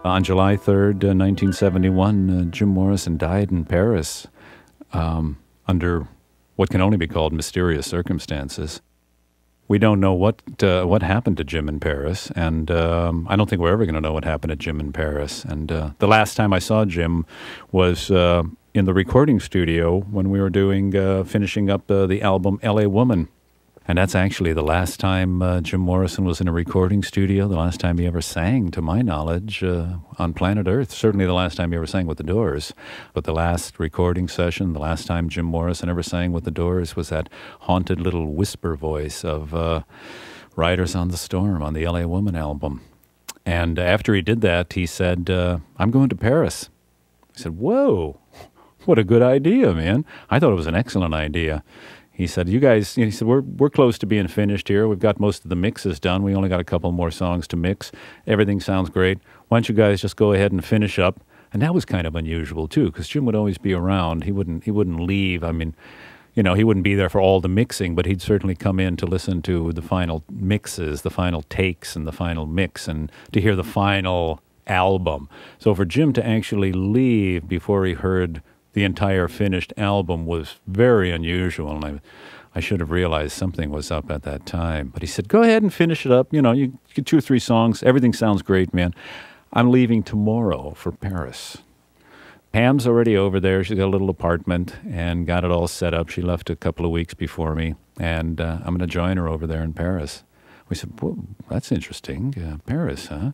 On July 3rd, 1971, Jim Morrison died in Paris under what can only be called mysterious circumstances. We don't know what happened to Jim in Paris, and I don't think we're ever going to know what happened to Jim in Paris. And the last time I saw Jim was in the recording studio when we were finishing up the album L.A. Woman. And that's actually the last time Jim Morrison was in a recording studio, the last time he ever sang, to my knowledge, on planet Earth. Certainly the last time he ever sang with the Doors. But the last recording session, the last time Jim Morrison ever sang with the Doors was that haunted little whisper voice of Riders on the Storm on the L.A. Woman album. And after he did that, he said, I'm going to Paris. I said, whoa, what a good idea, man. I thought it was an excellent idea. He said, you guys, he said, we're close to being finished here. We've got most of the mixes done. We only got a couple more songs to mix. Everything sounds great. Why don't you guys just go ahead and finish up? And that was kind of unusual, too, because Jim would always be around. He wouldn't leave. I mean, you know, he wouldn't be there for all the mixing, but he'd certainly come in to listen to the final mixes, the final takes and the final mix, and to hear the final album. So for Jim to actually leave before he heard the entire finished album was very unusual, and I should have realized something was up at that time. But he said, go ahead and finish it up. You know, you get 2 or 3 songs. Everything sounds great, man. I'm leaving tomorrow for Paris. Pam's already over there. She's got a little apartment and got it all set up. She left a couple of weeks before me, and I'm going to join her over there in Paris. We said, well, that's interesting. Paris, huh?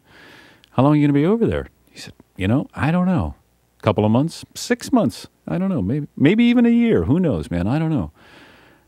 How long are you going to be over there? He said, you know, I don't know. Couple of months, 6 months, I don't know, maybe even a year. Who knows, man? I don't know.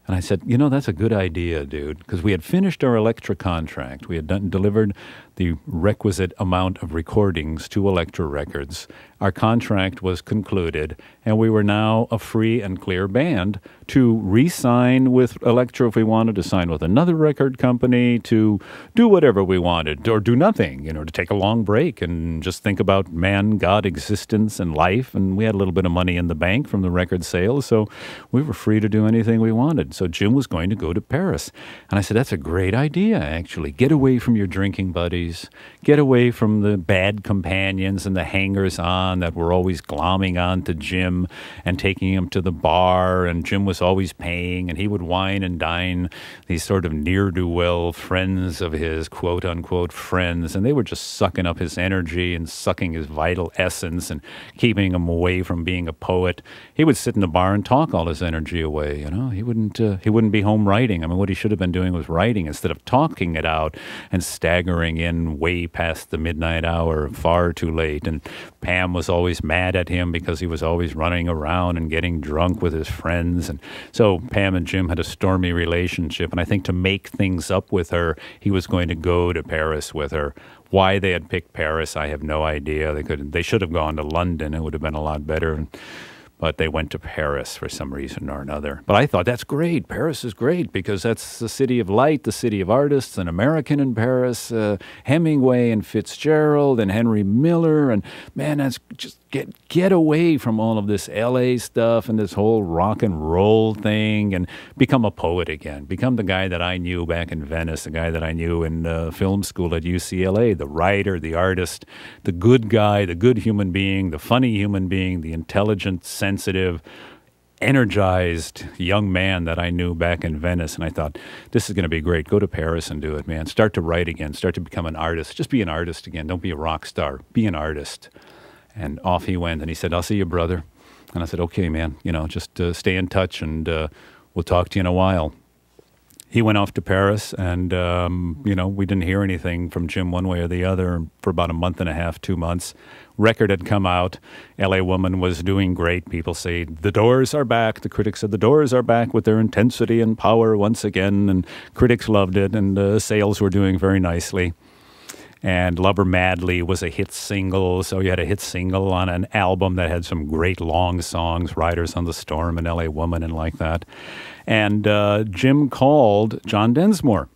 And I said, you know, that's a good idea, dude, because we had finished our Elektra contract. We had delivered the requisite amount of recordings to Elektra Records. Our contract was concluded, and we were now a free and clear band to re-sign with Elektra if we wanted, to sign with another record company, to do whatever we wanted, or do nothing, you know, to take a long break and just think about man, God, existence, and life. And we had a little bit of money in the bank from the record sales, so we were free to do anything we wanted. So Jim was going to go to Paris. And I said, that's a great idea, actually. Get away from your drinking buddies. Get away from the bad companions and the hangers-on that were always glomming on to Jim and taking him to the bar. And Jim was always paying, and he would wine and dine these sort of ne'er-do-well friends of his, quote-unquote friends. And they were just sucking up his energy and sucking his vital essence and keeping him away from being a poet. He would sit in the bar and talk all his energy away, you know. He wouldn't be home writing. I mean, what he should have been doing was writing instead of talking it out and staggering in way past the midnight hour, far too late. And Pam was always mad at him because he was always running around and getting drunk with his friends. And so Pam and Jim had a stormy relationship. And I think to make things up with her, he was going to go to Paris with her. Why they had picked Paris, I have no idea. They should have gone to London. It would have been a lot better. But they went to Paris for some reason or another. But I thought, that's great. Paris is great because that's the city of light, the city of artists, an American in Paris, Hemingway and Fitzgerald and Henry Miller. And man, that's just get away from all of this L.A. stuff and this whole rock and roll thing and become a poet again. Become the guy that I knew back in Venice, the guy that I knew in film school at UCLA, the writer, the artist, the good guy, the good human being, the funny human being, the intelligent, sensitive, energized young man that I knew back in Venice. And I thought, this is going to be great. Go to Paris and do it, man. Start to write again. Start to become an artist. Just be an artist again. Don't be a rock star. Be an artist. And off he went. And he said, I'll see you, brother. And I said, okay, man. You know, just stay in touch and we'll talk to you in a while. He went off to Paris, and, you know, we didn't hear anything from Jim one way or the other for about a month and a half, 2 months. Record had come out. L.A. Woman was doing great. People say, the Doors are back. The critics said, the Doors are back with their intensity and power once again, and critics loved it, and sales were doing very nicely. And Lover Madly was a hit single, so you had a hit single on an album that had some great long songs, Riders on the Storm and L.A. Woman and like that. And Jim called John Densmore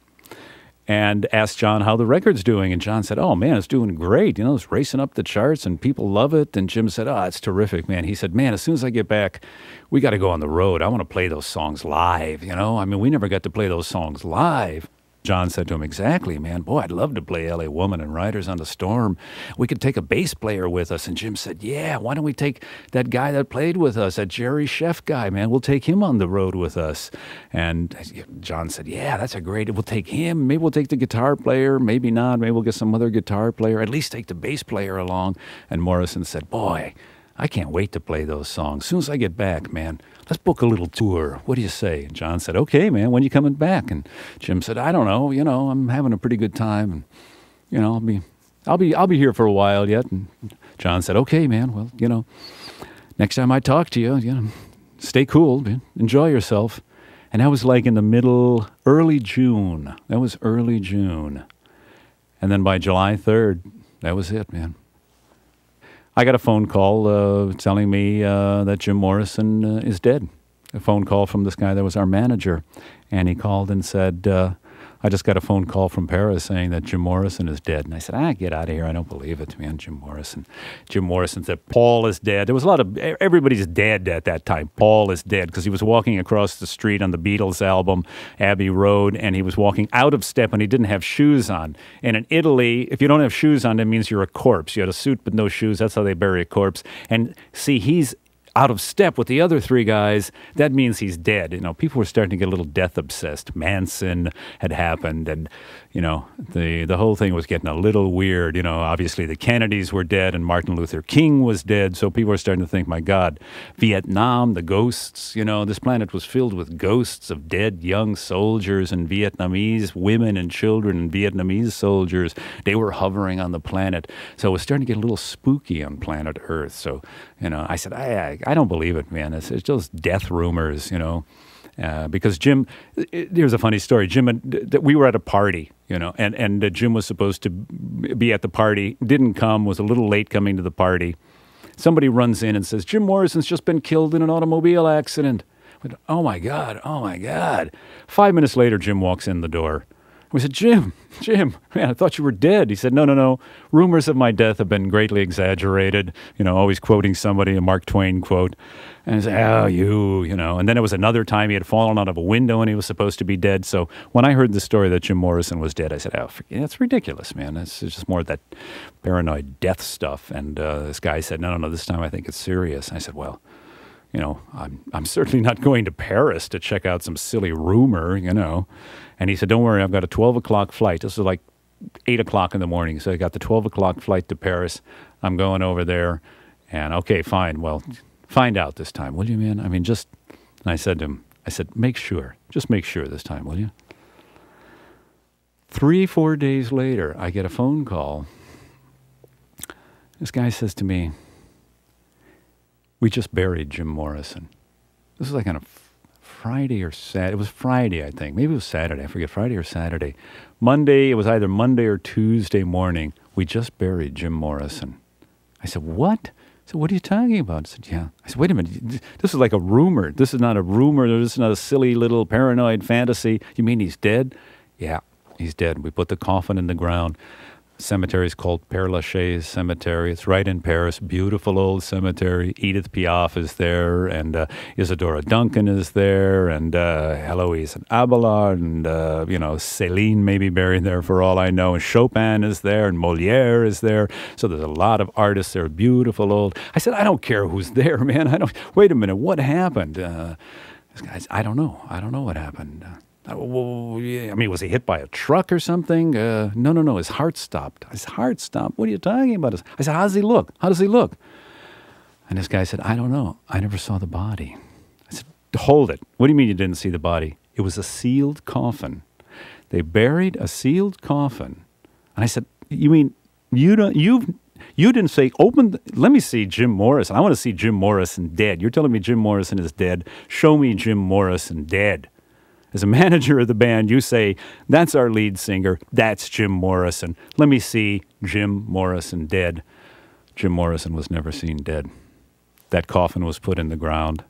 and asked John how the record's doing. And John said, oh, man, it's doing great. You know, it's racing up the charts and people love it. And Jim said, oh, it's terrific, man. He said, man, as soon as I get back, we got to go on the road. I want to play those songs live, you know. I mean, we never got to play those songs live. John said to him, exactly, man. Boy, I'd love to play L.A. Woman and Riders on the Storm. We could take a bass player with us. And Jim said, yeah, why don't we take that guy that played with us, that Jerry Chef guy, man? We'll take him on the road with us. And John said, yeah, that's a great, we'll take him. Maybe we'll take the guitar player. Maybe not. Maybe we'll get some other guitar player. At least take the bass player along. And Morrison said, boy, I can't wait to play those songs. As soon as I get back, man, let's book a little tour. What do you say? And John said, okay, man, when are you coming back? And Jim said, I don't know. I'm having a pretty good time. And, I'll be here for a while yet. And John said, okay, man, well, next time I talk to you, stay cool, man. Enjoy yourself. And that was like in the early June. That was early June. And then by July 3rd, that was it, man. I got a phone call telling me that Jim Morrison is dead. A phone call from this guy that was our manager. And he called and said, I just got a phone call from Paris saying that Jim Morrison is dead. And I said, get out of here. I don't believe it, man, Jim Morrison. Jim Morrison said, Paul is dead. There was a lot of, everybody's dead at that time. Paul is dead because he was walking across the street on the Beatles album, Abbey Road, and he was walking out of step and he didn't have shoes on. And in Italy, if you don't have shoes on, that means you're a corpse. You had a suit but no shoes. That's how they bury a corpse. And see, he's out of step with the other three guys. That means he's dead. People were starting to get a little death obsessed. Manson had happened, and the whole thing was getting a little weird. Obviously the Kennedys were dead, and Martin Luther King was dead. So people were starting to think, my God, Vietnam, the ghosts. This planet was filled with ghosts of dead young soldiers and Vietnamese women and children and Vietnamese soldiers. They were hovering on the planet. So it was starting to get a little spooky on planet Earth. So I said, I don't believe it, man. It's just death rumors, because Jim, here's a funny story. We were at a party, and Jim was supposed to be at the party, didn't come, was a little late coming to the party. Somebody runs in and says, Jim Morrison's just been killed in an automobile accident. Went, oh my God. 5 minutes later, Jim walks in the door. We said, Jim, man, I thought you were dead. He said, no. Rumors of my death have been greatly exaggerated. Always quoting somebody, a Mark Twain quote. And I said, And then it was another time he had fallen out of a window and he was supposed to be dead. So when I heard the story that Jim Morrison was dead, I said, that's ridiculous, man. It's just more of that paranoid death stuff. And this guy said, no, this time I think it's serious. And I said, well, I'm certainly not going to Paris to check out some silly rumor, And he said, don't worry, I've got a 12 o'clock flight. This was like 8 o'clock in the morning. So I got the 12 o'clock flight to Paris. I'm going over there. And okay, fine. Well, find out this time, will you, man? And I said to him, just make sure this time, will you? 3-4 days later, I get a phone call. This guy says to me, we just buried Jim Morrison. This was like on a Friday or Saturday. It was Friday, I think. Maybe it was Saturday. I forget, Friday or Saturday. It was either Monday or Tuesday morning. We just buried Jim Morrison. I said, what? I said, what are you talking about? I said, yeah. I said, wait a minute. This is like a rumor. This is not a rumor. This is not a silly little paranoid fantasy. You mean he's dead? Yeah, he's dead. We put the coffin in the ground. Cemetery is called Père Lachaise Cemetery. It's right in Paris. Beautiful old cemetery. Edith Piaf is there, and Isadora Duncan is there, and Heloise and Abelard, and Céline may be buried there for all I know. And Chopin is there, and Molière is there. So there's a lot of artists there. Beautiful old. I said, I don't care who's there, man. Wait a minute. What happened? This guy's, I don't know. I don't know what happened. Was he hit by a truck or something? No. His heart stopped. What are you talking about? I said, how does he look? And this guy said, I don't know. I never saw the body. I said, hold it. What do you mean you didn't see the body? It was a sealed coffin. They buried a sealed coffin. And I said, you mean you didn't say, let me see Jim Morrison. I want to see Jim Morrison dead. You're telling me Jim Morrison is dead. Show me Jim Morrison dead. As a manager of the band, you say, that's our lead singer, that's Jim Morrison. Let me see Jim Morrison dead. Jim Morrison was never seen dead. That coffin was put in the ground,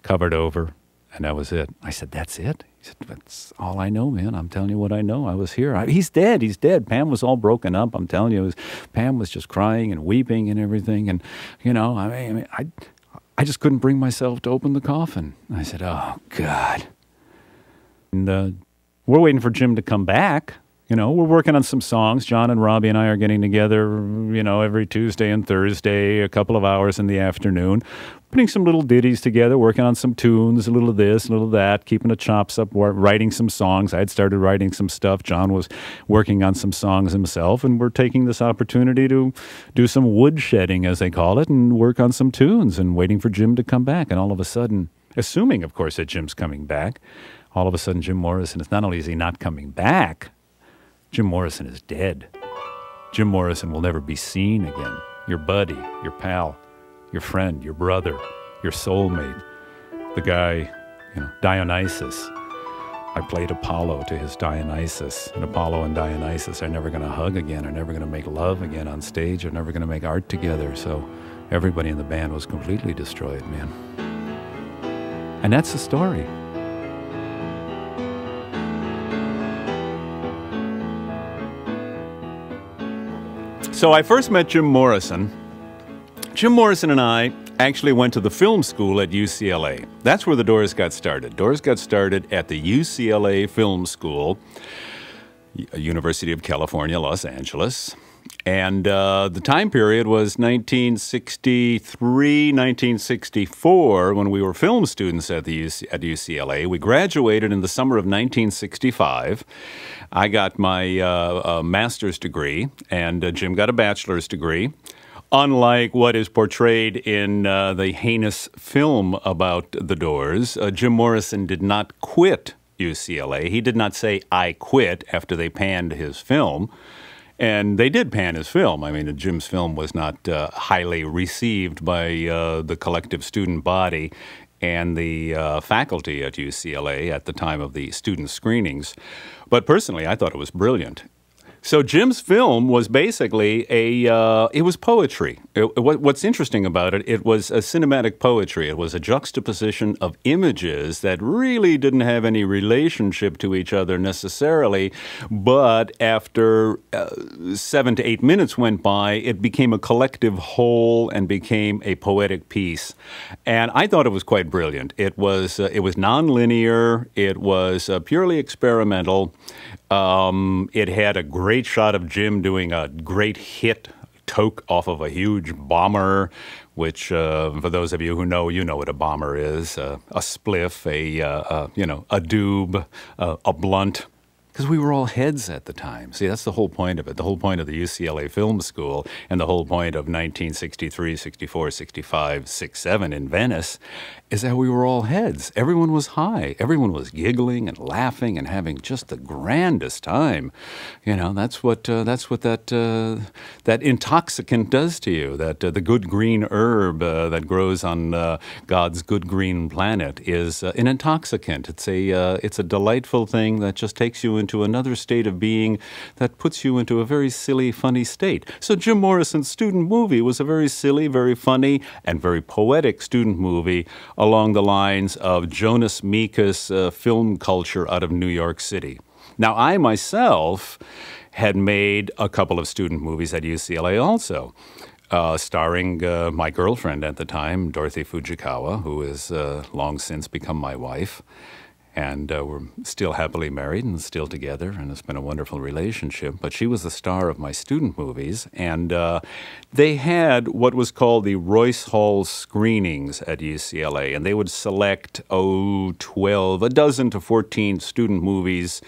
covered over, and that was it. I said, that's it? He said, that's all I know, man. I'm telling you what I know. I was here. He's dead. Pam was all broken up. I'm telling you, Pam was just crying and weeping and everything. And, I just couldn't bring myself to open the coffin. I said, oh, God. And we're waiting for Jim to come back. You know, we're working on some songs. John and Robby and I are getting together, you know, every Tuesday and Thursday, a couple of hours in the afternoon, putting some little ditties together, working on some tunes, a little of this, a little of that, keeping the chops up, writing some songs. I had started writing some stuff. John was working on some songs himself, and we're taking this opportunity to do some wood shedding, as they call it, and work on some tunes and waiting for Jim to come back. And all of a sudden, assuming, of course, that Jim's coming back, all of a sudden Jim Morrison is not only is he not coming back, Jim Morrison is dead. Jim Morrison will never be seen again. Your buddy, your pal, your friend, your brother, your soulmate, the guy, you know, Dionysus. I played Apollo to his Dionysus, and Apollo and Dionysus are never going to hug again, are never going to make love again on stage, are never going to make art together. So everybody in the band was completely destroyed, man. And that's the story. So I first met Jim Morrison. Jim Morrison and I actually went to the film school at UCLA. That's where the Doors got started. Doors got started at the UCLA Film School, University of California, Los Angeles. And the time period was 1963, 1964, when we were film students at UCLA. We graduated in the summer of 1965. I got my master's degree, and Jim got a bachelor's degree. Unlike what is portrayed in the heinous film about the Doors, Jim Morrison did not quit UCLA. He did not say, "I quit," after they panned his film. And they did pan his film. I mean, Jim's film was not highly received by the collective student body and the faculty at UCLA at the time of the student screenings. But personally, I thought it was brilliant. So Jim's film was basically it was poetry. What's interesting about it, it was a cinematic poetry. It was a juxtaposition of images that really didn't have any relationship to each other necessarily, but after 7 to 8 minutes went by, it became a collective whole and became a poetic piece. And I thought it was quite brilliant. It was nonlinear. It was purely experimental. It had a great shot of Jim doing a great hit toke off of a huge bomber, which for those of you who know, you know what a bomber is: a spliff, a doob, a blunt. Because we were all heads at the time. See, that's the whole point of it. The whole point of the UCLA Film School and the whole point of 1963, 64, 65, 67 in Venice is that we were all heads. Everyone was high. Everyone was giggling and laughing and having just the grandest time. You know, that's what that intoxicant does to you. That the good green herb that grows on God's good green planet is an intoxicant. It's a delightful thing that just takes you into another state of being that puts you into a very silly, funny state. So Jim Morrison's student movie was a very silly, very funny, and very poetic student movie along the lines of Jonas Mekas film culture out of New York City. Now, I myself had made a couple of student movies at UCLA also, starring my girlfriend at the time, Dorothy Fujikawa, who has long since become my wife. And we're still happily married and still together, and it's been a wonderful relationship. But she was the star of my student movies, and they had what was called the Royce Hall screenings at UCLA, and they would select, 12, a dozen to 14 student movies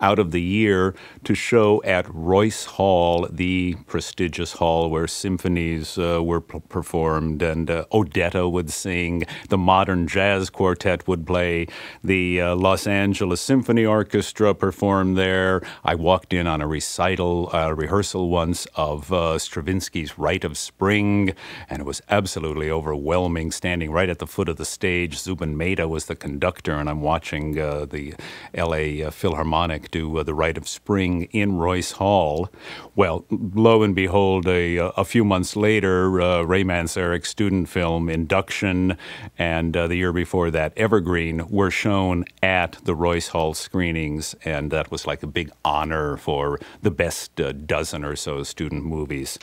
out of the year to show at Royce Hall, the prestigious hall where symphonies were performed, and Odetta would sing, the Modern Jazz Quartet would play, the Los Angeles Symphony Orchestra performed there. I walked in on a rehearsal once of Stravinsky's Rite of Spring, and it was absolutely overwhelming, standing right at the foot of the stage. Zubin Mehta was the conductor, and I'm watching the L.A. Philharmonic do the Rite of Spring in Royce Hall. Well, lo and behold, a few months later, Ray Manzarek's student film Induction, and the year before that, Evergreen, were shown at the Royce Hall screenings, and that was like a big honor for the best dozen or so student movies.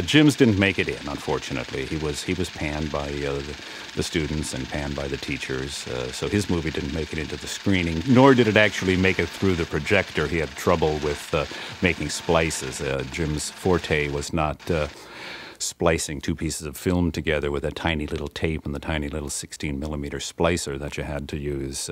Jim's didn't make it in, unfortunately. He was panned by the students and panned by the teachers, so his movie didn't make it into the screening, nor did it actually make it through the projector. He had trouble with making splices. Jim's forte was not splicing two pieces of film together with a tiny little tape and the tiny little 16-millimeter splicer that you had to use.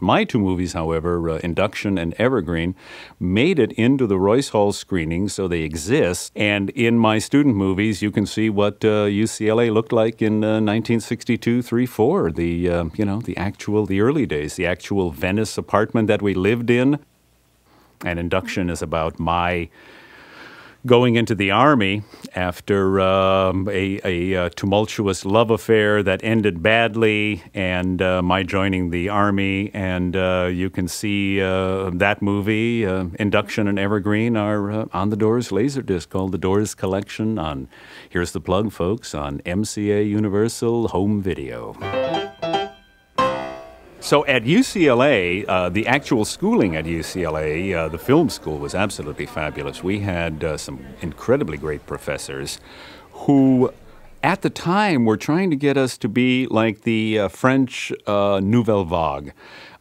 My two movies, however, Induction and Evergreen, made it into the Royce Hall screening, so they exist. And in my student movies, you can see what UCLA looked like in 1962, 3, 4. The early days, the actual Venice apartment that we lived in. And Induction is about my going into the Army after a tumultuous love affair that ended badly, and my joining the Army. And you can see that movie, Induction and Evergreen, are on the Doors Laserdisc, called The Doors Collection, on, here's the plug, folks, on MCA Universal Home Video. So at UCLA, the actual schooling at UCLA, the film school, was absolutely fabulous. We had some incredibly great professors who, at the time, were trying to get us to be like the French Nouvelle Vague,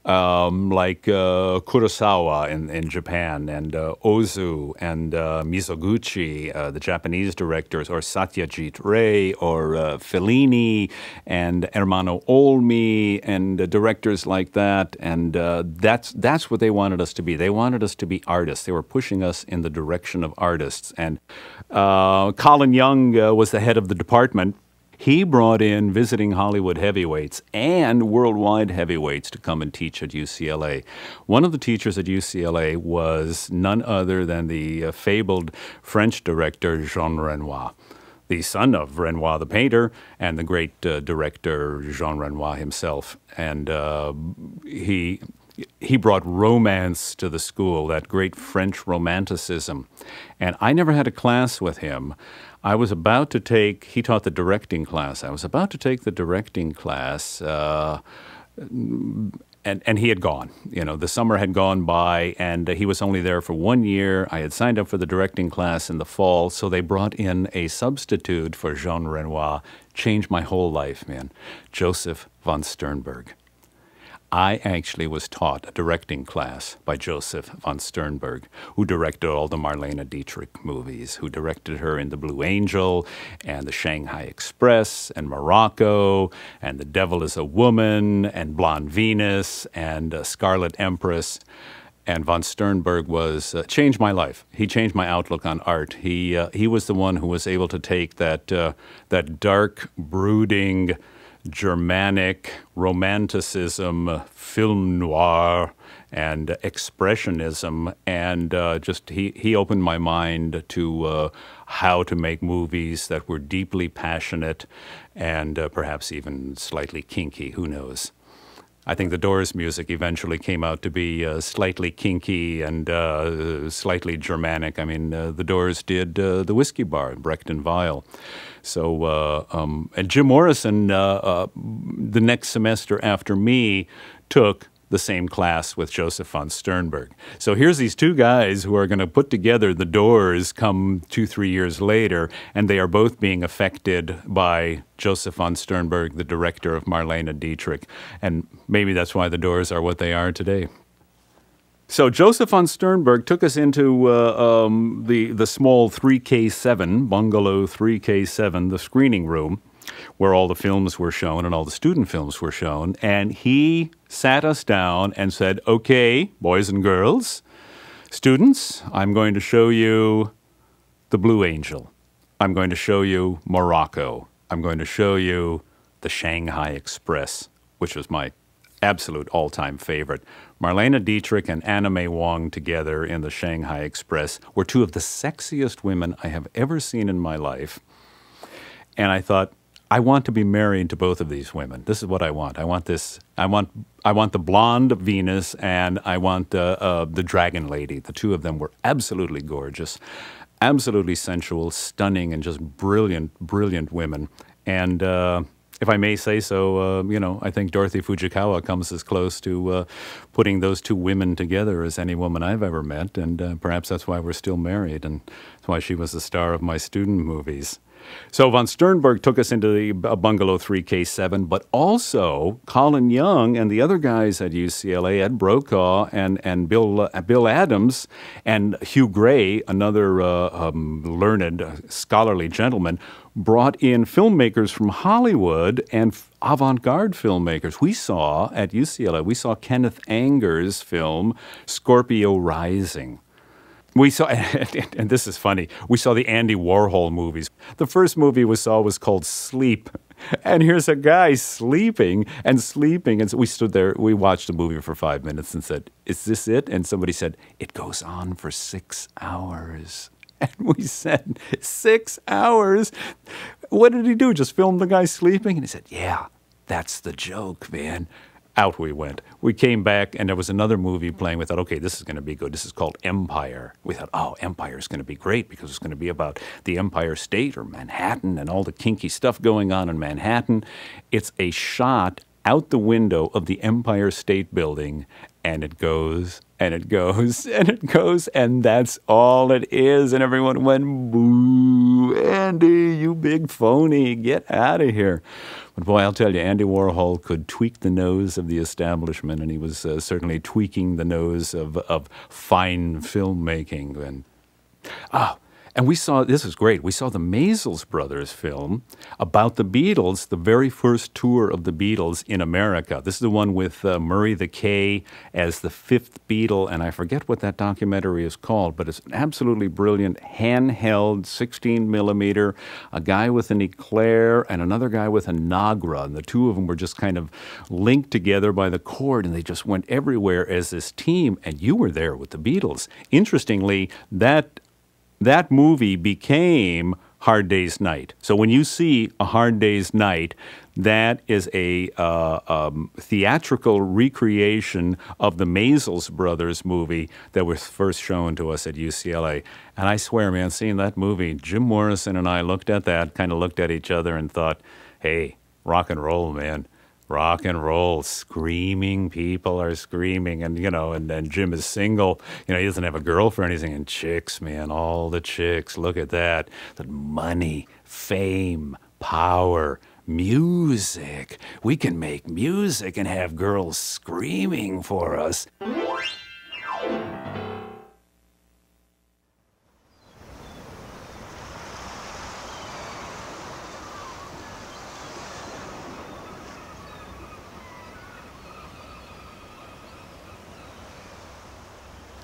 like Kurosawa in Japan, and Ozu, and Mizoguchi, the Japanese directors, or Satyajit Ray, or Fellini, and Ermanno Olmi, and directors like that. And that's what they wanted us to be. They wanted us to be artists. They were pushing us in the direction of artists. And Colin Young was the head of the department. He brought in visiting Hollywood heavyweights and worldwide heavyweights to come and teach at UCLA. One of the teachers at UCLA was none other than the fabled French director Jean Renoir, the son of Renoir the painter and the great director Jean Renoir himself. And he brought romance to the school, that great French romanticism. And I never had a class with him. I was about to take, he taught the directing class. I was about to take the directing class, and he had gone. You know, the summer had gone by, and he was only there for 1 year. I had signed up for the directing class in the fall, so they brought in a substitute for Jean Renoir. Changed my whole life, man. Joseph von Sternberg. I actually was taught a directing class by Joseph von Sternberg, who directed all the Marlene Dietrich movies, who directed her in The Blue Angel and The Shanghai Express and Morocco and The Devil is a Woman and Blonde Venus and Scarlet Empress. And von Sternberg was changed my life. He changed my outlook on art. He was the one who was able to take that dark, brooding, Germanic romanticism, film noir, and expressionism, and he opened my mind to how to make movies that were deeply passionate and perhaps even slightly kinky, who knows. I think the Doors music eventually came out to be slightly kinky and slightly Germanic. I mean, the Doors did the Whiskey Bar, Brecht and Weil. So, and Jim Morrison, the next semester after me, took the same class with Joseph von Sternberg. So here's these two guys who are going to put together the Doors come 2-3 years later, and they are both being affected by Joseph von Sternberg, the director of Marlene Dietrich. And maybe that's why the Doors are what they are today. So Joseph von Sternberg took us into the small 3K7, Bungalow 3K7, the screening room, where all the films were shown and all the student films were shown. And he sat us down and said, okay, boys and girls, students, I'm going to show you The Blue Angel. I'm going to show you Morocco. I'm going to show you The Shanghai Express, which was my absolute all-time favorite. Marlene Dietrich and Anna May Wong together in The Shanghai Express were two of the sexiest women I have ever seen in my life. And I thought, I want to be married to both of these women. This is what I want. I want this. I want the blonde Venus, and I want the dragon lady. The two of them were absolutely gorgeous, absolutely sensual, stunning, and just brilliant, brilliant women. And it if I may say so, I think Dorothy Fujikawa comes as close to putting those two women together as any woman I've ever met, and perhaps that's why we're still married, and that's why she was the star of my student movies. So von Sternberg took us into the Bungalow 3K7, but also Colin Young and the other guys at UCLA, Ed Brokaw and Bill Adams and Hugh Gray, another learned, scholarly gentleman, brought in filmmakers from Hollywood and avant-garde filmmakers. We saw at UCLA, Kenneth Anger's film, Scorpio Rising. We saw, and this is funny, we saw the Andy Warhol movies. The first movie we saw was called Sleep. And here's a guy sleeping. And so we stood there, we watched the movie for 5 minutes and said, is this it? And somebody said, it goes on for 6 hours. And we said, 6 hours? What did he do? Just film the guy sleeping? And he said, yeah, that's the joke, man. Out we went. We came back, and there was another movie playing. We thought, okay, this is going to be good. This is called Empire. We thought, oh, Empire is going to be great because it's going to be about the Empire State or Manhattan and all the kinky stuff going on in Manhattan. It's a shot out the window of the Empire State Building, and it goes, and it goes, and it goes, and that's all it is. And everyone went, boo, Andy, you big phony, get out of here. But boy, I'll tell you, Andy Warhol could tweak the nose of the establishment, and he was certainly tweaking the nose of fine filmmaking. And we saw, this is great, we saw the Maysles Brothers film about the Beatles, the very first tour of the Beatles in America. This is the one with Murray the K as the fifth Beatle, and I forget what that documentary is called, but it's an absolutely brilliant handheld 16 millimeter, a guy with an eclair and another guy with a Nagra, and the two of them were just kind of linked together by the cord, and they just went everywhere as this team, and you were there with the Beatles. Interestingly, that movie became Hard Day's Night. So when you see A Hard Day's Night, that is a theatrical recreation of the Maysles Brothers movie that was first shown to us at UCLA. And I swear, man, seeing that movie, Jim Morrison and I looked at that, kind of looked at each other and thought, hey, rock and roll, man. Rock and roll, screaming, people are screaming, and and Jim is single, he doesn't have a girlfriend, he's saying, chicks, man, all the chicks, look at that, the money, fame, power, music, we can make music and have girls screaming for us.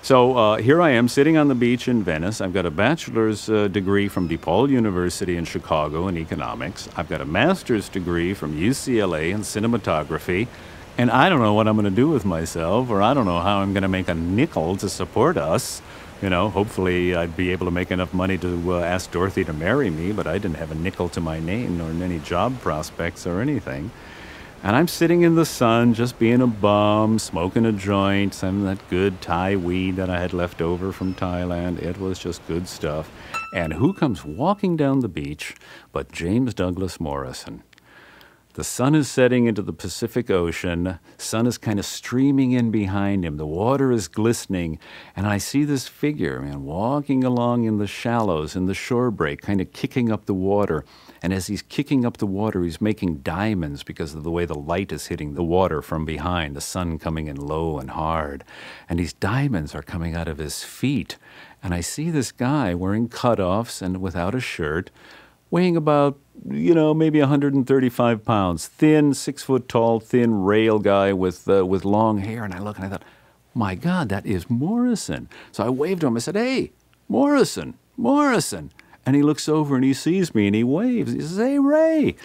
So here I am sitting on the beach in Venice. I've got a bachelor's degree from DePaul University in Chicago in economics. I've got a master's degree from UCLA in cinematography. And I don't know what I'm going to do with myself, or I don't know how I'm going to make a nickel to support us. Hopefully I'd be able to make enough money to ask Dorothy to marry me, but I didn't have a nickel to my name nor any job prospects or anything. And I'm sitting in the sun, just being a bum, smoking a joint, some of that good Thai weed that I had left over from Thailand. It was just good stuff. And who comes walking down the beach but James Douglas Morrison? The sun is setting into the Pacific Ocean. Sun is kind of streaming in behind him. The water is glistening. And I see this figure, man, walking along in the shallows, in the shore break, kind of kicking up the water. And as he's kicking up the water, he's making diamonds because of the way the light is hitting the water from behind, the sun coming in low and hard. And these diamonds are coming out of his feet. And I see this guy wearing cutoffs and without a shirt, weighing about, maybe 135 pounds, thin, 6 foot tall, thin rail guy with long hair. And I look and I thought, my God, that is Morrison. So I waved to him. I said, hey, Morrison. And he looks over and he sees me and he waves. He says, hey, Ray.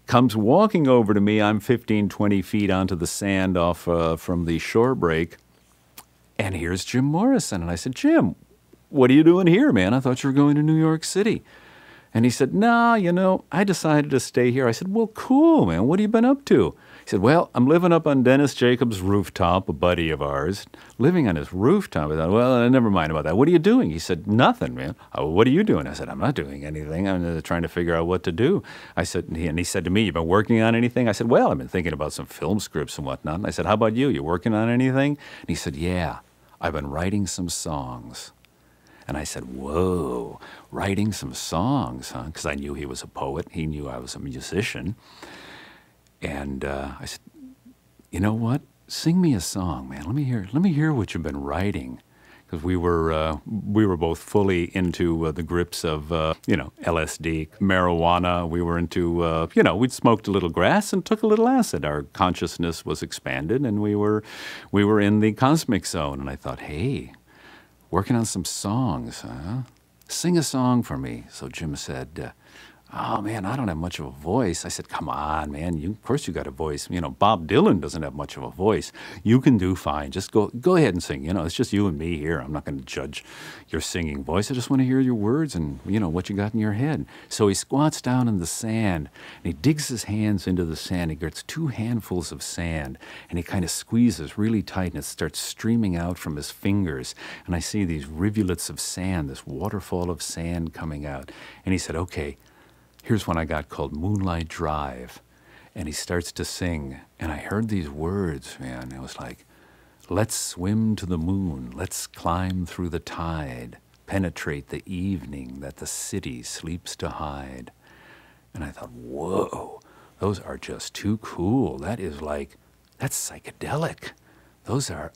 Comes walking over to me. I'm 15, 20 feet onto the sand off from the shore break. And here's Jim Morrison. And I said, Jim, what are you doing here, man? I thought you were going to New York City. And he said, nah, I decided to stay here. I said, well, cool, man. What have you been up to? He He said, well, I'm living up on Dennis Jacobs' rooftop, a buddy of ours, living on his rooftop. I thought, well, never mind about that. What are you doing? He said, nothing, man. Oh, what are you doing? I said, I'm not doing anything. I'm trying to figure out what to do. I said, and he said to me, you've been working on anything? I said, well, I've been thinking about some film scripts and whatnot. And I said, how about you? You working on anything? And he said, yeah, I've been writing some songs. And I said, whoa, writing some songs, huh? Because I knew he was a poet. He knew I was a musician. And I said, you know what? Sing me a song, man. Let me hear what you've been writing. Because we were both fully into the grips of, LSD, marijuana. We were into, we'd smoked a little grass and took a little acid. Our consciousness was expanded, and we were in the cosmic zone. And I thought, hey, working on some songs, huh? Sing a song for me. So Jim said, oh, man, I don't have much of a voice. I said, come on, man. Of course you got a voice. Bob Dylan doesn't have much of a voice. You can do fine. Just go ahead and sing. It's just you and me here. I'm not going to judge your singing voice. I just want to hear your words and, what you got in your head. So he squats down in the sand, and he digs his hands into the sand. He gets 2 handfuls of sand, and he kind of squeezes really tight, and it starts streaming out from his fingers. And I see these rivulets of sand, this waterfall of sand coming out. And he said, okay, here's one I got called Moonlight Drive. And he starts to sing. And I heard these words, man. It was like, let's swim to the moon. Let's climb through the tide. Penetrate the evening that the city sleeps to hide. And I thought, whoa, those are just too cool. That's psychedelic.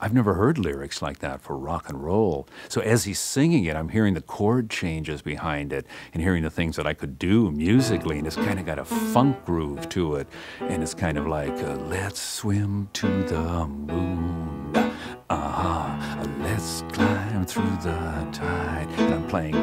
I've never heard lyrics like that for rock and roll. So as he's singing it, I'm hearing the chord changes behind it and hearing the things that I could do musically, and it's kind of got a funk groove to it. And it's kind of like, let's swim to the moon. Let's climb through the tide. And I'm playing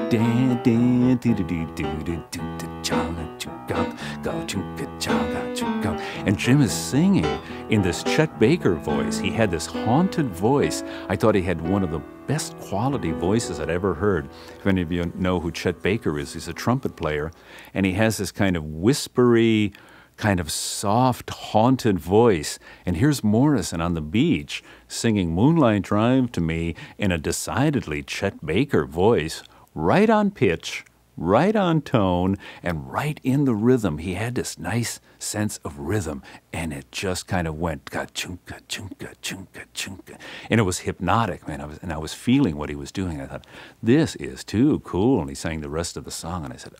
and Jim is singing in this Chet Baker voice. He had this haunted voice. I thought he had one of the best quality voices I'd ever heard. If any of you know who Chet Baker is, he's a trumpet player, and he has this kind of whispery, kind of soft, haunted voice. And here's Morrison on the beach singing Moonlight Drive to me in a decidedly Chet Baker voice, right on pitch, right on tone, and right in the rhythm. He had this nice sense of rhythm, and it just kind of went ka-chunka, chunka, chunka, chunka. And it was hypnotic, man. I was feeling what he was doing. I thought, this is too cool. And he sang the rest of the song, and I said,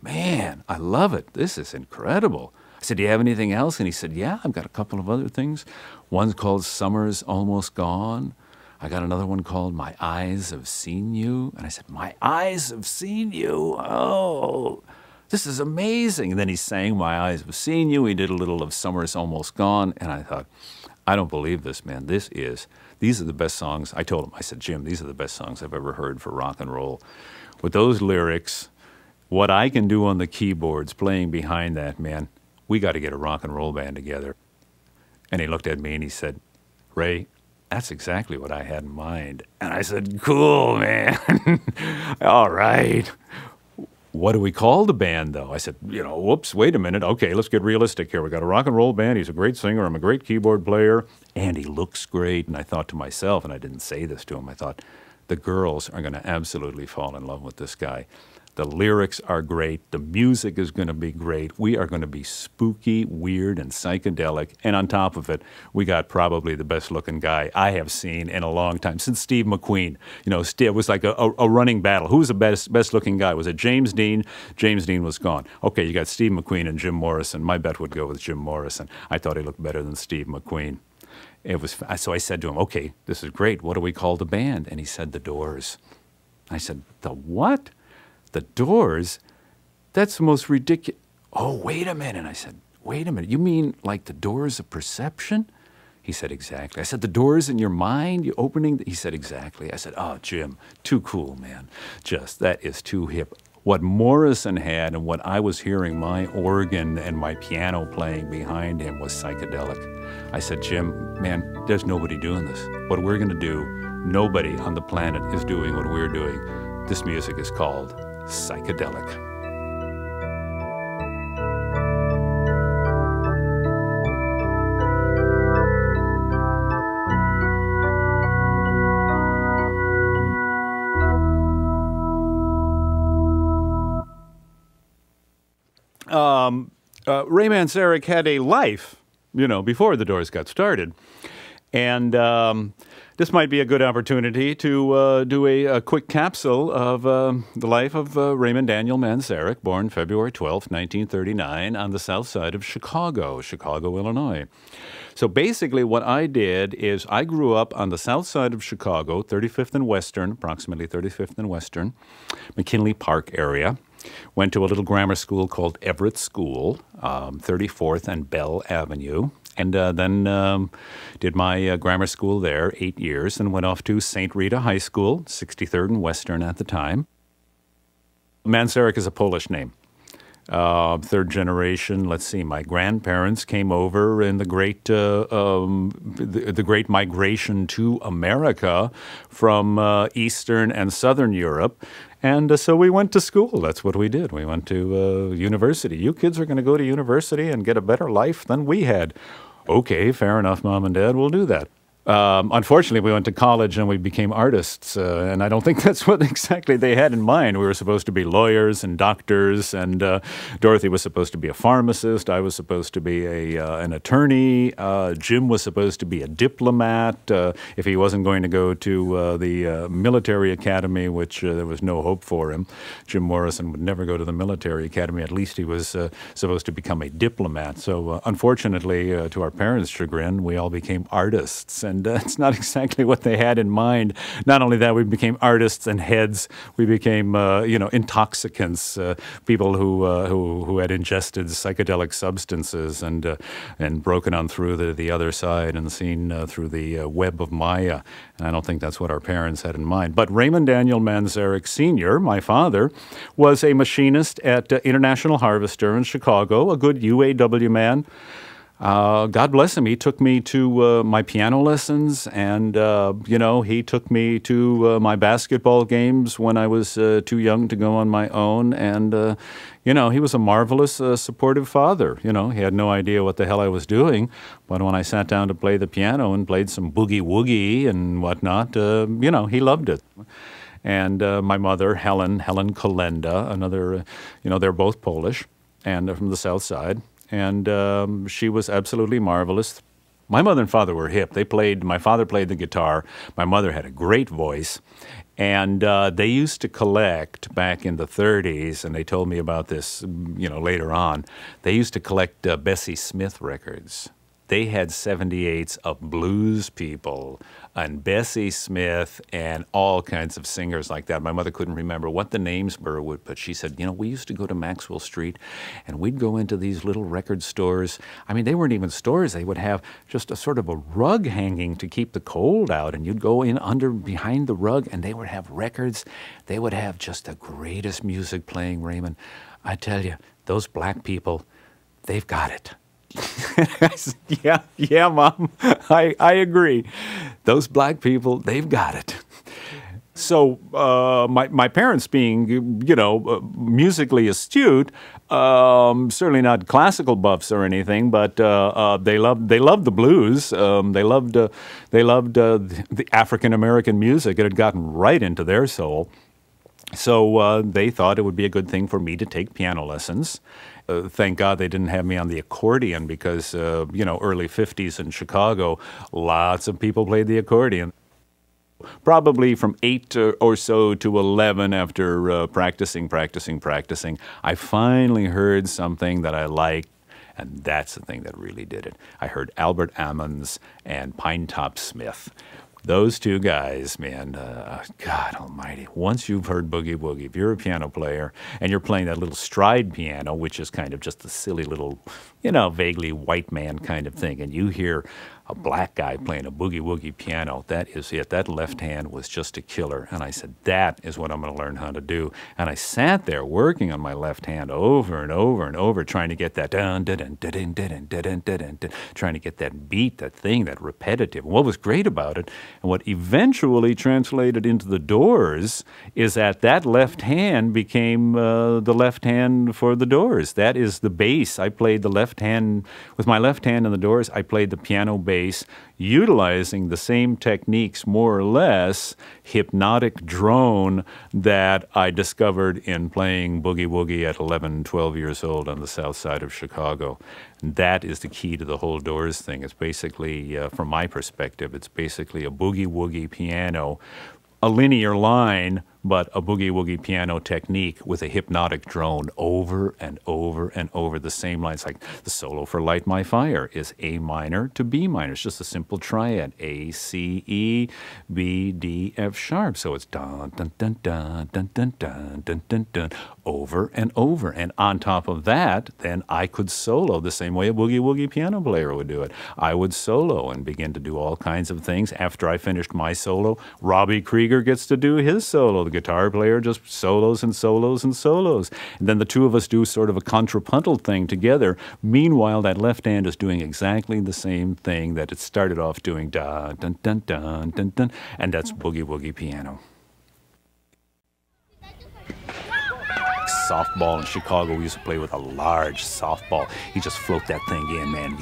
man, I love it. This is incredible. I said, do you have anything else? And he said, yeah, I've got a couple of other things. One's called Summer's Almost Gone. I got another one called My Eyes Have Seen You. And I said, My Eyes Have Seen You? Oh, this is amazing. And then he sang My Eyes Have Seen You. He did a little of Summer's Almost Gone. And I thought, I don't believe this, man. These are the best songs. I told him, I said, Jim, these are the best songs I've ever heard for rock and roll. With those lyrics, what I can do on the keyboards playing behind that, man, we got to get a rock and roll band together. And he looked at me and he said, Ray, that's exactly what I had in mind. And I said, cool, man. All right. What do we call the band, though? I said, whoops, wait a minute. Okay, let's get realistic here. We got a rock and roll band. He's a great singer. I'm a great keyboard player. And he looks great. And I thought to myself, and I didn't say this to him, I thought, the girls are going to absolutely fall in love with this guy. The lyrics are great. The music is going to be great. We are going to be spooky, weird, and psychedelic. And on top of it, we got probably the best-looking guy I have seen in a long time, since Steve McQueen. It was like a running battle. Who was the best-looking guy? Was it James Dean? James Dean was gone. Okay, you got Steve McQueen and Jim Morrison. My bet would go with Jim Morrison. I thought he looked better than Steve McQueen. So I said to him, okay, this is great. What do we call the band? And he said, The Doors. I said, the what? The Doors? That's the most ridiculous. Oh, wait a minute. I said, wait a minute. You mean like the doors of perception? He said, exactly. I said, the doors in your mind, you opening? He said, exactly. I said, oh, Jim, too cool, man. That is too hip. What Morrison had and what I was hearing my organ and my piano playing behind him was psychedelic. I said, Jim, man, there's nobody doing this. What we're going to do, nobody on the planet is doing what we're doing. This music is called psychedelic. Ray Manzarek had a life, before the Doors got started. And this might be a good opportunity to do a quick capsule of the life of Raymond Daniel Manzarek, born February 12th, 1939, on the south side of Chicago, Illinois. So basically what I did is I grew up on the south side of Chicago, 35th and Western, approximately 35th and Western, McKinley Park area. Went to a little grammar school called Everett School, 34th and Bell Avenue. And then did my grammar school there, 8 years, and went off to St. Rita High School, 63rd and Western at the time. Manzarek is a Polish name. Third generation. Let's see. My grandparents came over in the great migration to America from Eastern and Southern Europe, and so we went to school. That's what we did. We went to university. You kids are going to go to university and get a better life than we had. Okay, fair enough, Mom and Dad. We'll do that. Unfortunately, we went to college and we became artists, and I don't think that's what exactly they had in mind. We were supposed to be lawyers and doctors, and Dorothy was supposed to be a pharmacist. I was supposed to be an attorney. Jim was supposed to be a diplomat. If he wasn't going to go to the military academy, which there was no hope for him, Jim Morrison would never go to the military academy. At least he was supposed to become a diplomat. So unfortunately, to our parents' chagrin, we all became artists. And it's not exactly what they had in mind. Not only that, we became artists and heads. We became, intoxicants, people who had ingested psychedelic substances and broken on through the other side and seen through the web of Maya. And I don't think that's what our parents had in mind. But Raymond Daniel Manzarek Sr., my father, was a machinist at International Harvester in Chicago, a good UAW man. God bless him. He took me to my piano lessons, and, he took me to my basketball games when I was too young to go on my own. And, he was a marvelous, supportive father. He had no idea what the hell I was doing. But when I sat down to play the piano and played some boogie-woogie and whatnot, he loved it. And my mother, Helen Kolenda, another, they're both Polish and from the south side. And she was absolutely marvelous. My mother and father were hip. My father played the guitar. My mother had a great voice. And they used to collect back in the 30s, and they told me about this, later on. They used to collect Bessie Smith records. They had 78s of blues people and Bessie Smith and all kinds of singers like that. My mother couldn't remember what the names were, but she said, we used to go to Maxwell Street and we'd go into these little record stores. I mean, they weren't even stores. They would have just a sort of a rug hanging to keep the cold out, and you'd go in behind the rug and they would have records. They would have just the greatest music playing, Raymond. I tell you, those black people, they've got it. I said, yeah, Mom, I agree. Those black people, they've got it. So my parents being, musically astute, certainly not classical buffs or anything, but they loved the blues. They loved the African American music. It had gotten right into their soul. So they thought it would be a good thing for me to take piano lessons. Thank God they didn't have me on the accordion because, early 50s in Chicago, lots of people played the accordion. Probably from 8 or so to 11 after practicing, I finally heard something that I liked. And that's the thing that really did it. I heard Albert Ammons and Pinetop Smith. Those two guys, man, God almighty. Once you've heard Boogie Woogie, if you're a piano player and you're playing that little stride piano, which is kind of just a silly little, vaguely white man kind of thing, and you hear a black guy playing a boogie woogie piano, that is it. That left hand was just a killer. And I said, that is what I'm going to learn how to do. And I sat there working on my left hand over and over and over, trying to get that trying to get that beat, that thing, that repetitive. And what was great about it, and what eventually translated into the Doors, is that left hand became the left hand for the Doors. That is the bass. I played the left hand, with my left hand in the Doors, I played the piano bass utilizing the same techniques, more or less, hypnotic drone that I discovered in playing boogie woogie at 11, 12 years old on the south side of Chicago. And that is the key to the whole Doors thing. It's basically, from my perspective, it's basically a boogie woogie piano, a linear line, but a boogie woogie piano technique with a hypnotic drone over and over and over the same lines. Like the solo for Light My Fire is A minor to B minor. It's just a simple triad, A, C, E, B, D, F sharp. So it's dun, dun, dun, dun, dun, dun, dun, dun, dun, dun, over and over. And on top of that, then I could solo the same way a boogie woogie piano player would do it. I would solo and begin to do all kinds of things. After I finished my solo, Robby Krieger gets to do his solo. The guitar player just solos and solos and solos. And then the two of us do sort of a contrapuntal thing together. Meanwhile, that left hand is doing exactly the same thing that it started off doing, dun, dun, dun, dun, dun, dun, and that's boogie woogie piano. Softball in Chicago, we used to play with a large softball. You just float that thing in, man.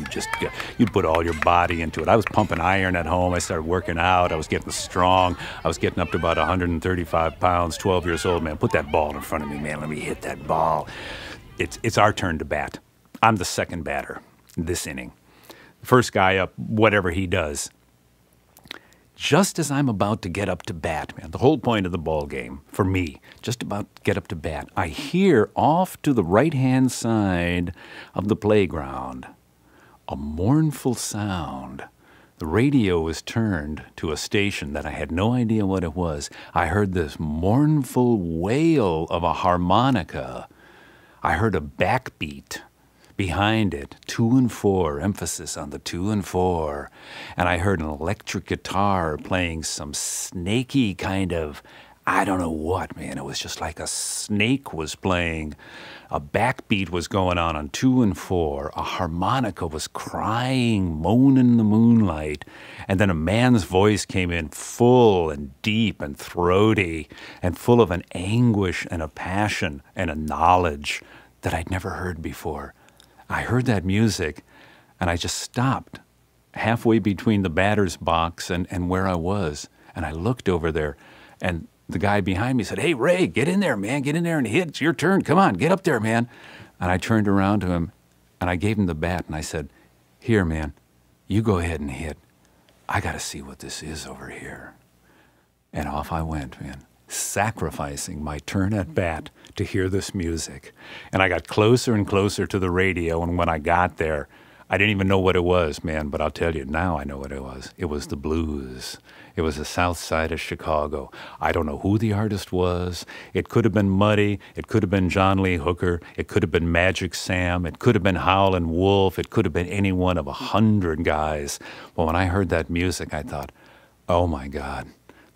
You put all your body into it. I was pumping iron at home. I started working out. I was getting strong. I was getting up to about 135 pounds, 12 years old, man. Put that ball in front of me, man. Let me hit that ball. It's our turn to bat. I'm the second batter this inning. First guy up, whatever he does. Just as I'm about to get up to bat, man, the whole point of the ball game, for me, just about to get up to bat, I hear off to the right-hand side of the playground a mournful sound. The radio was turned to a station that I had no idea what it was. I heard this mournful wail of a harmonica. I heard a backbeat behind it, 2 and 4, emphasis on the 2 and 4. And I heard an electric guitar playing some snaky kind of, I don't know what, man. It was just like a snake was playing. A backbeat was going on 2 and 4. A harmonica was crying, moaning in the moonlight. And then a man's voice came in full and deep and throaty and full of an anguish and a passion and a knowledge that I'd never heard before. I heard that music, and I just stopped halfway between the batter's box and where I was. And I looked over there, and the guy behind me said, "Hey, Ray, get in there, man. Get in there and hit. It's your turn. Come on, get up there, man." And I turned around to him, and I gave him the bat, and I said, "Here, man, you go ahead and hit. I got to see what this is over here." And off I went, man, sacrificing my turn at bat to hear this music. And I got closer and closer to the radio, and when I got there, I didn't even know what it was, man, but I'll tell you, now I know what it was. It was the blues. It was the south side of Chicago. I don't know who the artist was. It could have been Muddy. It could have been John Lee Hooker. It could have been Magic Sam. It could have been Howlin' Wolf. It could have been any one of 100 guys. But when I heard that music, I thought, oh my God,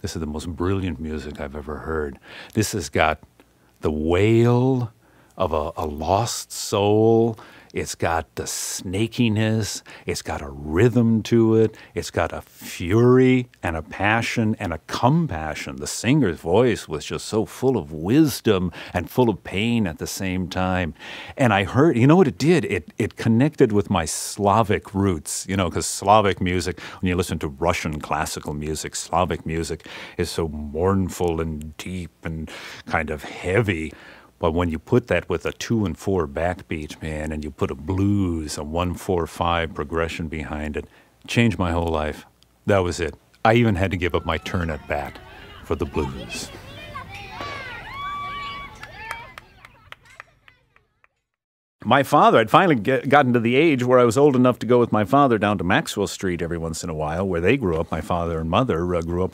this is the most brilliant music I've ever heard. This has got the wail of a lost soul. It's got the snakiness. It's got a rhythm to it. It's got a fury and a passion and a compassion. The singer's voice was just so full of wisdom and full of pain at the same time. And I heard, you know what it did? It connected with my Slavic roots, you know, because Slavic music, when you listen to Russian classical music, Slavic music is so mournful and deep and kind of heavy. But when you put that with a 2 and 4 backbeat, man, and you put a blues, a 1-4-5 progression behind it, it changed my whole life. That was it. I even had to give up my turn at bat for the blues. My father, I'd finally gotten to the age where I was old enough to go with my father down to Maxwell Street every once in a while, where they grew up. My father and mother grew up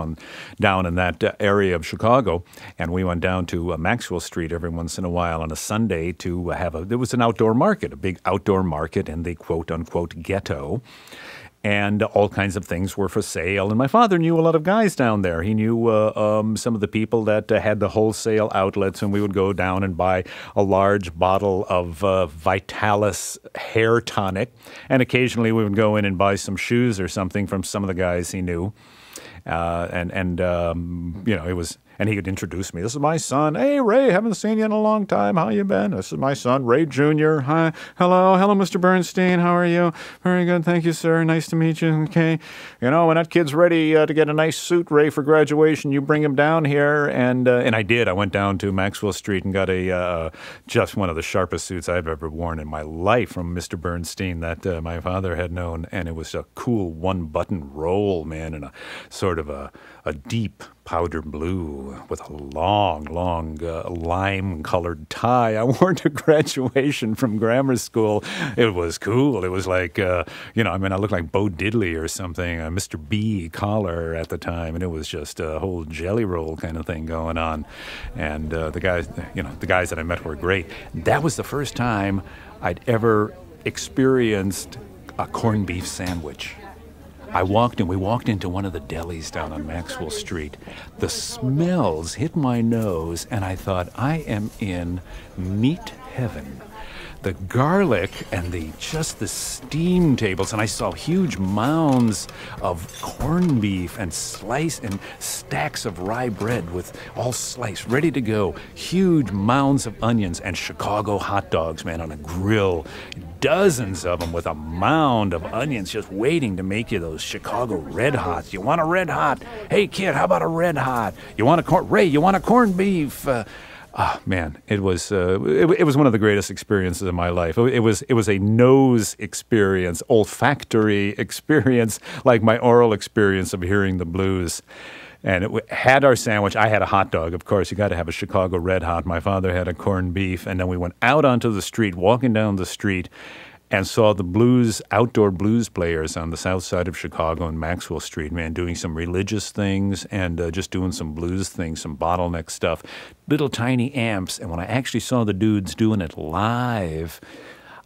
down in that area of Chicago, and we went down to Maxwell Street every once in a while on a Sunday to there was an outdoor market, a big outdoor market in the quote-unquote ghetto. And all kinds of things were for sale. And my father knew a lot of guys down there. He knew some of the people that had the wholesale outlets, and we would go down and buy a large bottle of Vitalis hair tonic. And occasionally we would go in and buy some shoes or something from some of the guys he knew. You know, it was... And he would introduce me. This is my son. Hey, Ray, haven't seen you in a long time. How you been? This is my son, Ray Jr. Hi. Hello, Mr. Bernstein. How are you? Very good. Thank you, sir. Nice to meet you. Okay. You know, when that kid's ready to get a nice suit, Ray, for graduation, you bring him down here. And I did. I went down to Maxwell Street and got just one of the sharpest suits I've ever worn in my life from Mr. Bernstein that my father had known. And it was a cool one-button roll, man, and a sort of a deep powder blue with a long lime-colored tie I wore to graduation from grammar school. It was cool. It was like, I looked like Bo Diddley or something, a Mr. B collar at the time, and it was just a whole jelly roll kind of thing going on. And the guys that I met were great. That was the first time I'd ever experienced a corned beef sandwich. We walked into one of the delis down on Maxwell Street. The smells hit my nose, and I thought, I am in meat heaven. The garlic and the steam tables, and I saw huge mounds of corned beef and stacks of rye bread with all sliced, ready to go. Huge mounds of onions and Chicago hot dogs, man, on a grill. Dozens of them with a mound of onions just waiting to make you those Chicago Red Hots. You want a Red Hot? Hey, kid, how about a Red Hot? Ray, you want a corned beef? Man, it was one of the greatest experiences of my life. It was a nose experience, olfactory experience, like my oral experience of hearing the blues. And it had our sandwich. I had a hot dog, of course. You got to have a Chicago Red Hot. My father had a corned beef. And then we went out onto the street, walking down the street, and saw the outdoor blues players on the south side of Chicago and Maxwell Street, man, doing some religious things and just doing some blues things, some bottleneck stuff, little tiny amps. And when I actually saw the dudes doing it live,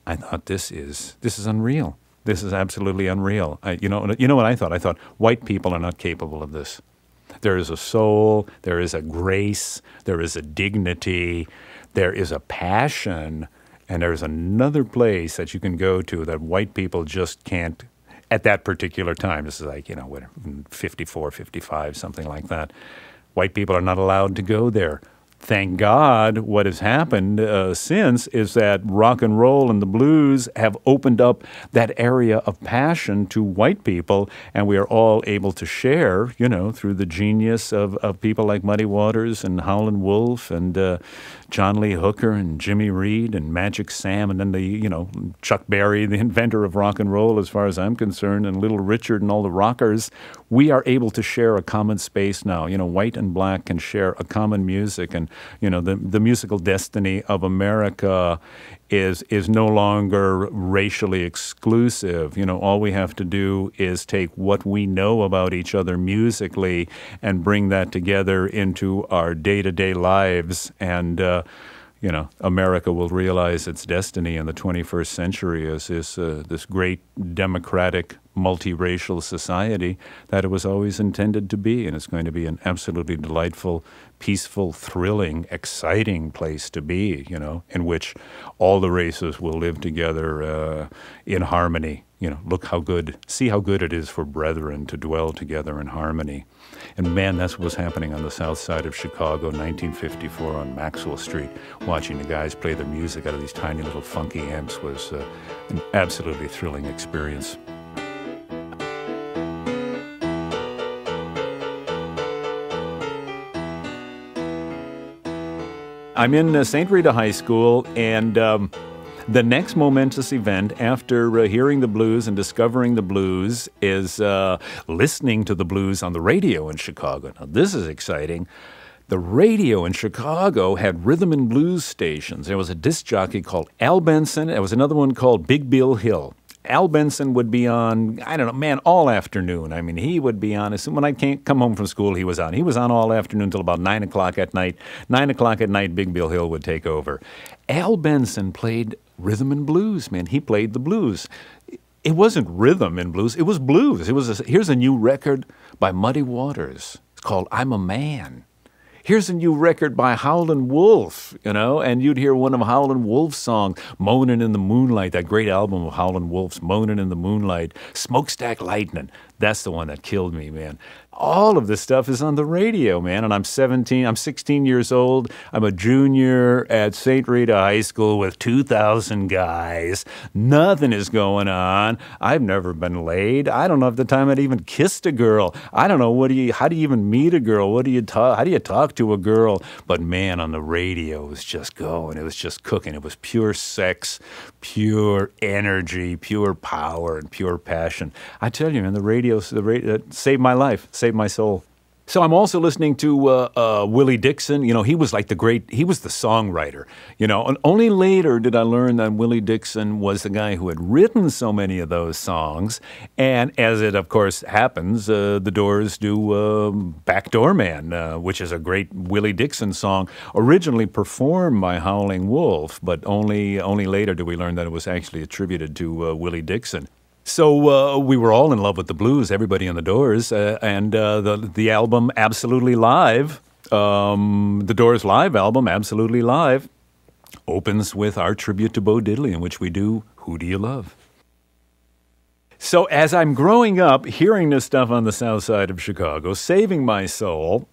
I thought, this is unreal. This is absolutely unreal. You know what I thought? I thought, white people are not capable of this. There is a soul, there is a grace, there is a dignity, there is a passion, and there's another place that you can go to that white people just can't at that particular time. This is like, 54, 55, something like that. White people are not allowed to go there. Thank God what has happened since is that rock and roll and the blues have opened up that area of passion to white people, and we are all able to share, through the genius of people like Muddy Waters and Howlin' Wolf and John Lee Hooker and Jimmy Reed and Magic Sam, and then Chuck Berry, the inventor of rock and roll as far as I'm concerned, and Little Richard and all the rockers. We are able to share a common space now. White and black can share a common music, and the musical destiny of America is no longer racially exclusive. All we have to do is take what we know about each other musically and bring that together into our day-to-day lives, and America will realize its destiny in the 21st century as this great democratic, multiracial society that it was always intended to be. And it's going to be an absolutely delightful, peaceful, thrilling, exciting place to be, in which all the races will live together in harmony. See how good it is for brethren to dwell together in harmony. And man, that's what was happening on the south side of Chicago, 1954 on Maxwell Street. Watching the guys play their music out of these tiny little funky amps was an absolutely thrilling experience. I'm in St. Rita High School, and the next momentous event after hearing the blues and discovering the blues is listening to the blues on the radio in Chicago. Now, this is exciting. The radio in Chicago had rhythm and blues stations. There was a disc jockey called Al Benson. There was another one called Big Bill Hill. Al Benson would be on, all afternoon. I mean, he would be on. When I can't come home from school, he was on. He was on all afternoon until about 9 o'clock at night. 9 o'clock at night, Big Bill Hill would take over. Al Benson played rhythm and blues, man. He played the blues. It wasn't rhythm and blues. It was blues. Here's a new record by Muddy Waters. It's called I'm a Man. Here's a new record by Howlin' Wolf, and you'd hear one of Howlin' Wolf's songs, Moanin' in the Moonlight, that great album of Howlin' Wolf's, Moanin' in the Moonlight, Smokestack Lightnin'. That's the one that killed me, man. All of this stuff is on the radio, man. And I'm 16 years old. I'm a junior at St. Rita High School with 2,000 guys. Nothing is going on. I've never been laid. I don't know if the time I'd even kissed a girl. I don't know how do you even meet a girl? How do you talk to a girl? But man, on the radio, it was just going. It was just cooking. It was pure sex, pure energy, pure power, and pure passion. I tell you, man, the radio saved my life, saved my soul. So I'm also listening to Willie Dixon. You know, he was like he was the songwriter. You know, and only later did I learn that Willie Dixon was the guy who had written so many of those songs. And as it, of course, happens, the Doors do Backdoor Man, which is a great Willie Dixon song, originally performed by Howling Wolf, but only later do we learn that it was actually attributed to Willie Dixon. So we were all in love with the blues, everybody on the Doors, and the album Absolutely Live, the Doors live album Absolutely Live, opens with our tribute to Bo Diddley, in which we do Who Do You Love? So as I'm growing up, hearing this stuff on the south side of Chicago, saving my soul,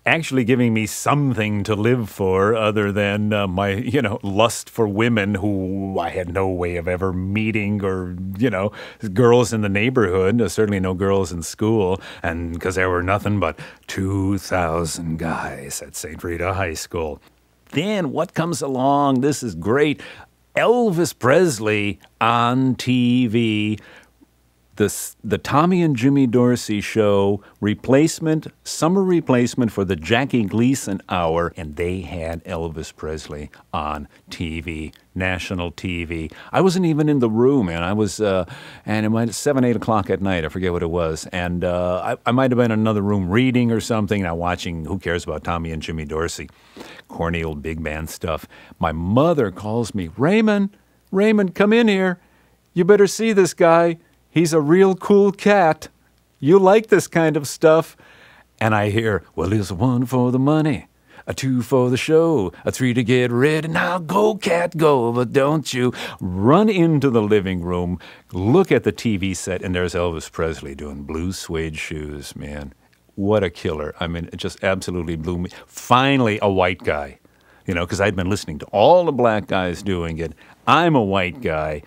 actually giving me something to live for other than my, lust for women who I had no way of ever meeting, or, girls in the neighborhood, certainly no girls in school, and because there were nothing but 2,000 guys at St. Rita High School. Then what comes along? This is great. Elvis Presley on TV. The Tommy and Jimmy Dorsey Show summer replacement for the Jackie Gleason Hour, and they had Elvis Presley on TV, national TV. I wasn't even in the room, and I was, and it might be 7, 8 o'clock at night, I forget what it was, and I might have been in another room reading or something, now watching, who cares about Tommy and Jimmy Dorsey, corny old big band stuff. My mother calls me, Raymond, come in here. You better see this guy. He's a real cool cat. You like this kind of stuff. And I hear, well, it's a 1 for the money, a 2 for the show, a 3 to get ready. Now go, cat, go, but don't you run into the living room, look at the TV set, and there's Elvis Presley doing Blue Suede Shoes, man. What a killer. I mean, it just absolutely blew me. Finally, a white guy, because I'd been listening to all the black guys doing it. I'm a white guy.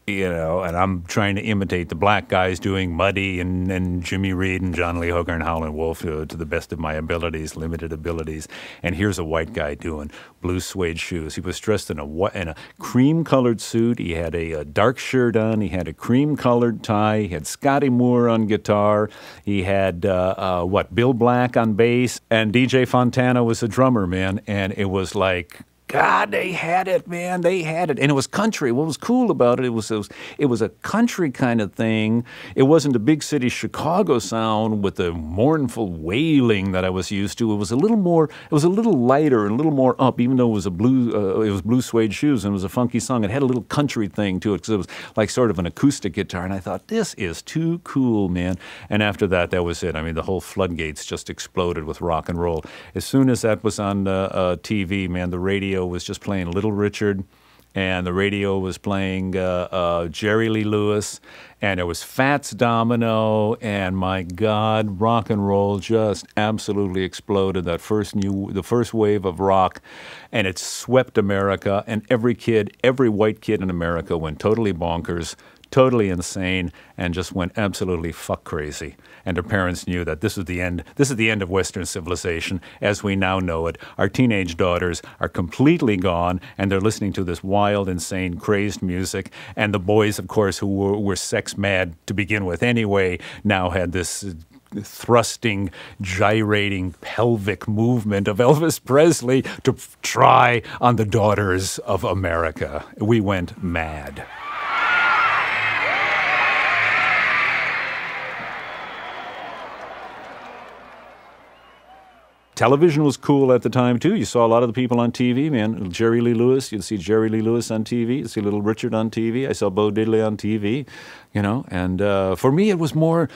And I'm trying to imitate the black guys doing Muddy and Jimmy Reed and John Lee Hooker and Howlin' Wolf to the best of my abilities, limited abilities. And here's a white guy doing Blue Suede Shoes. He was dressed in a cream-colored suit. He had a dark shirt on. He had a cream-colored tie. He had Scotty Moore on guitar. He had, Bill Black on bass. And DJ Fontana was a drummer, man. And it was like, God, they had it, man. They had it. And it was country. What was cool about it, it was a country kind of thing. It wasn't a big city Chicago sound with the mournful wailing that I was used to. It was a little lighter and a little more up, even though it was Blue Suede Shoes and it was a funky song. It had a little country thing to it because it was like sort of an acoustic guitar. And I thought, this is too cool, man. And after that was it. I mean, the whole floodgates just exploded with rock and roll. As soon as that was on TV, man, the radio was just playing Little Richard, and the radio was playing Jerry Lee Lewis, and there was Fats Domino, and my God, rock and roll just absolutely exploded. The first wave of rock, and it swept America, and every white kid in America went totally bonkers, totally insane, and just went absolutely fuck crazy. And their parents knew that this is the end. This is the end of Western civilization as we now know it. Our teenage daughters are completely gone, and they're listening to this wild, insane, crazed music. And the boys, of course, who were sex mad to begin with anyway, now had this thrusting, gyrating, pelvic movement of Elvis Presley to try on the daughters of America. We went mad. Television was cool at the time, too. You saw a lot of the people on TV, man. Jerry Lee Lewis, you'd see Jerry Lee Lewis on TV. You'd see Little Richard on TV. I saw Bo Diddley on TV, And for me, it was more,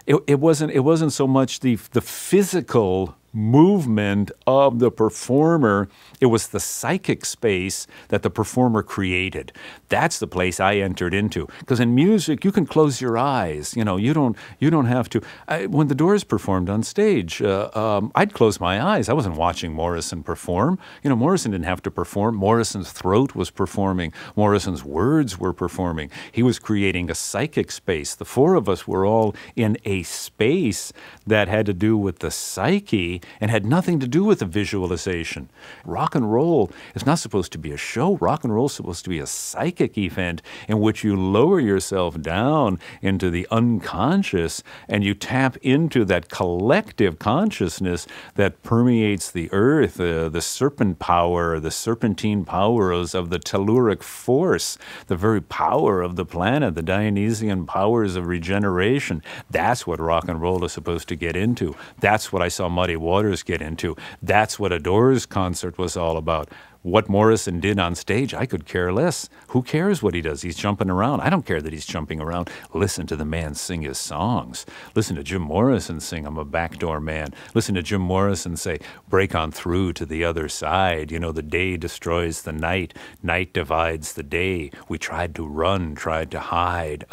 it wasn't so much the physical movement of the performer. It was the psychic space that the performer created. That's the place I entered into. Because in music, you can close your eyes. You don't have to. When the Doors performed on stage, I'd close my eyes. I wasn't watching Morrison perform. Morrison didn't have to perform. Morrison's throat was performing. Morrison's words were performing. He was creating a psychic space. The four of us were all in a space that had to do with the psyche and had nothing to do with the visualization. Rock and roll is not supposed to be a show. Rock and roll is supposed to be a psychic event in which you lower yourself down into the unconscious and you tap into that collective consciousness that permeates the earth, the serpent power, the serpentine powers of the telluric force, the very power of the planet, the Dionysian powers of regeneration. That's what rock and roll is supposed to get into. That's what I saw Muddy Waters get into. That's what a Doors concert was all about. What Morrison did on stage, I could care less. Who cares what he does? He's jumping around. I don't care that he's jumping around. Listen to the man sing his songs. Listen to Jim Morrison sing, "I'm a Backdoor Man." Listen to Jim Morrison say, "Break on through to the other side. The day destroys the night. Night divides the day. We tried to run, tried to hide.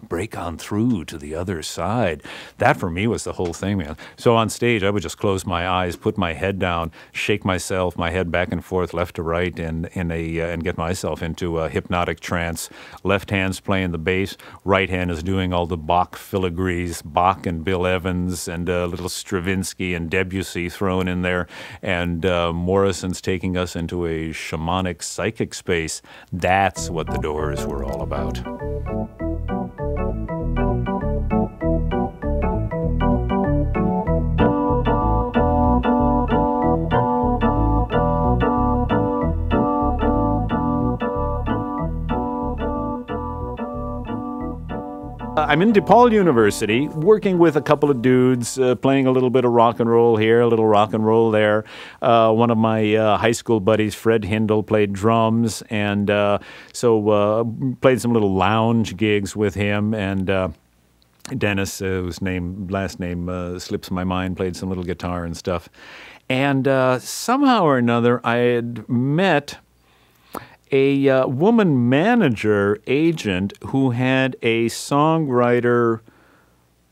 Break on through to the other side." That for me was the whole thing, man. So on stage, I would just close my eyes, put my head down, shake myself, my head back and forth, left to right, and get myself into a hypnotic trance. Left hand's playing the bass, right hand is doing all the Bach filigrees, Bach and Bill Evans, and a little Stravinsky and Debussy thrown in there, and Morrison's taking us into a shamanic psychic space. That's what the Doors were all about. I'm in DePaul University, working with a couple of dudes, playing a little bit of rock and roll here, a little rock and roll there. One of my high school buddies, Fred Hindle, played drums, and so played some little lounge gigs with him. And Dennis, whose last name slips my mind, played some little guitar and stuff. And somehow or another, I had met a woman manager agent who had a songwriter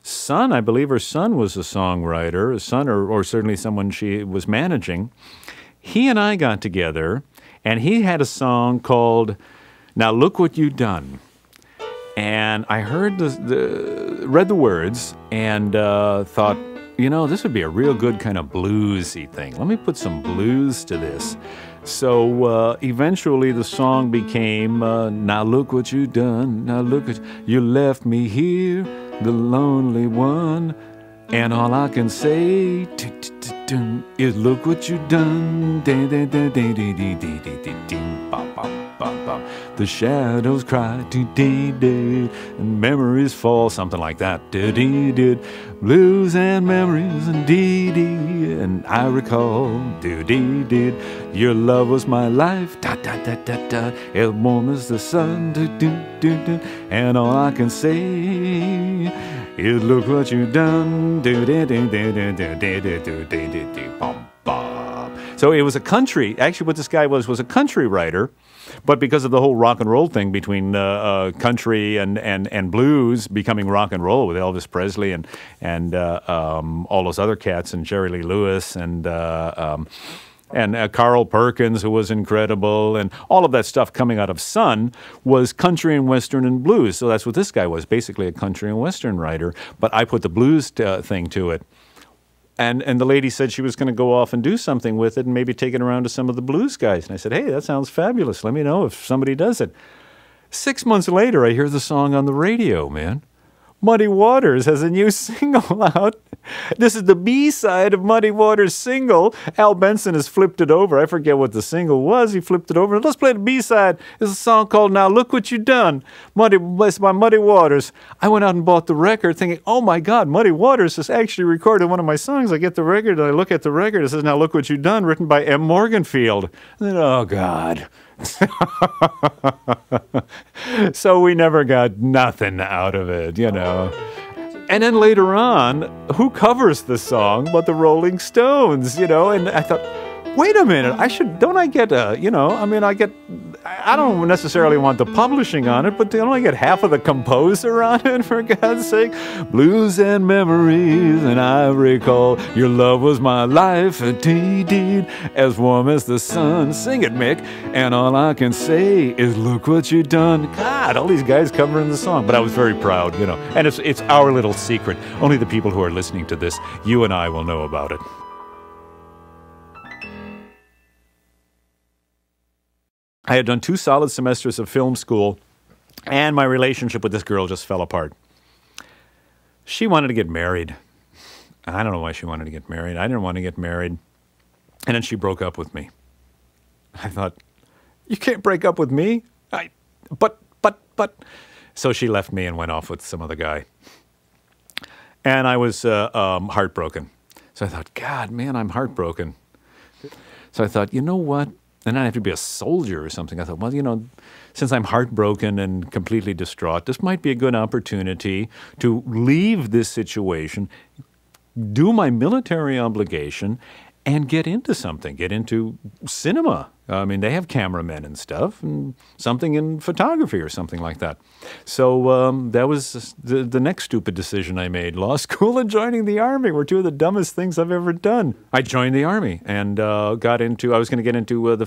son. I believe her son was a songwriter, a son or certainly someone she was managing. He and I got together, and he had a song called "Now Look What You Done." And I heard read the words and thought, this would be a real good kind of bluesy thing. Let me put some blues to this. So eventually the song became, "Now look what you done, now look at you left me here, the lonely one, and all I can say is look what you done, the shadows cry, and memories fall," something like that. Blues and memories, and and I recall, your love was my life, as warm as the sun, and all I can say is look what you done, So it was a country, actually what this guy was a country writer, but because of the whole rock and roll thing between country and blues becoming rock and roll with Elvis Presley and all those other cats and Jerry Lee Lewis and Carl Perkins, who was incredible, and all of that stuff coming out of Sun was country and western and blues. So that's what this guy was, basically a country and western writer. But I put the blues thing to it. And the lady said she was going to go off and do something with it and maybe take it around to some of the blues guys. And I said, hey, that sounds fabulous. Let me know if somebody does it. 6 months later, I hear the song on the radio, man. Muddy Waters has a new single out. This is the B-side of Muddy Waters' single. Al Benson has flipped it over. I forget what the single was. He flipped it over. Let's play the B-side. It's a song called Now Look What You Done. It's by Muddy Waters. I went out and bought the record thinking, oh my God, Muddy Waters has actually recorded one of my songs. I get the record and I look at the record. It says Now Look What You Done, written by M. Morganfield. And then, oh God. So we never got nothing out of it, you know. And then later on, who covers the song but the Rolling Stones, you know? And I thought, wait a minute, don't I get I don't necessarily want the publishing on it, but don't I get half of the composer on it, for God's sake? Blues and memories, and I recall your love was my life, indeed, as warm as the sun. Sing it, Mick. And all I can say is, look what you done. God, all these guys covering the song. But I was very proud, you know. And it's our little secret. Only the people who are listening to this, you and I, will know about it. I had done 2 solid semesters of film school, and my relationship with this girl just fell apart. She wanted to get married. I don't know why she wanted to get married. I didn't want to get married. And then she broke up with me. I thought, you can't break up with me? But. So she left me and went off with some other guy. And I was heartbroken. So I thought, God, man, I'm heartbroken. So I thought, you know what? And I have to be a soldier or something. I thought, well, you know, since I'm heartbroken and completely distraught, this might be a good opportunity to leave this situation, do my military obligation, and get into something, get into cinema. I mean, they have cameramen and stuff, and something in photography or something like that. So that was the next stupid decision I made. Law school and joining the Army were 2 of the dumbest things I've ever done. I joined the Army and I was going to get into be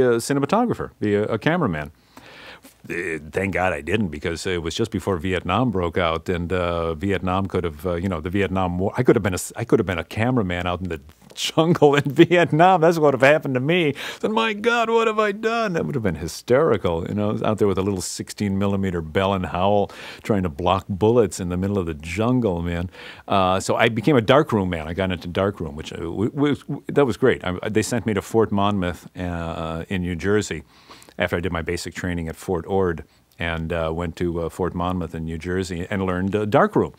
a cinematographer, be a cameraman. Thank God I didn't, because it was just before Vietnam broke out, and Vietnam could have, the Vietnam War. I could have been a cameraman out in the jungle in Vietnam. That's what would have happened to me. So, my God, what have I done? That would have been hysterical. You know, I was out there with a little 16-millimeter Bell and Howell trying to block bullets in the middle of the jungle, man. So I became a darkroom man. I got into darkroom, which that was great. They sent me to Fort Monmouth in New Jersey after I did my basic training at Fort Ord, and went to Fort Monmouth in New Jersey and learned darkroom,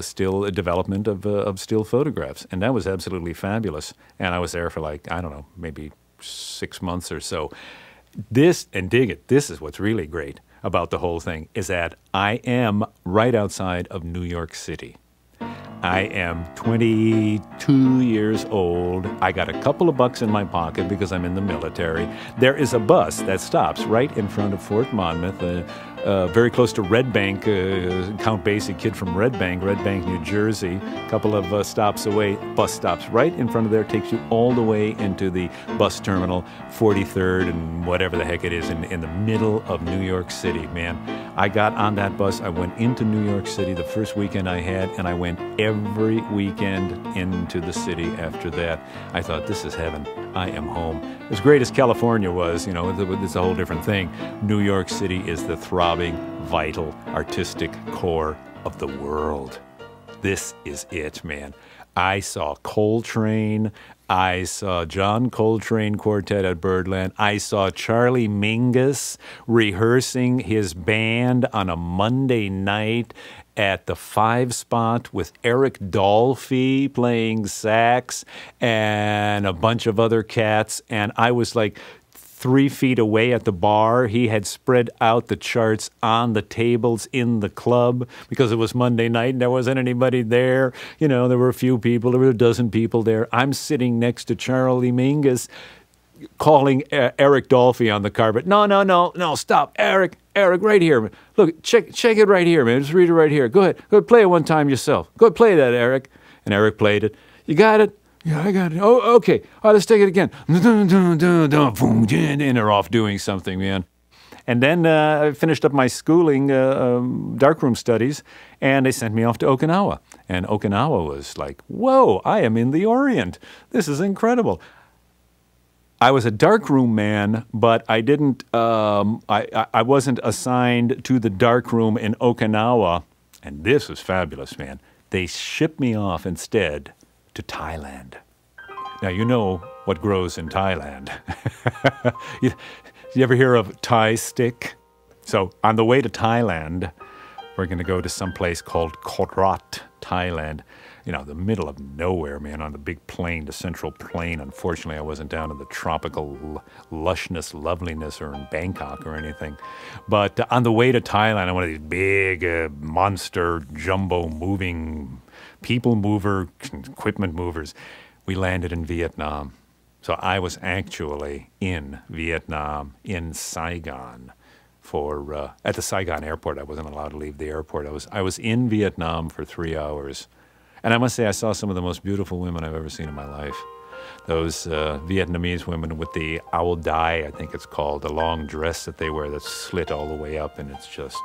still development of still photographs. And that was absolutely fabulous. And I was there for I don't know, maybe 6 months or so. And dig it, this is what's really great about the whole thing, is that I am right outside of New York City. I am 22 years old. I got a couple of bucks in my pocket because I'm in the military. There is a bus that stops right in front of Fort Monmouth, very close to Red Bank, Count Basie, kid from Red Bank, New Jersey. A couple of stops away, bus stops right in front of there, takes you all the way into the bus terminal, 43rd and whatever the heck it is, in the middle of New York City, man. I got on that bus, I went into New York City the first weekend I had, and I went every weekend into the city after that. I thought, this is heaven. I am home. As great as California was, you know, it's a whole different thing. New York City is the throbbing, vital, artistic core of the world. This is it, man. I saw Coltrane. I saw John Coltrane Quartet at Birdland. I saw Charlie Mingus rehearsing his band on a Monday night at the 5 Spot with Eric Dolphy playing sax and a bunch of other cats. And I was like 3 feet away at the bar. He had spread out the charts on the tables in the club because it was Monday night and there wasn't anybody there. You know, there were a few people, there were a dozen people there. I'm sitting next to Charlie Mingus calling Eric Dolphy on the carpet. No, stop. Eric, right here. Look, check it right here, man. Just read it right here. Go ahead, play it one time yourself. Go ahead, play that, Eric. And Eric played it. You got it? Yeah, I got it. Oh, okay. All right, let's take it again. And they're off doing something, man. And then I finished up my schooling, darkroom studies, and they sent me off to Okinawa. And Okinawa was like, whoa, I am in the Orient. This is incredible. I was a darkroom man, but I didn't. I wasn't assigned to the darkroom in Okinawa, and this was fabulous, man. They shipped me off instead to Thailand. Now you know what grows in Thailand. you ever hear of Thai stick? So on the way to Thailand, we're going to go to some place called Korat, Thailand. the middle of nowhere, man, on the big plain, the central plain. Unfortunately, I wasn't down in the tropical lushness, loveliness, or in Bangkok or anything. But on the way to Thailand, on one of these big monster, jumbo moving people mover, equipment movers, we landed in Vietnam. So I was actually in Vietnam, in Saigon, at the Saigon airport. I wasn't allowed to leave the airport. I was in Vietnam for 3 hours. And I must say, I saw some of the most beautiful women I've ever seen in my life. Those Vietnamese women with the áo dai, I think it's called, the long dress that they wear that's slit all the way up, and it's just,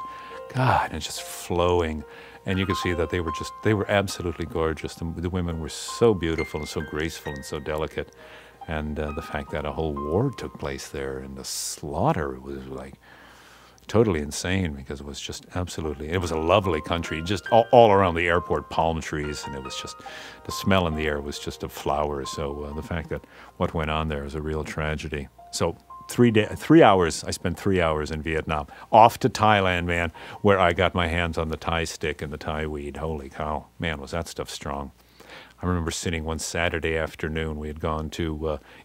God, it's just flowing. And you could see that they were absolutely gorgeous. The women were so beautiful and so graceful and so delicate. And the fact that a whole war took place there and the slaughter was like totally insane, because it was just it was a lovely country, just all around the airport, palm trees, and it was just, the smell in the air was just of flowers. So the fact that what went on there is a real tragedy. So 3 hours, I spent 3 hours in Vietnam, off to Thailand, man, where I got my hands on the Thai stick and the Thai weed. Holy cow, man, was that stuff strong. I remember sitting one Saturday afternoon, we had gone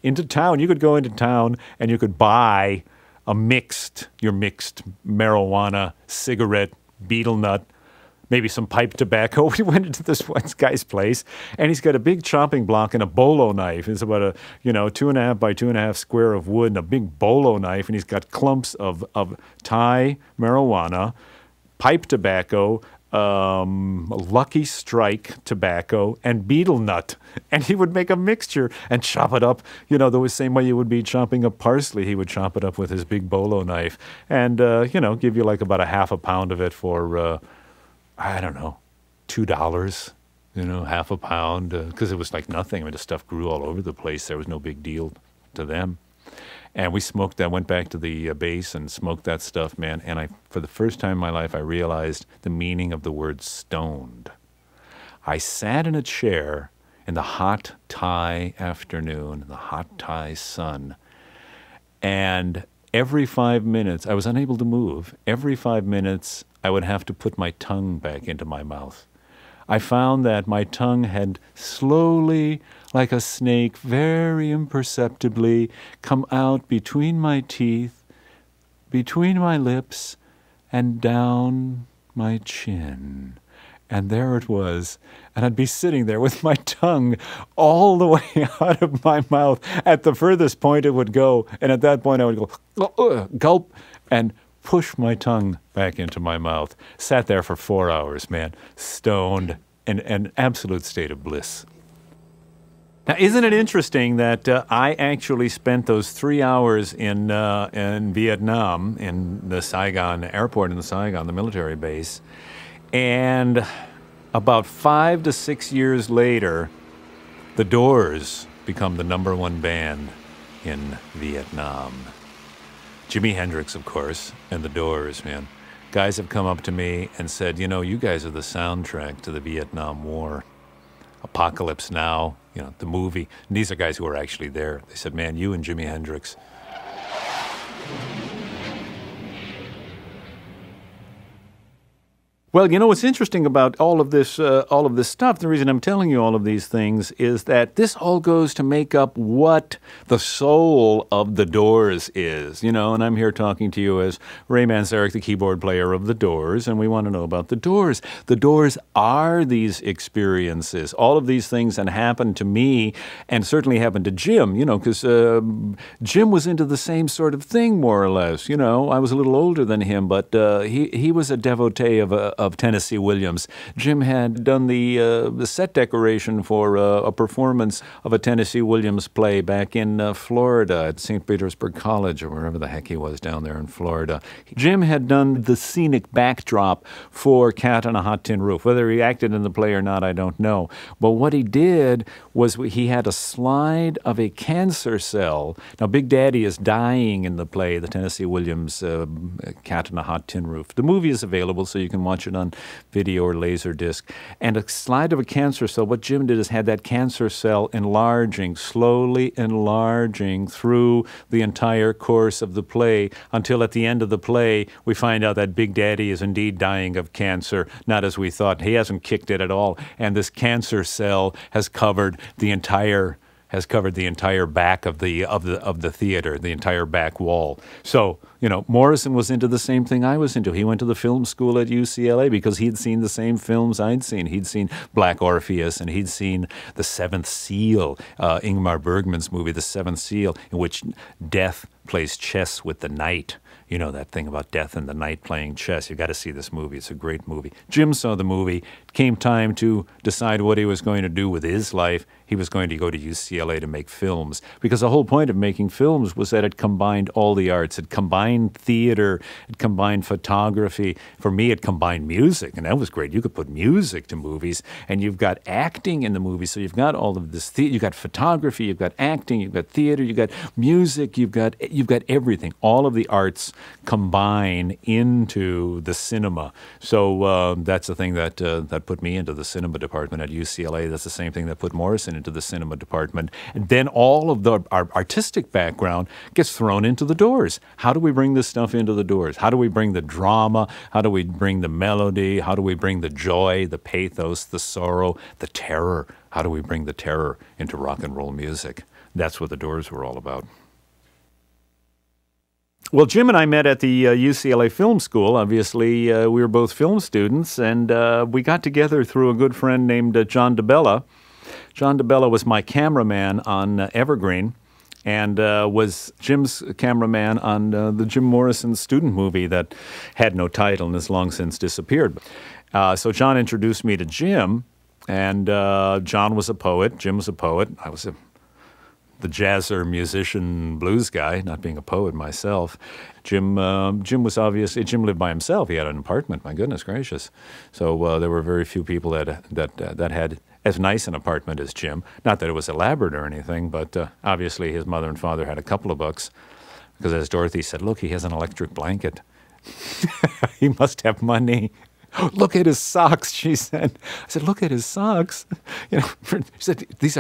into town. You could go into town and you could buy your mixed marijuana, cigarette, betel nut, maybe some pipe tobacco. We went into this one guy's place, and he's got a big chopping block and a bolo knife. It's about a 2.5 by 2.5 square of wood and a big bolo knife, and he's got clumps of Thai marijuana, pipe tobacco, Lucky Strike tobacco, and betel nut. And he would make a mixture and chop it up, the same way you would be chopping up parsley. He would chop it up with his big bolo knife and, give you like about a half a pound of it for, I don't know, $2, half a pound, because it was like nothing. I mean, the stuff grew all over the place. There was no big deal to them. And we smoked that, went back to the base and smoked that stuff, man. And for the first time in my life, I realized the meaning of the word stoned. I sat in a chair in the hot Thai afternoon, in the hot Thai sun, and every 5 minutes, I was unable to move. Every 5 minutes, I would have to put my tongue back into my mouth. I found that my tongue had slowly, like a snake, very imperceptibly come out between my teeth, between my lips, and down my chin. And there it was. And I'd be sitting there with my tongue all the way out of my mouth. At the furthest point it would go. And at that point I would go, gulp, and push my tongue back into my mouth. Sat there for 4 hours, man, stoned, in an absolute state of bliss. Now, isn't it interesting that I actually spent those 3 hours in Vietnam, in the Saigon airport in the Saigon, the military base, and about 5 to 6 years later, the Doors become the #1 band in Vietnam. Jimi Hendrix, of course, and the Doors, man. Guys have come up to me and said, you guys are the soundtrack to the Vietnam War. Apocalypse Now, the movie. And these are guys who are actually there. They said, man, you and Jimi Hendrix. Well, what's interesting about all of this stuff, the reason I'm telling you all of these things is that this all goes to make up what the soul of the Doors is, and I'm here talking to you as Ray Manzarek, the keyboard player of the Doors, and we want to know about the Doors. The Doors are these experiences. All of these things that happened to me and certainly happened to Jim, because Jim was into the same sort of thing, more or less. I was a little older than him, but he was a devotee of Tennessee Williams. Jim had done the set decoration for a performance of a Tennessee Williams play back in Florida at St. Petersburg College, or wherever the heck he was down there in Florida. Jim had done the scenic backdrop for Cat on a Hot Tin Roof. Whether he acted in the play or not, I don't know. But what he did was he had a slide of a cancer cell. Now, Big Daddy is dying in the play, the Tennessee Williams Cat on a Hot Tin Roof. The movie is available, so you can watch it it on video or laser disc. And a slide of a cancer cell, what Jim did is had that cancer cell enlarging, slowly enlarging through the entire course of the play until at the end of the play we find out that Big Daddy is indeed dying of cancer, not as we thought. He hasn't kicked it at all. And this cancer cell has covered the entire back of the theater, the entire back wall. So, Morrison was into the same thing I was into. He went to the film school at UCLA because he'd seen the same films I'd seen. He'd seen Black Orpheus, and he'd seen The Seventh Seal, Ingmar Bergman's movie, The Seventh Seal, in which death plays chess with the night. You know that thing about death and the night playing chess. You've got to see this movie. It's a great movie. Jim saw the movie. It came time to decide what he was going to do with his life. He was going to go to UCLA to make films, because the whole point of making films was that it combined all the arts. It combined theater. It combined photography. For me, it combined music, and that was great. You could put music to movies, and you've got acting in the movie. So you've got all of this. You've got photography. You've got acting. You've got theater. You've got music. You've got everything. All of the arts combine into the cinema. So that's the thing that put me into the cinema department at UCLA. That's the same thing that put Morrison into the cinema department. And then all of our artistic background gets thrown into the doors. How do we bring this stuff into the doors? How do we bring the drama? How do we bring the melody? How do we bring the joy, the pathos, the sorrow, the terror? How do we bring the terror into rock and roll music? That's what the Doors were all about. Well, Jim and I met at the UCLA Film School. Obviously, we were both film students, and we got together through a good friend named John DeBella. John DeBella was my cameraman on Evergreen, and was Jim's cameraman on the Jim Morrison student movie that had no title and has long since disappeared. So John introduced me to Jim, and John was a poet, Jim was a poet, I was the jazzer, musician, blues guy, not being a poet myself. Jim lived by himself. He had an apartment, my goodness gracious. So there were very few people that had as nice an apartment as Jim. Not that it was elaborate or anything, but obviously his mother and father had a couple of bucks, because as Dorothy said, look, he has an electric blanket. He must have money. Look at his socks, she said. I said, look at his socks. She said, these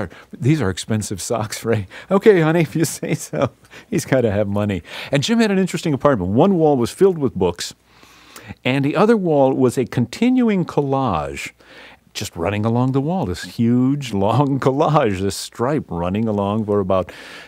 are expensive socks, Ray. Okay, honey, if you say so. He's got to have money. And Jim had an interesting apartment. One wall was filled with books, and the other wall was a continuing collage, just running along the wall, this huge, long collage, this stripe running along for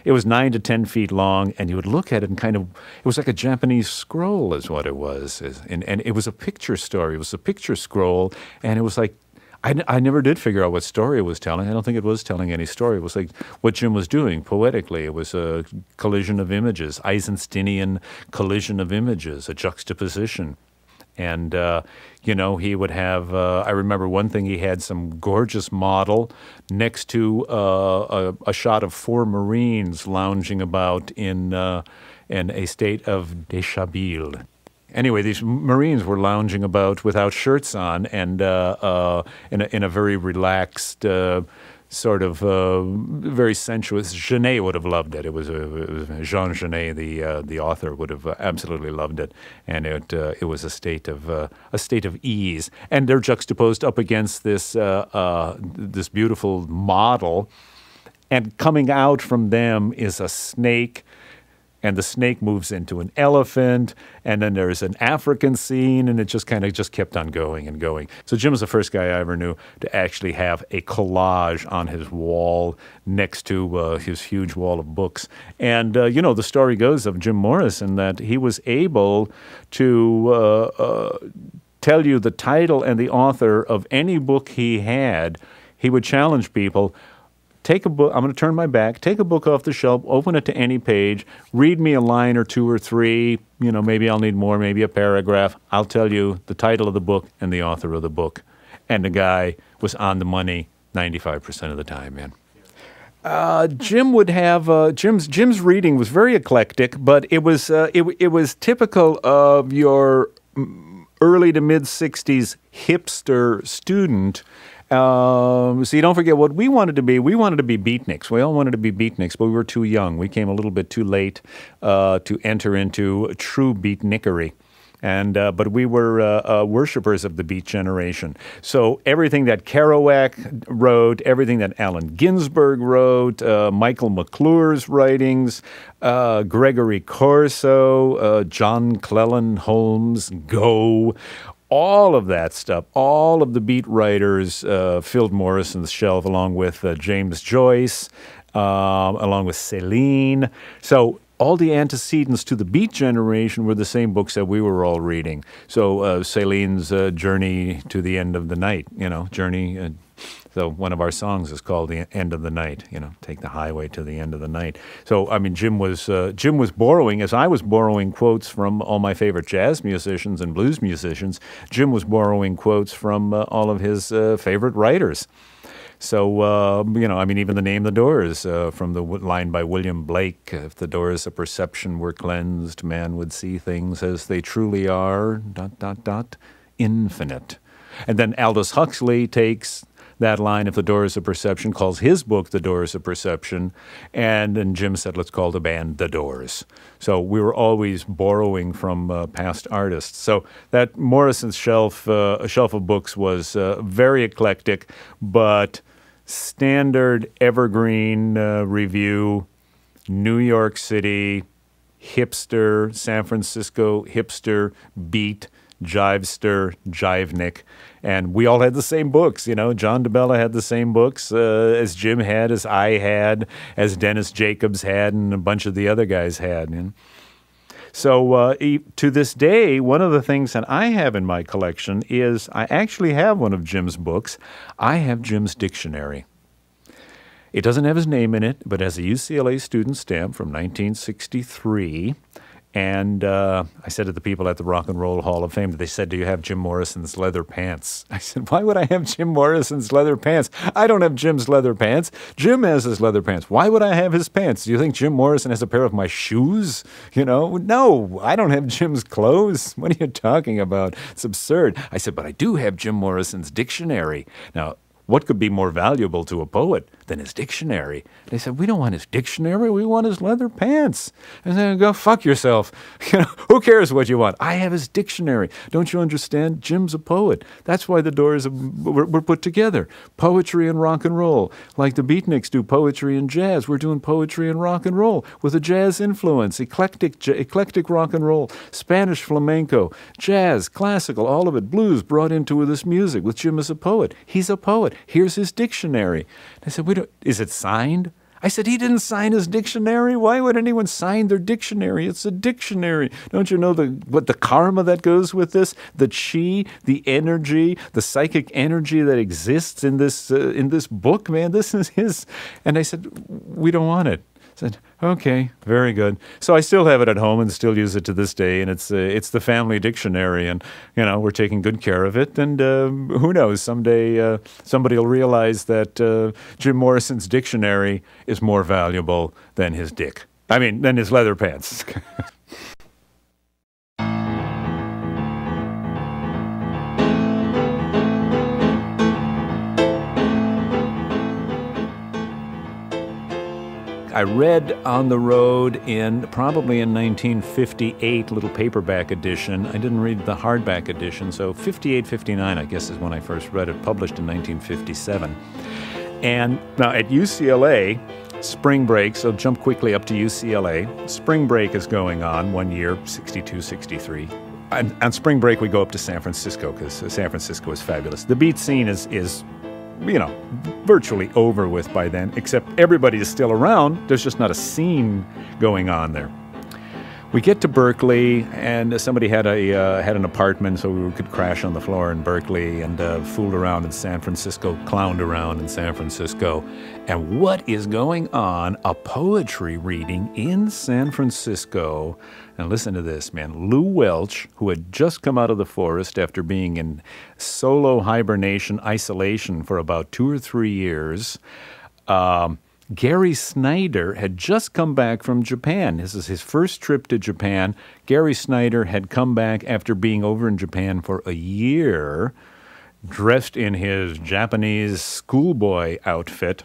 it was 9 to 10 feet long, and you would look at it and it was like a Japanese scroll is what it was. And it was a picture story. It was a picture scroll, and it was like, I never did figure out what story it was telling. I don't think it was telling any story. It was like what Jim was doing poetically. It was a collision of images, Eisensteinian collision of images, a juxtaposition. And, he would have, I remember one thing, he had some gorgeous model next to a shot of 4 Marines lounging about in a state of déshabille. Anyway, these Marines were lounging about without shirts on and in a very relaxed sort of very sensuous. Genet would have loved it. It was Jean Genet, the author, would have absolutely loved it, and it was a state of ease. And they're juxtaposed up against this this beautiful model, and coming out from them is a snake. And the snake moves into an elephant, and then there's an African scene, and it just kept on going and going. So Jim was the first guy I ever knew to actually have a collage on his wall next to his huge wall of books. And, the story goes of Jim Morrison that he was able to tell you the title and the author of any book he had. He would challenge people. Take a book, I'm going to turn my back, take a book off the shelf, open it to any page, read me a line or 2 or 3, maybe I'll need more, maybe a paragraph. I'll tell you the title of the book and the author of the book. And the guy was on the money 95% of the time, man. Jim would have, Jim's reading was very eclectic, but it was typical of your early to mid-60s hipster student. So you don't forget what we wanted to be. We wanted to be beatniks. We all wanted to be beatniks, but we were too young. We came a little bit too late to enter into true beatnickery. But we were worshipers of the Beat Generation. So everything that Kerouac wrote, everything that Allen Ginsberg wrote, Michael McClure's writings, Gregory Corso, John Cleland Holmes, Go, all of that stuff, all of the beat writers filled Morrison's shelf, along with James Joyce, along with Celine. So all the antecedents to the Beat Generation were the same books that we were all reading. So Celine's Journey to the End of the Night, Journey. So one of our songs is called The End of the Night, take the highway to the end of the night. So, I mean, Jim was borrowing, as I was borrowing quotes from all my favorite jazz musicians and blues musicians, Jim was borrowing quotes from all of his favorite writers. So, even the name The Doors, from the line by William Blake, if the doors of perception were cleansed, man would see things as they truly are, ... infinite. And then Aldous Huxley takes that line, if the doors of perception, calls his book The Doors of Perception, and then Jim said, let's call the band The Doors. So we were always borrowing from past artists. So that Morrison's shelf of books was very eclectic, but standard evergreen review, New York City, hipster, San Francisco hipster, beat, jivester, jivnik. And we all had the same books, John DeBella had the same books as Jim had, as I had, as Dennis Jacobs had, and a bunch of the other guys had. So to this day, one of the things that I have in my collection is I actually have one of Jim's books. I have Jim's dictionary. It doesn't have his name in it, but has a UCLA student stamp from 1963. And I said to the people at the Rock and Roll Hall of Fame, they said, do you have Jim Morrison's leather pants? I said, why would I have Jim Morrison's leather pants? I don't have Jim's leather pants. Jim has his leather pants. Why would I have his pants? Do you think Jim Morrison has a pair of my shoes? No, I don't have Jim's clothes. What are you talking about? It's absurd. I said, but I do have Jim Morrison's dictionary. Now, what could be more valuable to a poet than his dictionary? They said, we don't want his dictionary, we want his leather pants. And then go, fuck yourself. Who cares what you want? I have his dictionary. Don't you understand? Jim's a poet. That's why the Doors were put together. Poetry and rock and roll. Like the Beatniks do poetry and jazz, we're doing poetry and rock and roll with a jazz influence, eclectic rock and roll, Spanish flamenco, jazz, classical, all of it, blues brought into this music with Jim as a poet. He's a poet. Here's his dictionary. I said, is it signed? I said, he didn't sign his dictionary. Why would anyone sign their dictionary? It's a dictionary. Don't you know what the karma that goes with this? The chi, the energy, the psychic energy that exists in this book, man. This is his. And I said, we don't want it. I said, okay, very good. So I still have it at home and still use it to this day, and it's the family dictionary, and we're taking good care of it. And who knows? Someday somebody will realize that Jim Morrison's dictionary is more valuable than his dick. Than his leather pants. I read On the Road probably in 1958, little paperback edition. I didn't read the hardback edition, so 58, 59, I guess, is when I first read it, published in 1957. And now at UCLA, spring break, so jump quickly up to UCLA. Spring break is going on one year, 62, 63. On spring break, we go up to San Francisco because San Francisco is fabulous. The beat scene is virtually over with by then, except everybody is still around. There's just not a scene going on there. We get to Berkeley, and somebody had an apartment, so we could crash on the floor in Berkeley and fooled around in San Francisco, clowned around in San Francisco. And what is going on? A poetry reading in San Francisco. And listen to this, man. Lou Welch, who had just come out of the forest after being in solo hibernation, isolation for about 2 or 3 years, Gary Snyder had just come back from Japan. This is his first trip to Japan. Gary Snyder had come back after being over in Japan for a year, dressed in his Japanese schoolboy outfit.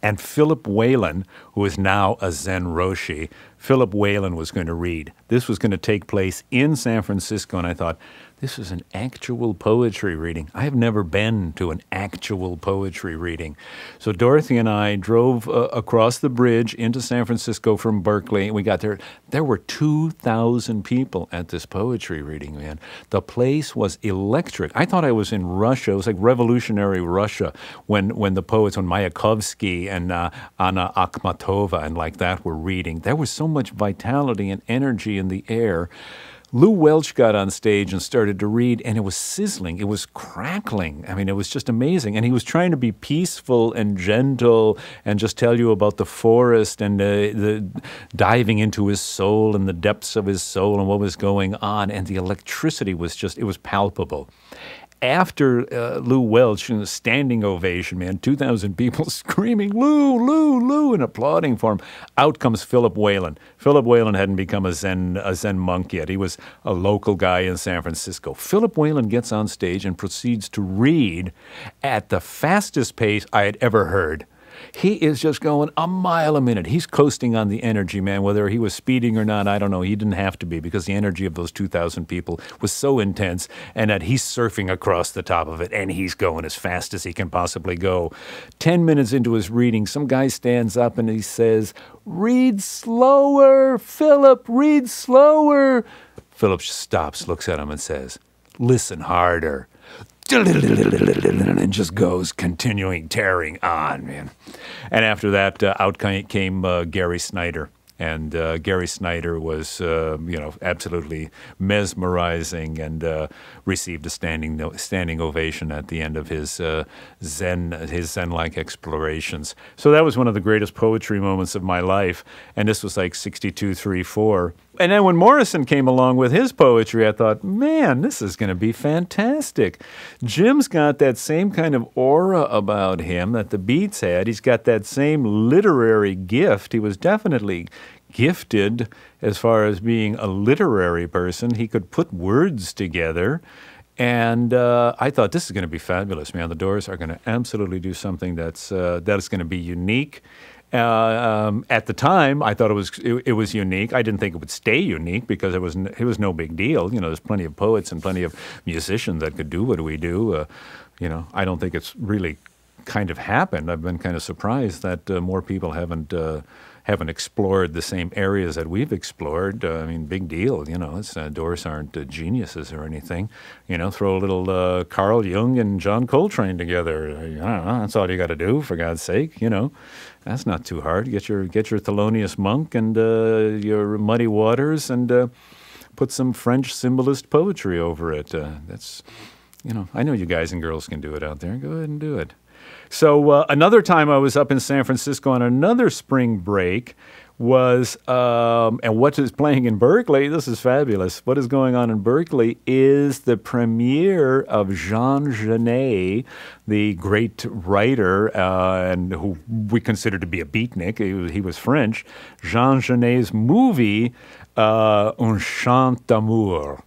And Philip Whalen, who is now a Zen Roshi, Philip Whalen was going to read. This was going to take place in San Francisco, and I thought, this is an actual poetry reading. I have never been to an actual poetry reading. So Dorothy and I drove across the bridge into San Francisco from Berkeley, and we got there. There were 2,000 people at this poetry reading, man. The place was electric. I thought I was in Russia. It was like revolutionary Russia when the poets, when Mayakovsky and Anna Akhmatova and like that were reading. There was so much vitality and energy in the air. Lou Welch got on stage and started to read, and it was sizzling. It was crackling. I mean, it was just amazing. And he was trying to be peaceful and gentle and just tell you about the forest and the diving into his soul and the depths of his soul and what was going on. And the electricity was just, it was palpable. After Lou Welch, in a standing ovation, man, 2,000 people screaming, Lou, Lou, Lou, and applauding for him. Out comes Philip Whalen. Philip Whalen hadn't become a Zen monk yet. He was a local guy in San Francisco. Philip Whalen gets on stage and proceeds to read at the fastest pace I had ever heard. He is just going a mile a minute. He's coasting on the energy, man. Whether he was speeding or not, I don't know. He didn't have to be because the energy of those 2,000 people was so intense, and that he's surfing across the top of it, and he's going as fast as he can possibly go. 10 minutes into his reading, some guy stands up and he says, "Read slower, Philip, read slower." Philip stops, looks at him and says, "Listen harder." And just goes continuing tearing on, man. And after that, out came Gary Snyder. And Gary Snyder was, absolutely mesmerizing and received a standing ovation at the end of his Zen-like explorations. So that was one of the greatest poetry moments of my life. And this was like 62, 3, 4. And then when Morrison came along with his poetry, I thought, man, this is going to be fantastic. Jim's got that same kind of aura about him that the Beats had. He's got that same literary gift. He was definitely gifted as far as being a literary person. He could put words together. And I thought, this is going to be fabulous, man. The Doors are going to absolutely do something that is going to be unique. At the time, I thought it was unique. I didn't think it would stay unique because it was no big deal. You know, there's plenty of poets and plenty of musicians that could do what we do. I don't think it's really kind of happened. I've been kind of surprised that more people haven't explored the same areas that we've explored. I mean, big deal. You know, Doors aren't geniuses or anything. You know, throw a little Carl Jung and John Coltrane together. I don't know. That's all you got to do, for God's sake. You know. That's not too hard. Get your Thelonious Monk and your Muddy Waters and put some French symbolist poetry over it. I know you guys and girls can do it out there. Go ahead and do it. So another time I was up in San Francisco on another spring break was, and what is playing in Berkeley, this is fabulous. What is going on in Berkeley is the premiere of Jean Genet, the great writer, and who we consider to be a beatnik. He was French. Jean Genet's movie, Un Chant d'Amour.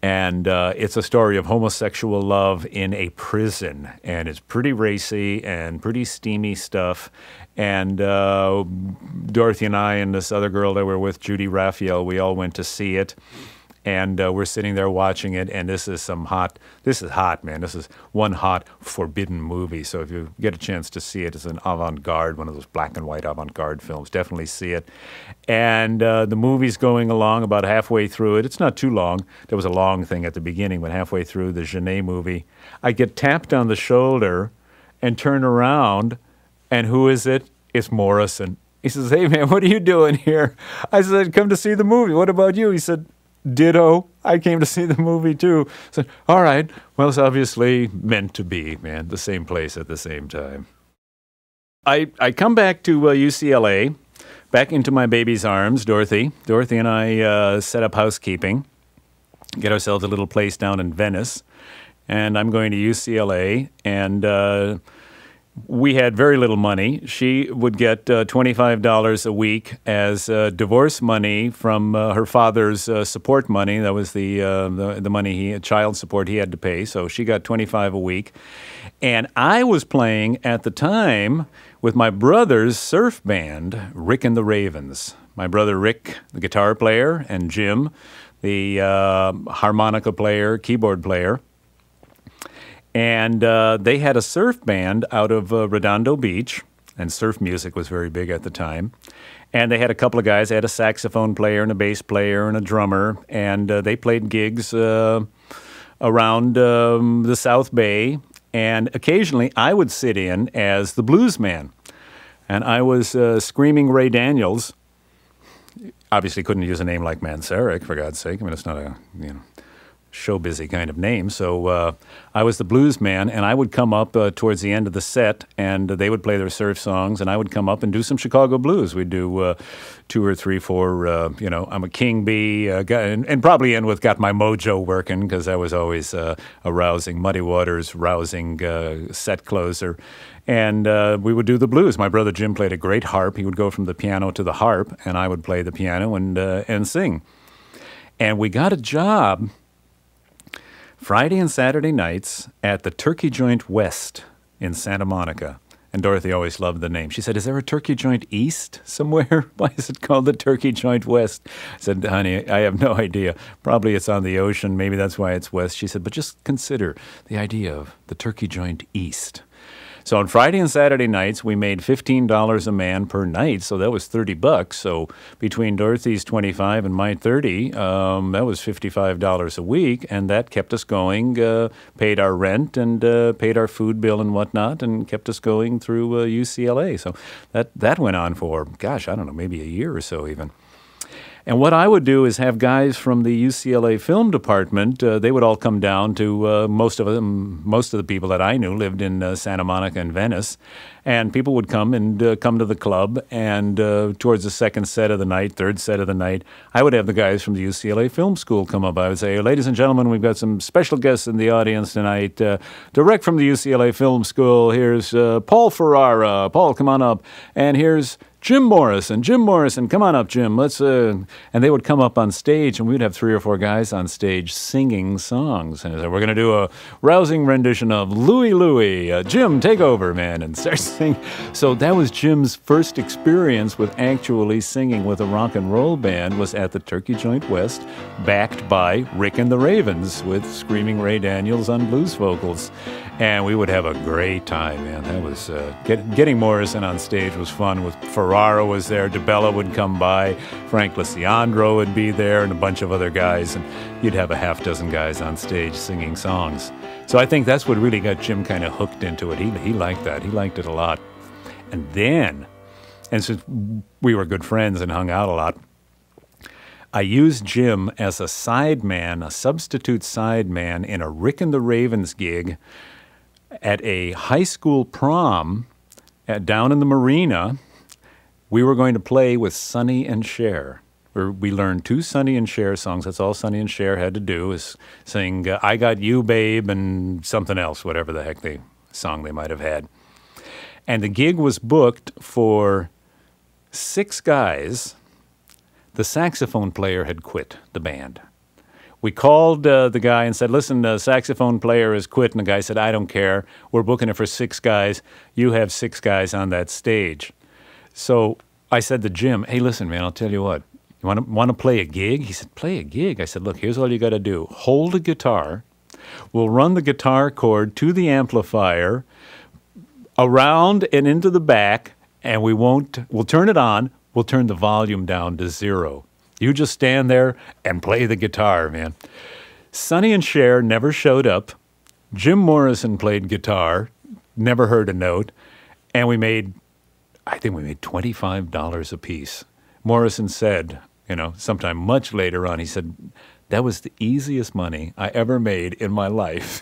And it's a story of homosexual love in a prison. And it's pretty racy and pretty steamy stuff. And Dorothy and I and this other girl that we're with, Judy Raphael, we all went to see it. And we're sitting there watching it, and this is hot, man. This is one hot, forbidden movie. So if you get a chance to see it, it's an avant-garde, one of those black and white avant-garde films. Definitely see it. And the movie's going along about halfway through it. It's not too long. There was a long thing at the beginning, but halfway through the Genet movie, I get tapped on the shoulder and turn around, and who is it? It's Morrison. He says, "Hey, man, what are you doing here?" I said, "Come to see the movie. What about you?" He said, "Ditto. I came to see the movie too." I said, "All right. Well, it's obviously meant to be, man. The same place at the same time." I come back to UCLA, back into my baby's arms, Dorothy. Dorothy and I set up housekeeping, get ourselves a little place down in Venice, and I'm going to UCLA, and We had very little money. She would get $25 a week as divorce money from her father's support money. That was the money child support he had to pay. So she got $25 a week. And I was playing at the time with my brother's surf band, Rick and the Ravens. My brother Rick, the guitar player, and Jim, the harmonica player, keyboard player. And they had a surf band out of Redondo Beach, and surf music was very big at the time. And they had a couple of guys. They had a saxophone player and a bass player and a drummer, and they played gigs around the South Bay. And occasionally I would sit in as the blues man, and I was screaming Ray Daniels. Obviously couldn't use a name like Manzarek, for God's sake. I mean, it's not a, show busy kind of name. So I was the blues man, and I would come up towards the end of the set, and they would play their surf songs, and I would come up and do some Chicago blues. We'd do 2 or 3, 4, I'm a King Bee, and probably end with Got My Mojo Working, because I was always a rousing, Muddy Waters, rousing set closer. And we would do the blues. My brother Jim played a great harp. He would go from the piano to the harp, and I would play the piano and sing. And we got a job Friday and Saturday nights at the Turkey Joint West in Santa Monica. And Dorothy always loved the name. She said, "Is there a Turkey Joint East somewhere? Why is it called the Turkey Joint West?" I said, "Honey, I have no idea. Probably it's on the ocean. Maybe that's why it's west." She said, "But just consider the idea of the Turkey Joint East." So on Friday and Saturday nights, we made $15 a man per night, so that was $30. So between Dorothy's 25 and my 30, that was $55 a week, and that kept us going, paid our rent and paid our food bill and whatnot, and kept us going through UCLA. So that went on for, gosh, I don't know, maybe a year or so even. And what I would do is have guys from the UCLA film department, they would all come down to, most of the people that I knew lived in Santa Monica and Venice, and people would come to the club, and towards the second set of the night, third set of the night, I would have the guys from the UCLA Film School come up. I would say, "Ladies and gentlemen, we've got some special guests in the audience tonight. Direct from the UCLA Film School, here's Paul Ferrara. Paul, come on up. And here's Jim Morrison. Jim Morrison, come on up, Jim. Let's." And they would come up on stage, and we'd have 3 or 4 guys on stage singing songs. And we're going to do a rousing rendition of Louie Louie. Jim, take over, man, and start singing. So that was Jim's first experience with actually singing with a rock and roll band, was at the Turkey Joint West, backed by Rick and the Ravens with Screaming Ray Daniels on blues vocals. And we would have a great time, man. That was getting Morrison on stage was fun. With Ferrara was there, DeBella would come by, Frank Lisiandro would be there, and a bunch of other guys, and you'd have a half dozen guys on stage singing songs. So I think that's what really got Jim kind of hooked into it. He liked that. He liked it a lot. And since we were good friends and hung out a lot, I used Jim as a sideman, a substitute sideman in a Rick and the Ravens gig at a high school prom down in the marina. We were going to play with Sonny and Cher. We learned 2 Sonny and Cher songs. That's all Sonny and Cher had to do, is sing "I Got You, Babe," and something else, whatever the heck song they might have had. And the gig was booked for 6 guys. The saxophone player had quit the band. We called the guy and said, "Listen, the saxophone player has quit." And the guy said, "I don't care. We're booking it for 6 guys. You have 6 guys on that stage." So I said to Jim, "Hey, listen, man, I'll tell you what. You want to play a gig?" He said, "Play a gig?" I said, "Look, here's all you got to do. Hold a guitar. We'll run the guitar cord to the amplifier, around and into the back, and we'll turn it on. We'll turn the volume down to 0. You just stand there and play the guitar, man." Sonny and Cher never showed up. Jim Morrison played guitar, never heard a note, and I think we made $25 a piece. Morrison said, sometime much later on, he said, "That was the easiest money I ever made in my life."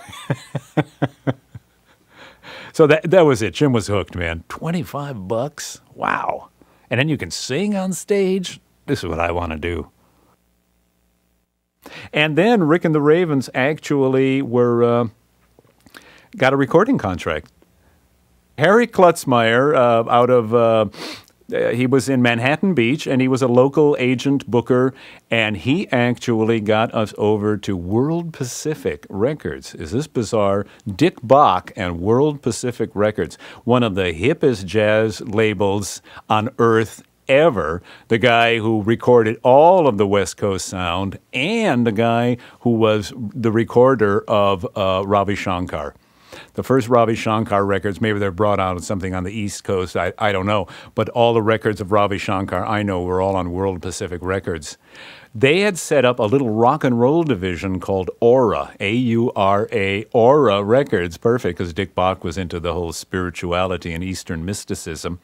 So that was it. Jim was hooked, man. $25? Wow. And then you can sing on stage? This is what I want to do. And then Rick and the Ravens actually got a recording contract. Harry Klutzmeyer, he was in Manhattan Beach, and he was a local agent booker, and he actually got us over to World Pacific Records. Is this bizarre? Dick Bach and World Pacific Records, one of the hippest jazz labels on earth ever. The guy who recorded all of the West Coast sound, and the guy who was the recorder of Ravi Shankar. The first Ravi Shankar records, maybe they're brought out something on the East Coast, I don't know. But all the records of Ravi Shankar I know were all on World Pacific Records. They had set up a little rock and roll division called Aura, A-U-R-A, Aura Records. Perfect, because Dick Bach was into the whole spirituality and Eastern mysticism.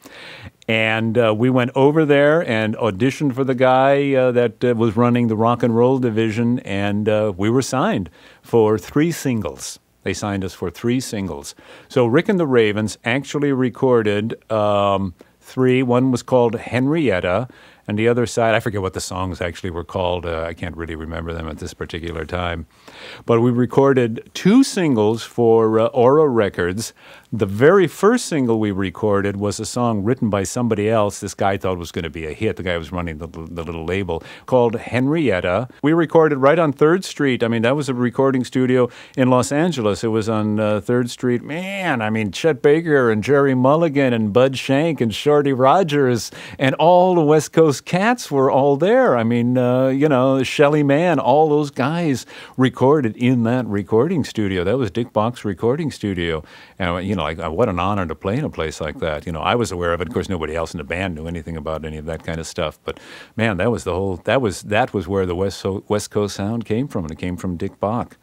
And we went over there and auditioned for the guy that was running the rock and roll division, and we were signed for 3 singles. They signed us for 3 singles. So Rick and the Ravens actually recorded 3. One was called Henrietta, and the other side, I forget what the songs actually were called. I can't really remember them at this particular time. But we recorded 2 singles for Aura Records. The very first single we recorded was a song written by somebody else this guy thought was going to be a hit. The guy who was running the little label, called Henrietta. We recorded right on 3rd Street. I mean, that was a recording studio in Los Angeles. It was on 3rd Street. Man, I mean, Chet Baker and Jerry Mulligan and Bud Shank and Shorty Rogers and all the West Coast cats were all there. I mean, Shelly Manne, all those guys recorded in that recording studio. That was Dick Bach's recording studio. And, what an honor to play in a place like that. I was aware of it. Of course, nobody else in the band knew anything about any of that kind of stuff. But, man, that was where the West Coast sound came from, and it came from Dick Bach.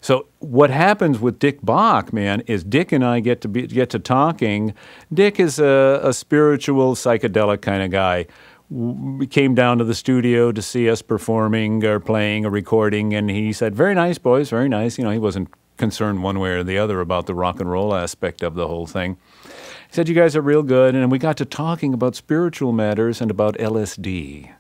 So what happens with Dick Bach, man, is Dick and I get to talking. Dick is a spiritual, psychedelic kind of guy. We came down to the studio to see us performing or playing or recording, and he said, "Very nice, boys, very nice." He wasn't concerned one way or the other about the rock and roll aspect of the whole thing. He said, "You guys are real good," and we got to talking about spiritual matters and about LSD.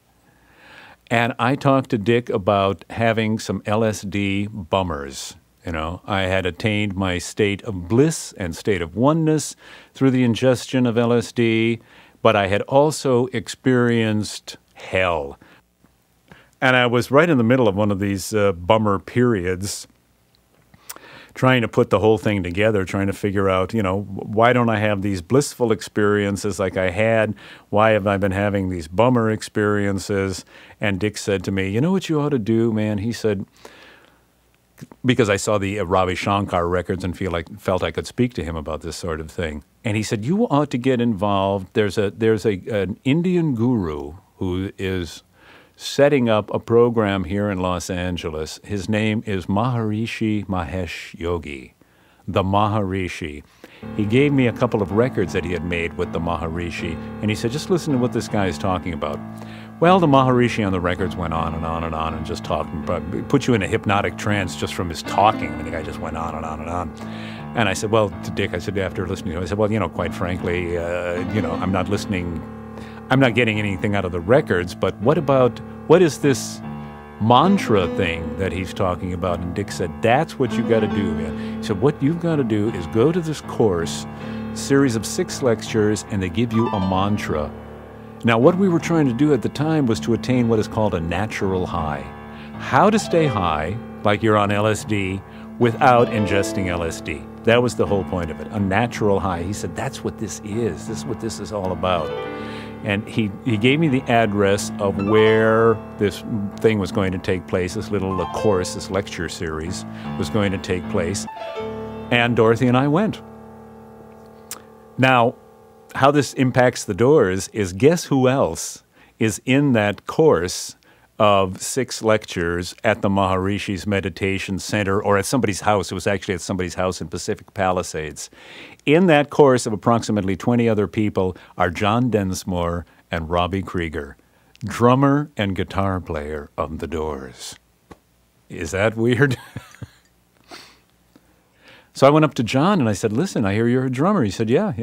And I talked to Dick about having some LSD bummers. I had attained my state of bliss and state of oneness through the ingestion of LSD, but I had also experienced hell. And I was right in the middle of one of these bummer periods, trying to put the whole thing together, trying to figure out, why don't I have these blissful experiences like I had? Why have I been having these bummer experiences? And Dick said to me, "You know what you ought to do, man?" He said, because I saw the Ravi Shankar records and felt I could speak to him about this sort of thing. And he said, "You ought to get involved. There's an Indian guru who is setting up a program here in Los Angeles. His name is Maharishi Mahesh Yogi, the Maharishi. He gave me a couple of records that he had made with the Maharishi, and he said, just listen to what this guy is talking about." Well, the Maharishi on the records went on and on and on and just talked, put you in a hypnotic trance just from his talking. And the guy just went on and on and on. And I said, well, to Dick, I said, after listening to him, I said, well, quite frankly, I'm not listening. I'm not getting anything out of the records, but what is this mantra thing that he's talking about? And Dick said, that's what you got to do, man. He said, what you've got to do is go to this course, series of 6 lectures, and they give you a mantra. Now, what we were trying to do at the time was to attain what is called a natural high. How to stay high, like you're on LSD, without ingesting LSD. That was the whole point of it, a natural high. He said, that's what this is. This is what this is all about. And he gave me the address of where this thing was going to take place, this little course, this lecture series was going to take place. And Dorothy and I went. Now, how this impacts the Doors is, guess who else is in that course of 6 lectures at the Maharishi's Meditation Center, or at somebody's house. It was actually at somebody's house in Pacific Palisades. In that course of approximately 20 other people are John Densmore and Robby Krieger, drummer and guitar player of the Doors. Is that weird? So I went up to John and I said, listen, I hear you're a drummer. He said, yeah.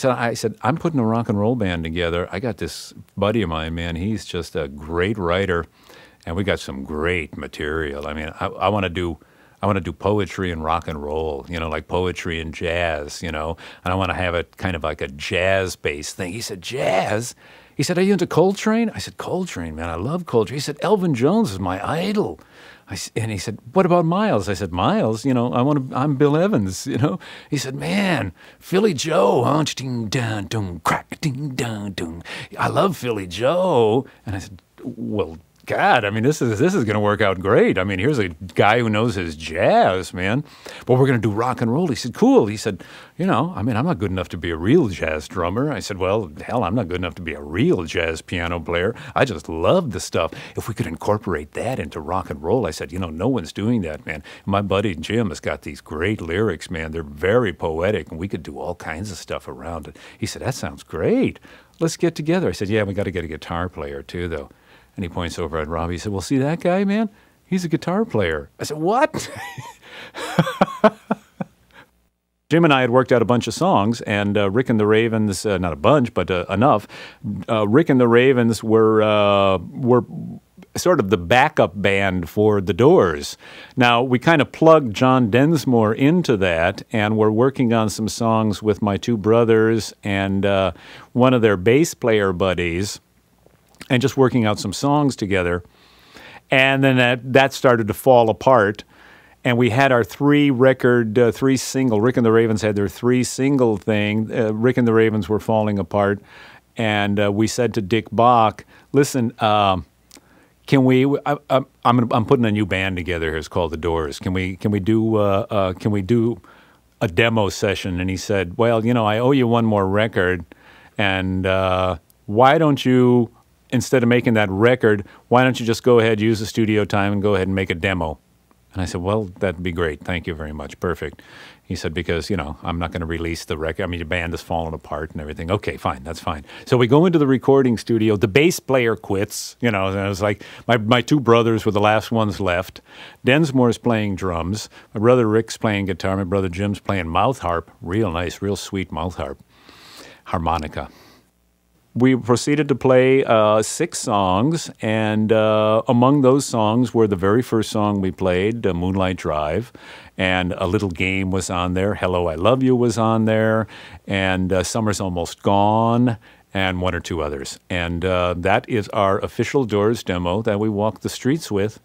I said, I'm putting a rock and roll band together. I got this buddy of mine, man. He's just a great writer, and we got some great material. I mean, I want to I want to do poetry and rock and roll, like poetry and jazz, and I want to have it kind of like a jazz-based thing. He said, jazz? He said, are you into Coltrane? I said, Coltrane, man, I love Coltrane. He said, Elvin Jones is my idol. And he said, what about Miles? I said, Miles, I'm Bill Evans, He said, man, Philly Joe, huh? Ding, dun, dun, crack, ding, dun, dun. I love Philly Joe. And I said, well, God, I mean, this is going to work out great. I mean, here's a guy who knows his jazz, man. But we're going to do rock and roll. He said, cool. He said, I'm not good enough to be a real jazz drummer. I said, well, hell, I'm not good enough to be a real jazz piano player. I just love the stuff. If we could incorporate that into rock and roll, I said, no one's doing that, man. My buddy Jim has got these great lyrics, man. They're very poetic, and we could do all kinds of stuff around it. He said, that sounds great. Let's get together. I said, yeah, we got to get a guitar player too, though. And he points over at Robby. He said, well, see that guy, man? He's a guitar player. I said, what? Jim and I had worked out a bunch of songs, and Rick and the Ravens, not a bunch, but enough. Rick and the Ravens were sort of the backup band for the Doors. Now, we kind of plugged John Densmore into that, and we're working on some songs with my two brothers and one of their bass player buddies, and just working out some songs together. And then that started to fall apart. And we had our three single, Rick and the Ravens had their 3-single thing. Rick and the Ravens were falling apart. And we said to Dick Bach, listen, can we, I'm putting a new band together here. It's called The Doors. Can we do a demo session? And he said, well, I owe you one more record. And why don't you, instead of making that record, why don't you just go ahead, use the studio time, and go ahead and make a demo? And I said, well, that'd be great. Thank you very much. Perfect. He said, because, I'm not going to release the record. I mean, the band has fallen apart and everything. Okay, fine. That's fine. So we go into the recording studio. The bass player quits, and it was like my two brothers were the last ones left. Densmore's playing drums. My brother Rick's playing guitar. My brother Jim's playing mouth harp. Real nice, real sweet mouth harp. Harmonica. We proceeded to play 6 songs, and among those songs were the very first song we played, Moonlight Drive, and A Little Game was on there, Hello, I Love You was on there, and Summer's Almost Gone, and one or two others. And that is our official Doors demo that we walked the streets with,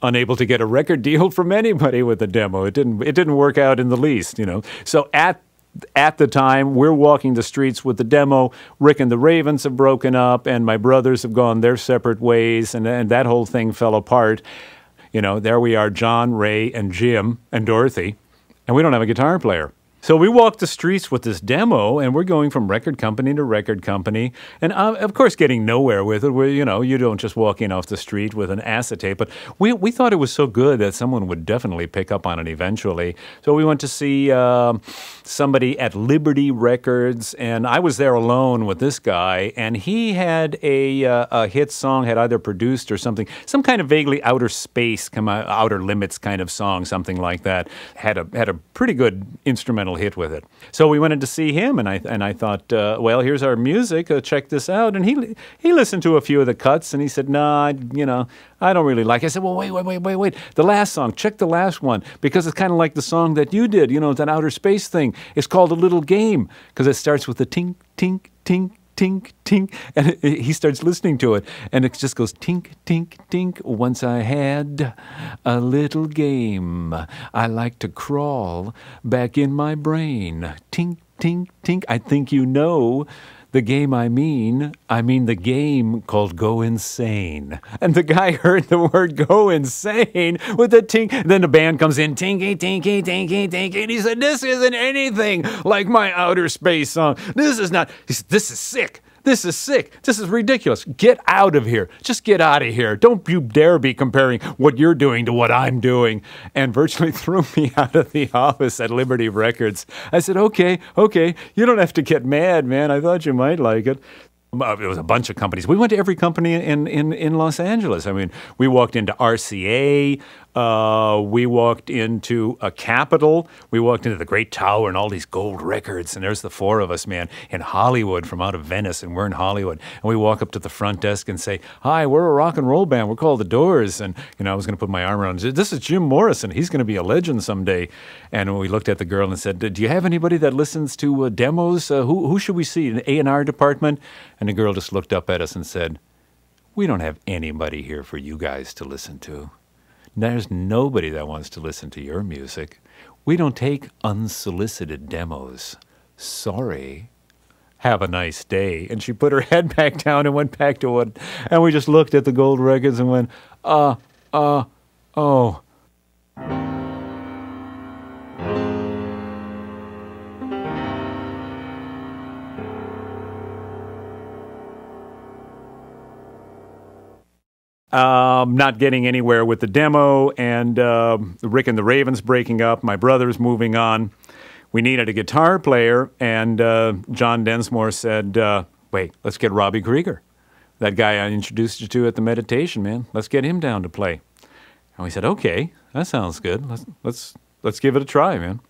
unable to get a record deal from anybody with the demo. It didn't work out in the least, So at the time, we're walking the streets with the demo. Rick and the Ravens have broken up, and my brothers have gone their separate ways, and that whole thing fell apart. There we are, John, Ray, and Jim, and Dorothy, and we don't have a guitar player. So we walked the streets with this demo, and we're going from record company to record company, and of course getting nowhere with it. You don't just walk in off the street with an acetate, but we thought it was so good that someone would definitely pick up on it eventually. So we went to see somebody at Liberty Records, and I was there alone with this guy, and he had a hit song, had either produced or something, some kind of vaguely outer space, outer limits kind of song, something like that. Had a pretty good instrumental hit with it. So we went in to see him, and I thought, well, here's our music. Check this out. And he listened to a few of the cuts, and he said, I don't really like it. I said, well, wait. The last song, check the last one, because it's kind of like the song that you did, that outer space thing. It's called A Little Game, because it starts with the tink, tink, tink, tink, tink, and he starts listening to it, and it just goes tink, tink, tink. Once I had a little game. I like to crawl back in my brain. Tink, tink, tink. I think you know the game I mean the game called Go Insane. And the guy heard the word Go Insane with the tink. Then the band comes in, tinky, tinky, tinky, tinky. And he said, this isn't anything like my outer space song. This is not. He said, this is sick. This is sick. This is ridiculous. Get out of here. Just get out of here. Don't you dare be comparing what you're doing to what I'm doing. And virtually threw me out of the office at Liberty Records. I said, okay, you don't have to get mad, man. I thought you might like it. It was a bunch of companies. We went to every company in Los Angeles. I mean, we walked into RCA. We walked into a Capitol. We walked into the Great Tower and all these gold records. And there's the four of us, man, in Hollywood from out of Venice. And we're in Hollywood. And we walk up to the front desk and say, "Hi, we're a rock and roll band. We're called The Doors." And, I was going to put my arm around him. "This is Jim Morrison. He's going to be a legend someday." And we looked at the girl and said, "Do you have anybody that listens to demos? Who should we see in the A&R department?" And the girl just looked up at us and said, "We don't have anybody here for you guys to listen to. There's nobody that wants to listen to your music. We don't take unsolicited demos. Sorry. Have a nice day." And she put her head back down and went back to it. And we just looked at the gold records and went, oh. Not getting anywhere with the demo, and Rick and the Ravens breaking up, my brother's moving on. We needed a guitar player, and John Densmore said, "Wait, let's get Robby Krieger. That guy I introduced you to at the meditation, man. Let's get him down to play." And we said, "Okay, that sounds good. Let's give it a try, man."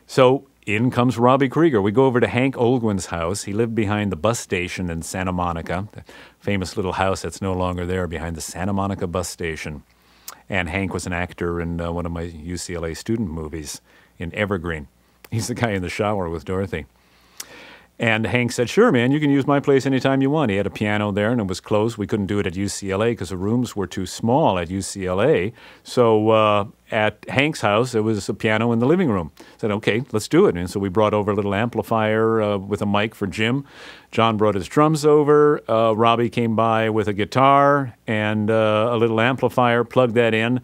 So in comes Robby Krieger. We go over to Hank Olguin's house. He lived behind the bus station in Santa Monica, the famous little house that's no longer there behind the Santa Monica bus station. And Hank was an actor in one of my UCLA student movies in Evergreen. He's the guy in the shower with Dorothy. And Hank said, "Sure, man, you can use my place anytime you want." He had a piano there, and it was closed. We couldn't do it at UCLA because the rooms were too small at UCLA. So at Hank's house, there was a piano in the living room. I said, "Okay, let's do it." And so we brought over a little amplifier with a mic for Jim. John brought his drums over. Robby came by with a guitar and a little amplifier, plugged that in,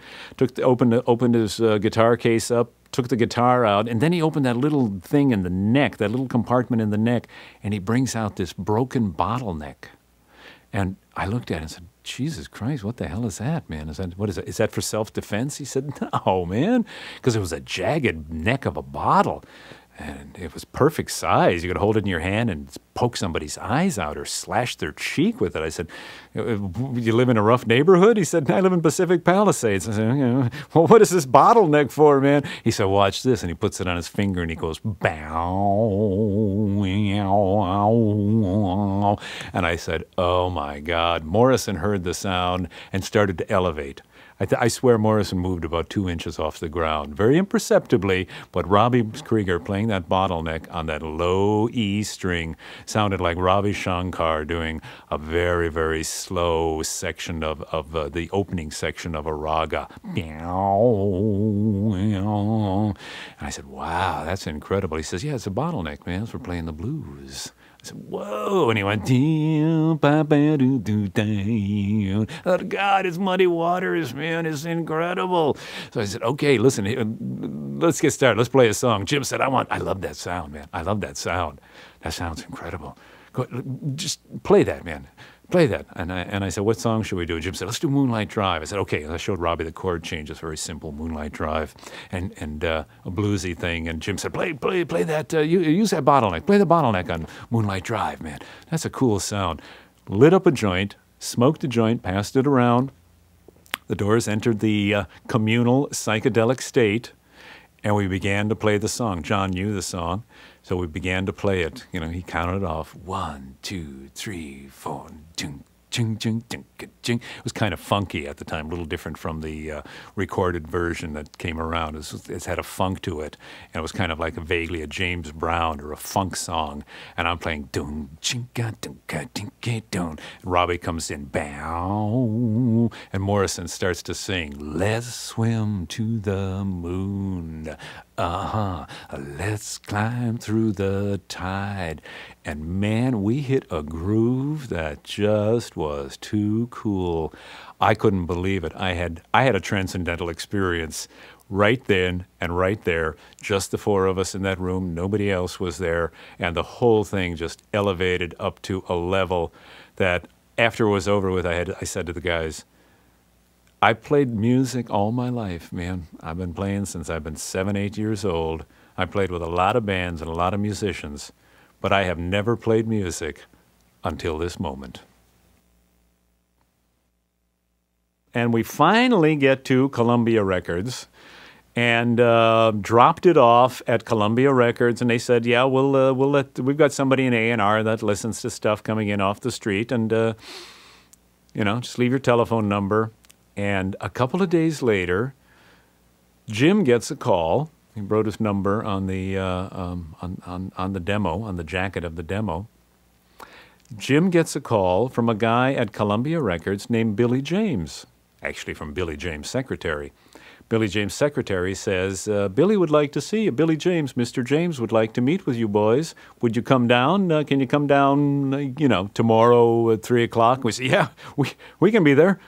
opened his guitar case up, took the guitar out, and then he opened that little thing in the neck, that little compartment in the neck, and he brings out this broken bottleneck. And I looked at it and said, "Jesus Christ, what the hell is that, man? What is that? Is that for self-defense?" He said, "No, man," because it was a jagged neck of a bottle. And it was perfect size. You could hold it in your hand and poke somebody's eyes out or slash their cheek with it. I said, "You live in a rough neighborhood?" He said, "I live in Pacific Palisades." I said, "Well, what is this bottleneck for, man?" He said, "Watch this." And he puts it on his finger and he goes, "Bow." And I said, "Oh, my God." Morrison heard the sound and started to elevate. I swear Morrison moved about 2 inches off the ground, very imperceptibly, but Robby Krieger playing that bottleneck on that low E string sounded like Ravi Shankar doing a very, very slow section of the opening section of a raga. And I said, "Wow, that's incredible." He says, "Yeah, it's a bottleneck, man. We're playing the blues." I said, "Whoa," and he went, "Oh, God, it's Muddy Waters, man. It's incredible." So I said, "Okay, listen, let's get started. Let's play a song." Jim said, I love that sound, man. I love that sound. That sounds incredible. Just play that, man. Play that." And I said, "What song should we do?" Jim said, "Let's do Moonlight Drive." I said, "Okay." And I showed Robby the chord change. It's very simple, Moonlight Drive, and a bluesy thing. And Jim said, play that, use that bottleneck. Play the bottleneck on Moonlight Drive, man. That's a cool sound." Lit up a joint, smoked a joint, passed it around. The Doors entered the communal psychedelic state, and we began to play the song. John knew the song, so we began to play it. He counted off 1, 2, 3, 4, ching, ching, ching, ching, ching. It was kind of funky at the time, a little different from the recorded version that came around. It had a funk to it, and it was kind of like vaguely a James Brown or a funk song. And I'm playing dun chinga dun ka dun ka dun. Robby comes in, bow, and Morrison starts to sing, "Let's swim to the moon. Let's climb through the tide." And man, we hit a groove that just was too cool. I couldn't believe it. I had a transcendental experience right then and right there, just the four of us in that room. Nobody else was there, and the whole thing just elevated up to a level that after it was over with, I said to the guys, "I played music all my life, man. I've been playing since I've been 7, 8 years old. I played with a lot of bands and a lot of musicians, but I have never played music until this moment. And we finally get to Columbia Records and dropped it off at Columbia Records, and they said, yeah, we've got somebody in A&R that listens to stuff coming in off the street, and just leave your telephone number. And a couple of days later, Jim gets a call. He wrote his number on the on the demo, on the jacket of the demo. Jim gets a call from a guy at Columbia Records named Billy James, actually from Billy James' secretary. Billy James' secretary says, Billy would like to see you. Billy James, Mr. James would like to meet with you boys. Would you come down? Can you come down, tomorrow at 3 o'clock? We say, yeah, we can be there.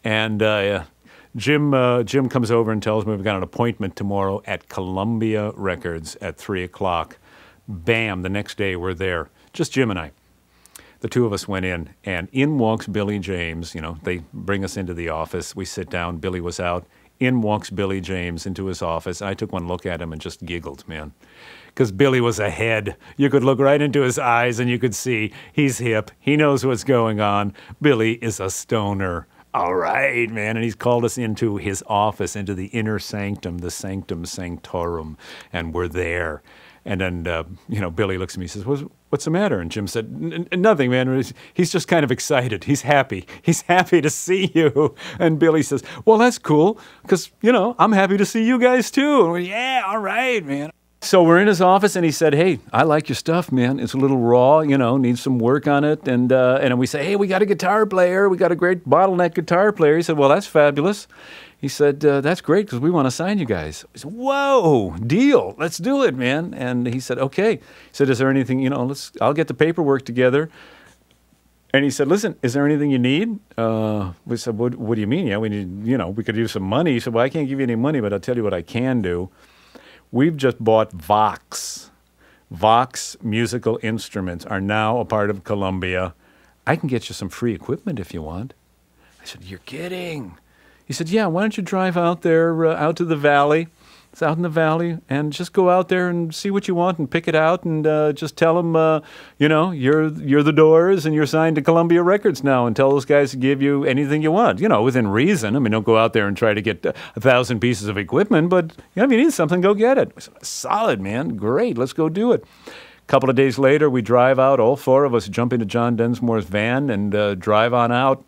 And Jim comes over and tells me we've got an appointment tomorrow at Columbia Records at 3 o'clock. Bam, the next day we're there. Just Jim and I. The two of us went in, and in walks Billy James. They bring us into the office. We sit down. Billy was out. In walks Billy James into his office. I took one look at him and just giggled, man. Because Billy was ahead. You could look right into his eyes and you could see he's hip. He knows what's going on. Billy is a stoner. All right, man. And he's called us into his office, into the inner sanctum, the sanctum sanctorum. And we're there. And then, Billy looks at me and says, what's the matter? And Jim said, nothing, man. He's just kind of excited. He's happy. He's happy to see you. And Billy says, well, that's cool, because, I'm happy to see you guys too. And we're, yeah, all right, man. So we're in his office, and he said, hey, I like your stuff, man. It's a little raw, needs some work on it. And then we say, hey, we got a guitar player. We got a great bottleneck guitar player. He said, well, that's fabulous. He said, that's great, because we want to sign you guys. I said, whoa, deal. Let's do it, man. And he said, okay. He said, is there anything, I'll get the paperwork together. And he said, listen, is there anything you need? We said, what do you mean? Yeah, we need, we could use some money. He said, well, I can't give you any money, but I'll tell you what I can do. We've just bought Vox. Vox musical instruments are now a part of Columbia. I can get you some free equipment if you want. I said, you're kidding. He said, yeah, why don't you drive out there, out to the valley. It's out in the valley, and just go out there and see what you want and pick it out, and just tell them, you're the Doors and you're signed to Columbia Records now, and tell those guys to give you anything you want, within reason. I mean, don't go out there and try to get 1,000 pieces of equipment, but if you need something, go get it. I said, solid, man. Great. Let's go do it. A couple of days later, we drive out, all four of us jump into John Densmore's van and drive on out.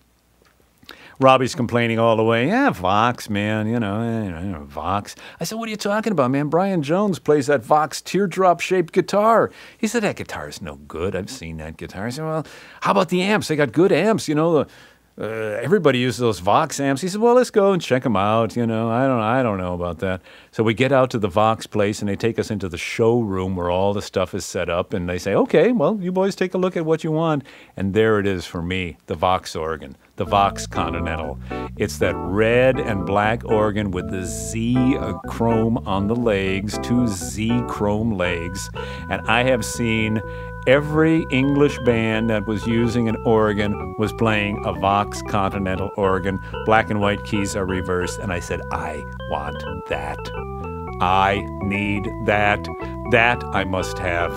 Robby's complaining all the way. Yeah, Vox, man, Vox. I said, what are you talking about, man? Brian Jones plays that Vox teardrop-shaped guitar. He said, that guitar is no good. I've seen that guitar. I said, well, how about the amps? They got good amps, everybody uses those Vox amps. He said, well, let's go and check them out. I don't know about that. So we get out to the Vox place, and they take us into the showroom where all the stuff is set up, and they say, okay, well, you boys take a look at what you want. And there it is for me, the Vox organ, the Vox Continental. It's that red and black organ with the Z chrome on the legs, 2 Z chrome legs. And I have seen every English band that was using an organ was playing a Vox Continental organ. Black and white keys are reversed. And I said, I want that. I need that. That I must have.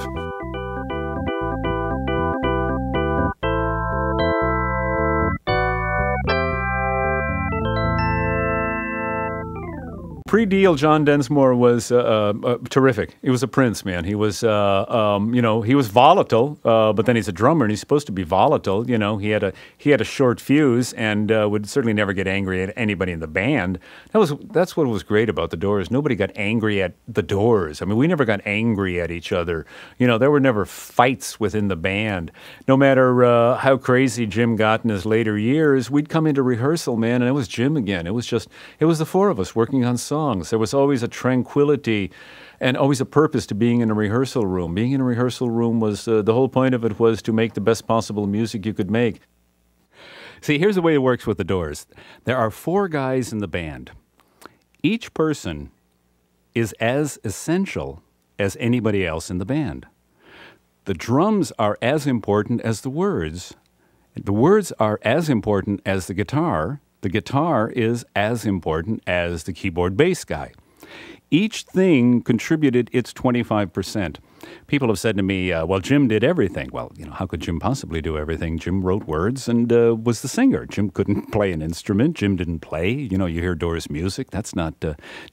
Pre-deal, John Densmore was terrific. He was a prince, man. He was, he was volatile, but then he's a drummer, and he's supposed to be volatile. He had a short fuse, and would certainly never get angry at anybody in the band. That's what was great about the Doors. Nobody got angry at the Doors. I mean, we never got angry at each other. There were never fights within the band. No matter how crazy Jim got in his later years, we'd come into rehearsal, man, and it was Jim again. It was the four of us working on songs. There was always a tranquility and always a purpose to being in a rehearsal room. Being in a rehearsal room was, the whole point of it was to make the best possible music you could make. See, here's the way it works with the Doors. There are 4 guys in the band. Each person is as essential as anybody else in the band. The drums are as important as the words. The words are as important as the guitar. The guitar is as important as the keyboard bass guy. Each thing contributed its 25%. people have said to me, well, Jim did everything. Well, how could Jim possibly do everything? Jim wrote words and was the singer. Jim couldn't play an instrument. Jim didn't play. You hear Doors music. That's not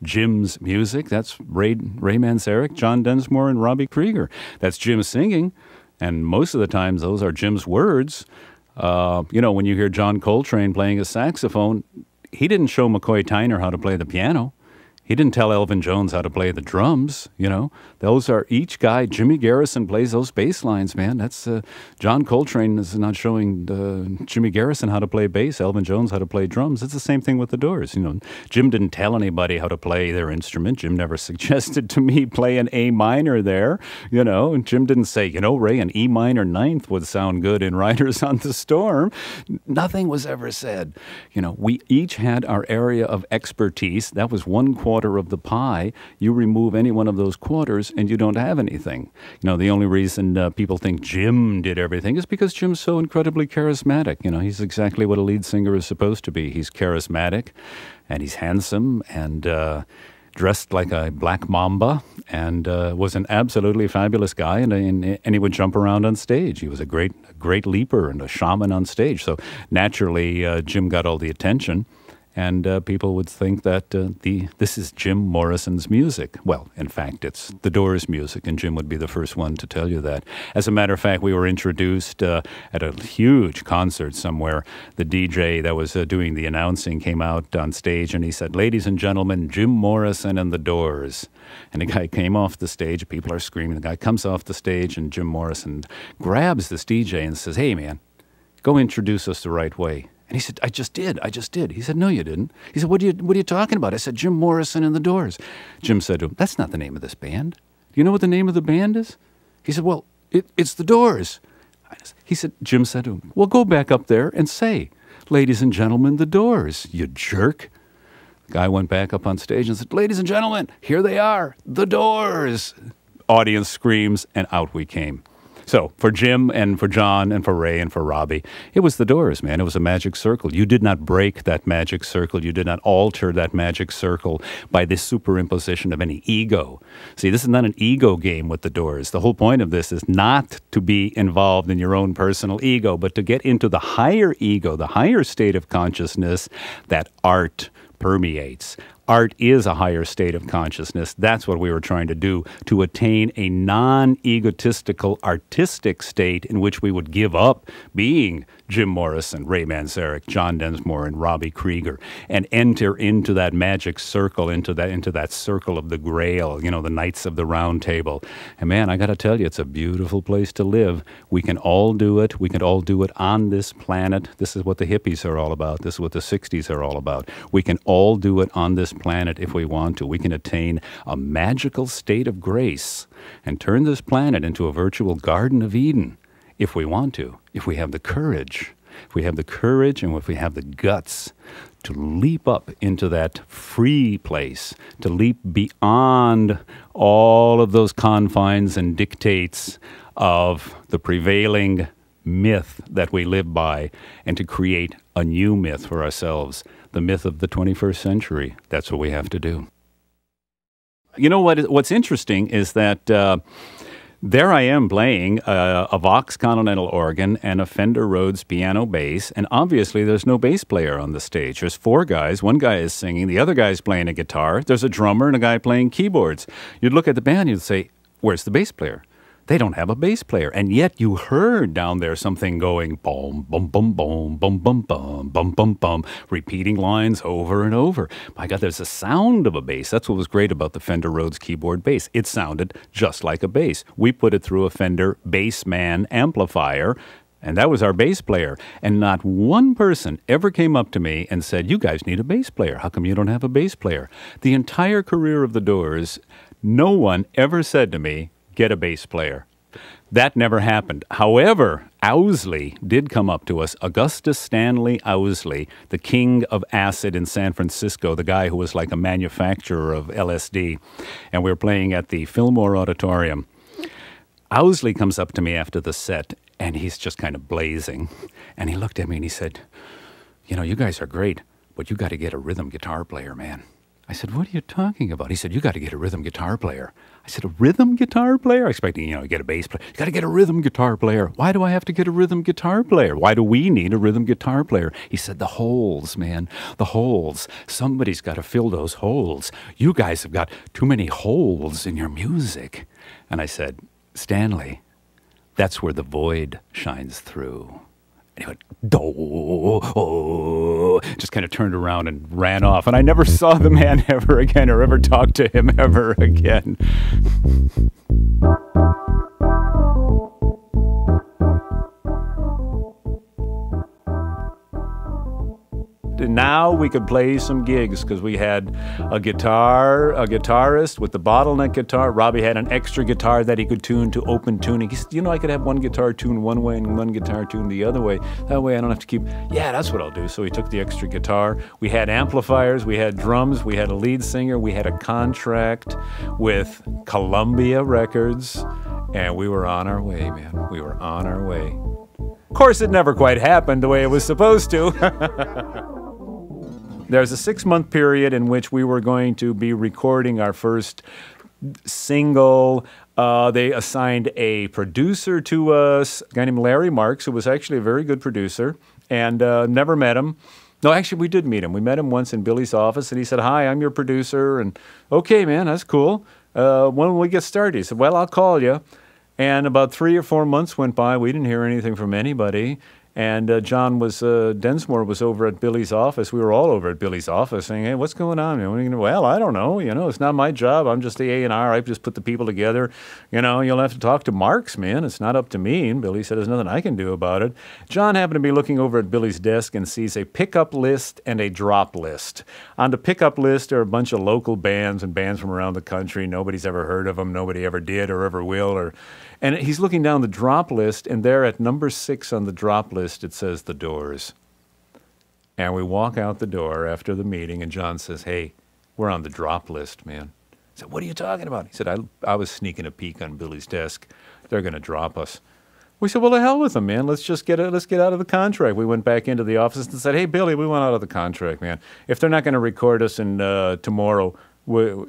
Jim's music. That's Ray Manzarek, John Densmore, and Robby Krieger. That's Jim singing. And most of the times, those are Jim's words. When you hear John Coltrane playing a saxophone, he didn't show McCoy Tyner how to play the piano. He didn't tell Elvin Jones how to play the drums, Those are each guy. Jimmy Garrison plays those bass lines, man. That's John Coltrane is not showing Jimmy Garrison how to play bass, Elvin Jones how to play drums. It's the same thing with the Doors. Jim didn't tell anybody how to play their instrument. Jim never suggested to me play an A minor there, And Jim didn't say, Ray, an E minor ninth would sound good in Riders on the Storm. Nothing was ever said. We each had our area of expertise. That was one quarter of the pie. You remove any one of those quarters and you don't have anything. The only reason people think Jim did everything is because Jim's so incredibly charismatic. He's exactly what a lead singer is supposed to be. He's charismatic and he's handsome and dressed like a black mamba and was an absolutely fabulous guy and he would jump around on stage. He was a great leaper and a shaman on stage. So naturally Jim got all the attention. And people would think that this is Jim Morrison's music. Well, in fact, it's the Doors' music, and Jim would be the first one to tell you that. As a matter of fact, we were introduced at a huge concert somewhere. The DJ that was doing the announcing came out on stage, and he said, "Ladies and gentlemen, Jim Morrison and the Doors." And the guy came off the stage. People are screaming. The guy comes off the stage, and Jim Morrison grabs this DJ and says, "Hey, man, go introduce us the right way." And he said, I just did. He said, "No, you didn't." He said, what are you talking about? I said, "Jim Morrison and the Doors." Jim said to him, "That's not the name of this band. Do you know what the name of the band is?" He said, "Well, it's the Doors." Jim said to him, "Well, go back up there and say, 'Ladies and gentlemen, the Doors,' you jerk." The guy went back up on stage and said, "Ladies and gentlemen, here they are, the Doors." Audience screams, and out we came. So for Jim and for John and for Ray and for Robby, it was the Doors, man. It was a magic circle. You did not break that magic circle. You did not alter that magic circle by this superimposition of any ego. See, this is not an ego game with the Doors. The whole point of this is not to be involved in your own personal ego, but to get into the higher ego, the higher state of consciousness that art permeates. Art is a higher state of consciousness. That's what we were trying to do, to attain a non-egotistical artistic state in which we would give up being Jim Morrison, Ray Manzarek, John Densmore, and Robby Krieger, and enter into that magic circle, into that circle of the Grail, the Knights of the Round Table. And man, I got to tell you, it's a beautiful place to live. We can all do it. We can all do it on this planet. This is what the hippies are all about. This is what the 60s are all about. We can all do it on this planet if we want to. We can attain a magical state of grace and turn this planet into a virtual Garden of Eden if we want to, if we have the courage. If we have the courage and if we have the guts to leap up into that free place, to leap beyond all of those confines and dictates of the prevailing myth that we live by, and to create a new myth for ourselves, the myth of the 21st century. That's what we have to do. You know what's interesting is that there I am playing a Vox Continental organ and a Fender Rhodes piano bass, and obviously there's no bass player on the stage. There's four guys. One guy is singing. The other guy's playing a guitar. There's a drummer and a guy playing keyboards. You'd look at the band and you'd say, "Where's the bass player?" They don't have a bass player. And yet you heard down there something going boom, boom, boom, boom, boom, boom, boom, boom, boom, boom, repeating lines over and over. My God, there's a sound of a bass. That's what was great about the Fender Rhodes keyboard bass. It sounded just like a bass. We put it through a Fender Bassman amplifier, and that was our bass player. And not one person ever came up to me and said, "You guys need a bass player. How come you don't have a bass player?" The entire career of the Doors, no one ever said to me, "Get a bass player." That never happened. However, Owsley did come up to us, Augustus Stanley Owsley, the king of acid in San Francisco, the guy who was like a manufacturer of LSD. And we were playing at the Fillmore Auditorium. Owsley comes up to me after the set, and he's just kind of blazing. And he looked at me and he said, "You know, you guys are great, but you got to get a rhythm guitar player, man." I said, what are you talking about? He said, you got to get a rhythm guitar player. I said, a rhythm guitar player? I expecting, you get a bass player. You got to get a rhythm guitar player. Why do I have to get a rhythm guitar player? Why do we need a rhythm guitar player? He said, the holes, man, the holes. Somebody's got to fill those holes. You guys have got too many holes in your music. And I said, Stanley, that's where the void shines through. And he went, oh, just kind of turned around and ran off. And I never saw the man ever again or ever talked to him ever again. And now we could play some gigs because we had a guitarist with the bottleneck guitar. Robby had an extra guitar that he could tune to open tuning. He said, I could have one guitar tuned one way and one guitar tuned the other way. That way I don't have to keep, that's what I'll do. So he took the extra guitar. We had amplifiers, we had drums, we had a lead singer, we had a contract with Columbia Records, and we were on our way, man. We were on our way. Of course, it never quite happened the way it was supposed to. There's a 6-month period in which we were going to be recording our first single. They assigned a producer to us, a guy named Larry Marks, who was actually a very good producer, and never met him. No, actually, we did meet him. We met him once in Billy's office, and he said, hi, I'm your producer. And, okay, man, that's cool. When will we get started? He said, well, I'll call you. And about 3 or 4 months went by. We didn't hear anything from anybody. And John Densmore was over at Billy's office. We were all over at Billy's office saying, hey, what's going on? Well, I don't know. It's not my job. I'm just the A&R. I just put the people together. You'll have to talk to Marks, man. It's not up to me. And Billy said, there's nothing I can do about it. John happened to be looking over at Billy's desk and sees a pickup list and a drop list. On the pickup list are a bunch of local bands and bands from around the country. Nobody's ever heard of them. Nobody ever did or ever will. And he's looking down the drop list, and there at number 6 on the drop list, it says The Doors. And we walk out the door after the meeting, and John says, hey, we're on the drop list, man. I said, what are you talking about? He said, I was sneaking a peek on Billy's desk. They're going to drop us. We said, well, the hell with them, man. Let's get out of the contract. We went back into the office and said, hey, Billy, we want out of the contract, man. If they're not going to record us tomorrow,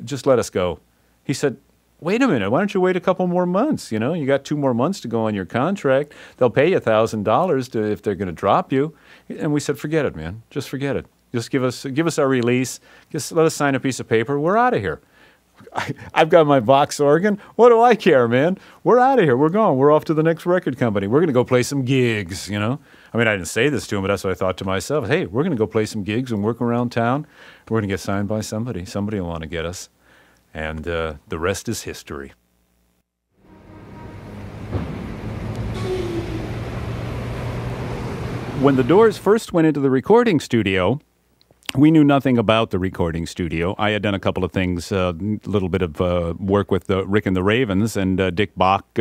just let us go. He said, wait a minute, why don't you wait a couple more months? You got 2 more months to go on your contract. They'll pay you $1,000 if they're going to drop you. And we said, forget it, man. Just forget it. Just give us our release. Just let us sign a piece of paper. We're out of here. I've got my Vox organ. What do I care, man? We're out of here. We're gone. We're off to the next record company. We're going to go play some gigs, I didn't say this to him, but that's what I thought to myself. Hey, we're going to go play some gigs and work around town. We're going to get signed by somebody. Somebody will want to get us. And the rest is history. When the Doors first went into the recording studio, we knew nothing about the recording studio. I had done a couple of things, a little bit of work with Rick and the Ravens, and Dick Bach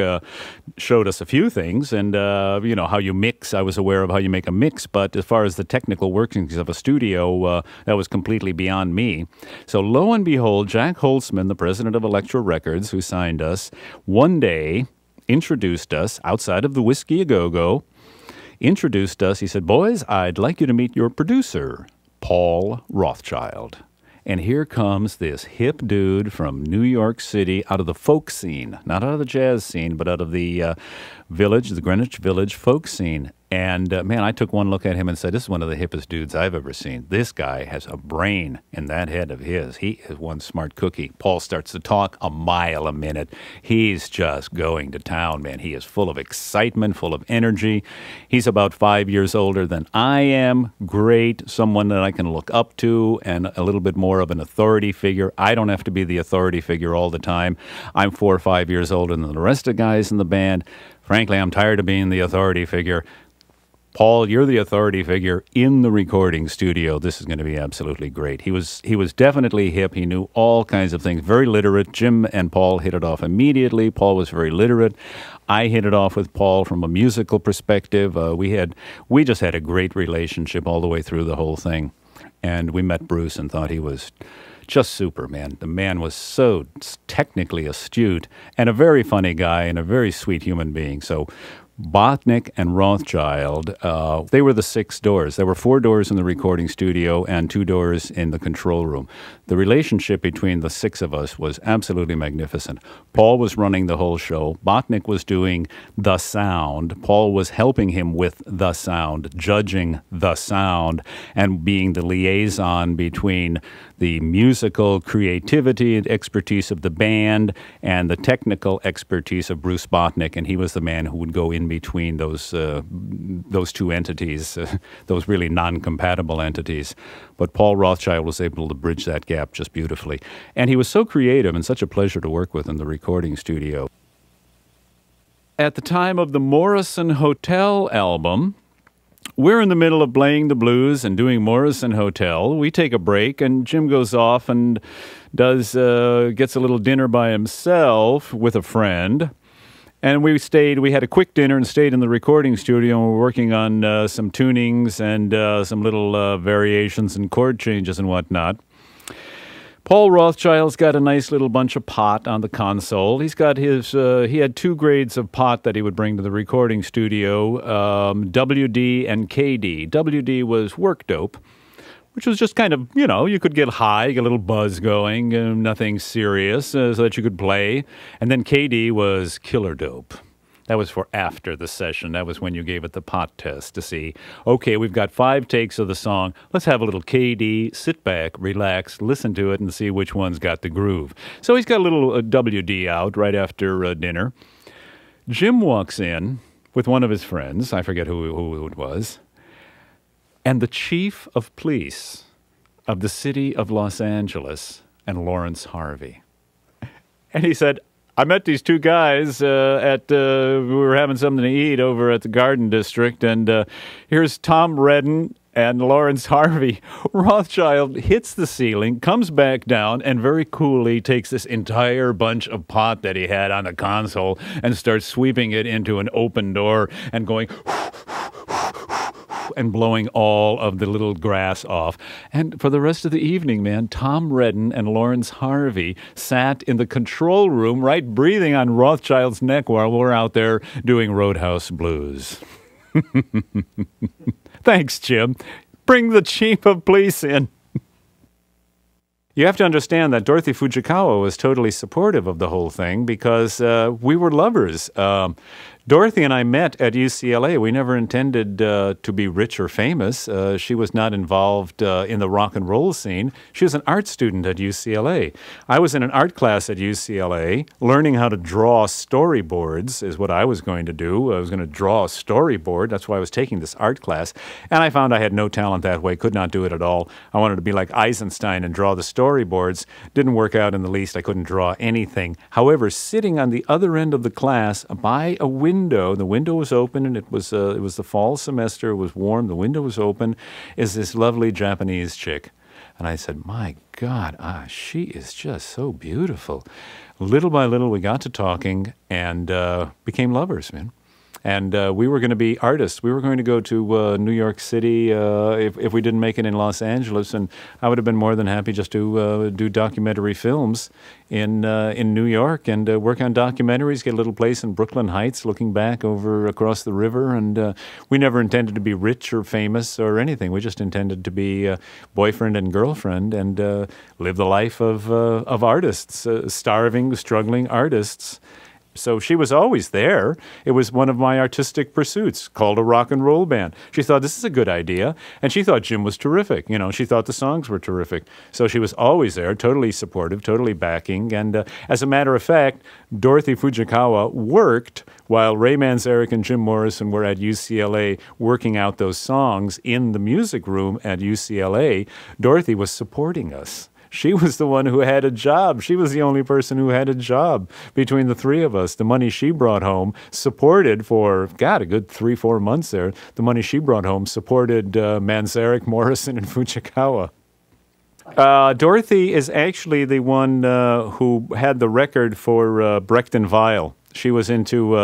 showed us a few things. And, how you mix, I was aware of how you make a mix. But as far as the technical workings of a studio, that was completely beyond me. So lo and behold, Jack Holtzman, the president of Elektra Records, who signed us, one day introduced us outside of the Whiskey A Go-Go, introduced us. He said, boys, I'd like you to meet your producer, Paul Rothchild. And here comes this hip dude from New York City, out of the folk scene, not out of the jazz scene, but out of the village, the Greenwich Village folk scene. And, man, I took one look at him and said, this is one of the hippest dudes I've ever seen. This guy has a brain in that head of his. He is one smart cookie. Paul starts to talk a mile a minute. He's just going to town, man. He is full of excitement, full of energy. He's about 5 years older than I am. Great. Someone that I can look up to, and a little bit more of an authority figure. I don't have to be the authority figure all the time. I'm 4 or 5 years older than the rest of the guys in the band. Frankly, I'm tired of being the authority figure. Paul, you're the authority figure in the recording studio. This is going to be absolutely great. He was definitely hip. He knew all kinds of things, very literate. Jim and Paul hit it off immediately. Paul was very literate. I hit it off with Paul from a musical perspective. We just had a great relationship all the way through the whole thing. And we met Bruce and thought he was just super, man. The man was so technically astute and a very funny guy and a very sweet human being. So Botnick and Rothschild, they were the 6 doors. There were 4 doors in the recording studio and 2 doors in the control room. The relationship between the 6 of us was absolutely magnificent. Paul was running the whole show. Botnick was doing the sound. Paul was helping him with the sound, judging the sound, and being the liaison between the musical creativity and expertise of the band and the technical expertise of Bruce Botnick, and he was the man who would go in between those 2 entities, those really non-compatible entities. But Paul Rothschild was able to bridge that gap just beautifully. And he was so creative and such a pleasure to work with in the recording studio. At the time of the Morrison Hotel album, we're in the middle of playing the blues and doing Morrison Hotel. We take a break, and Jim goes off and gets a little dinner by himself with a friend. And we had a quick dinner and stayed in the recording studio, and we're working on some tunings and some little variations and chord changes and whatnot. Paul Rothschild's got a nice little bunch of pot on the console. He's got he had 2 grades of pot that he would bring to the recording studio, WD and KD. WD was work dope, which was just kind of, you could get high, get a little buzz going, nothing serious, so that you could play. And then KD was killer dope. That was for after the session. That was when you gave it the pot test to see, okay, we've got 5 takes of the song. Let's have a little KD, sit back, relax, listen to it, and see which one's got the groove. So he's got a little WD out right after dinner. Jim walks in with one of his friends. I forget who it was. And the chief of police of the city of Los Angeles and Lawrence Harvey. And he said, I met these 2 guys we were having something to eat over at the Garden District, and here's Tom Redden and Lawrence Harvey. Rothschild hits the ceiling, comes back down, and very coolly takes this entire bunch of pot that he had on the console and starts sweeping it into an open door and going and blowing all of the little grass off. And for the rest of the evening, man, Tom Redden and Lawrence Harvey sat in the control room, right, breathing on Rothschild's neck while we're out there doing Roadhouse Blues. Thanks, Jim. Bring the chief of police in. You have to understand that Dorothy Fujikawa was totally supportive of the whole thing because we were lovers. Dorothy and I met at UCLA. We never intended to be rich or famous. She was not involved in the rock and roll scene. She was an art student at UCLA. I was in an art class at UCLA. Learning how to draw storyboards is what I was going to do. I was going to draw a storyboard. That's why I was taking this art class. And I found I had no talent that way, could not do it at all. I wanted to be like Eisenstein and draw the storyboards. Didn't work out in the least. I couldn't draw anything. However, sitting on the other end of the class by a window, the window was open, and it was the fall semester. It was warm. The window was open. Is this lovely Japanese chick, and I said, "My God, she is just so beautiful." Little by little, we got to talking and became lovers, man. And we were going to be artists. We were going to go to New York City if we didn't make it in Los Angeles, and I would have been more than happy just to do documentary films in New York and work on documentaries, get a little place in Brooklyn Heights looking back over across the river. And we never intended to be rich or famous or anything. We just intended to be boyfriend and girlfriend and live the life of artists, starving, struggling artists. So she was always there. It was one of my artistic pursuits, called a rock and roll band. She thought, this is a good idea. And she thought Jim was terrific. She thought the songs were terrific. So she was always there, totally supportive, totally backing. And as a matter of fact, Dorothy Fujikawa worked while Ray Manzarek and Jim Morrison were at UCLA working out those songs in the music room at UCLA. Dorothy was supporting us. She was the one who had a job. She was the only person who had a job between the 3 of us. The money she brought home supported for, God, a good 3-4 months there. The money she brought home supported Manzarek, Morrison, and Fujikawa. Dorothy is actually the one who had the record for Brecht and Weill. She was into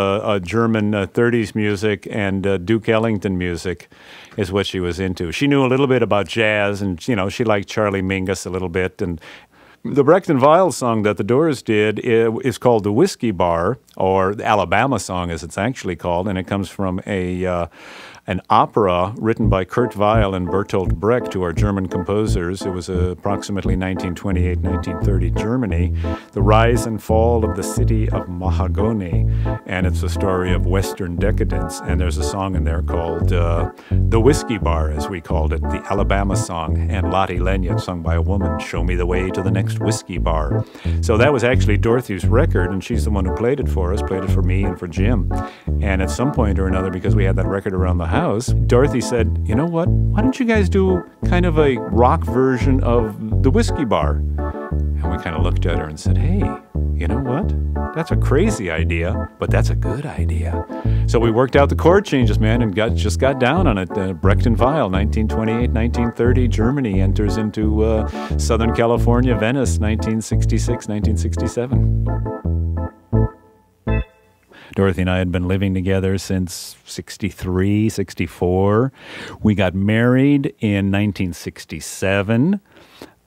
German 30s music and Duke Ellington music is what she was into. She knew a little bit about jazz, and, she liked Charlie Mingus a little bit. And The Brecht and Weill song that the Doors did is called The Whiskey Bar, or the Alabama song as it's actually called, and it comes from an opera written by Kurt Weill and Bertolt Brecht, who are German composers. It was approximately 1928-1930 Germany, the rise and fall of the city of Mahagoni, and it's a story of Western decadence, and there's a song in there called The Whiskey Bar, as we called it, the Alabama song, and Lottie Lenya, sung by a woman, Show Me the Way to the Next Whiskey Bar. So that was actually Dorothy's record, and she's the one who played it for us, played it for me and for Jim. And at some point or another, because we had that record around the house, Dorothy said, you know what, why don't you guys do kind of a rock version of The Whiskey Bar? And we kind of looked at her and said, hey, you know what? That's a crazy idea, but that's a good idea. So we worked out the chord changes, man, and just got down on it. Brecht and Weill, 1928, 1930, Germany enters into Southern California, Venice, 1966, 1967. Dorothy and I had been living together since 63, 64. We got married in 1967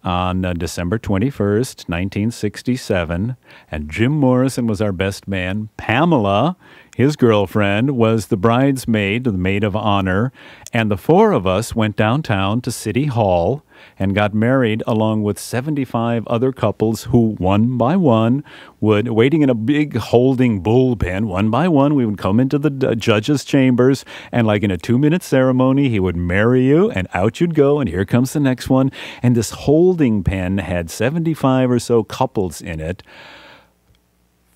on December 21st, 1967. And Jim Morrison was our best man. Pamela, his girlfriend, was the bridesmaid, the maid of honor. And the four of us went downtown to City Hall and got married along with 75 other couples who, one by one, would, waiting in a big holding bullpen, one by one, we would come into the judge's chambers, and like in a 2-minute ceremony, he would marry you, and out you'd go, and here comes the next one. And this holding pen had 75 or so couples in it,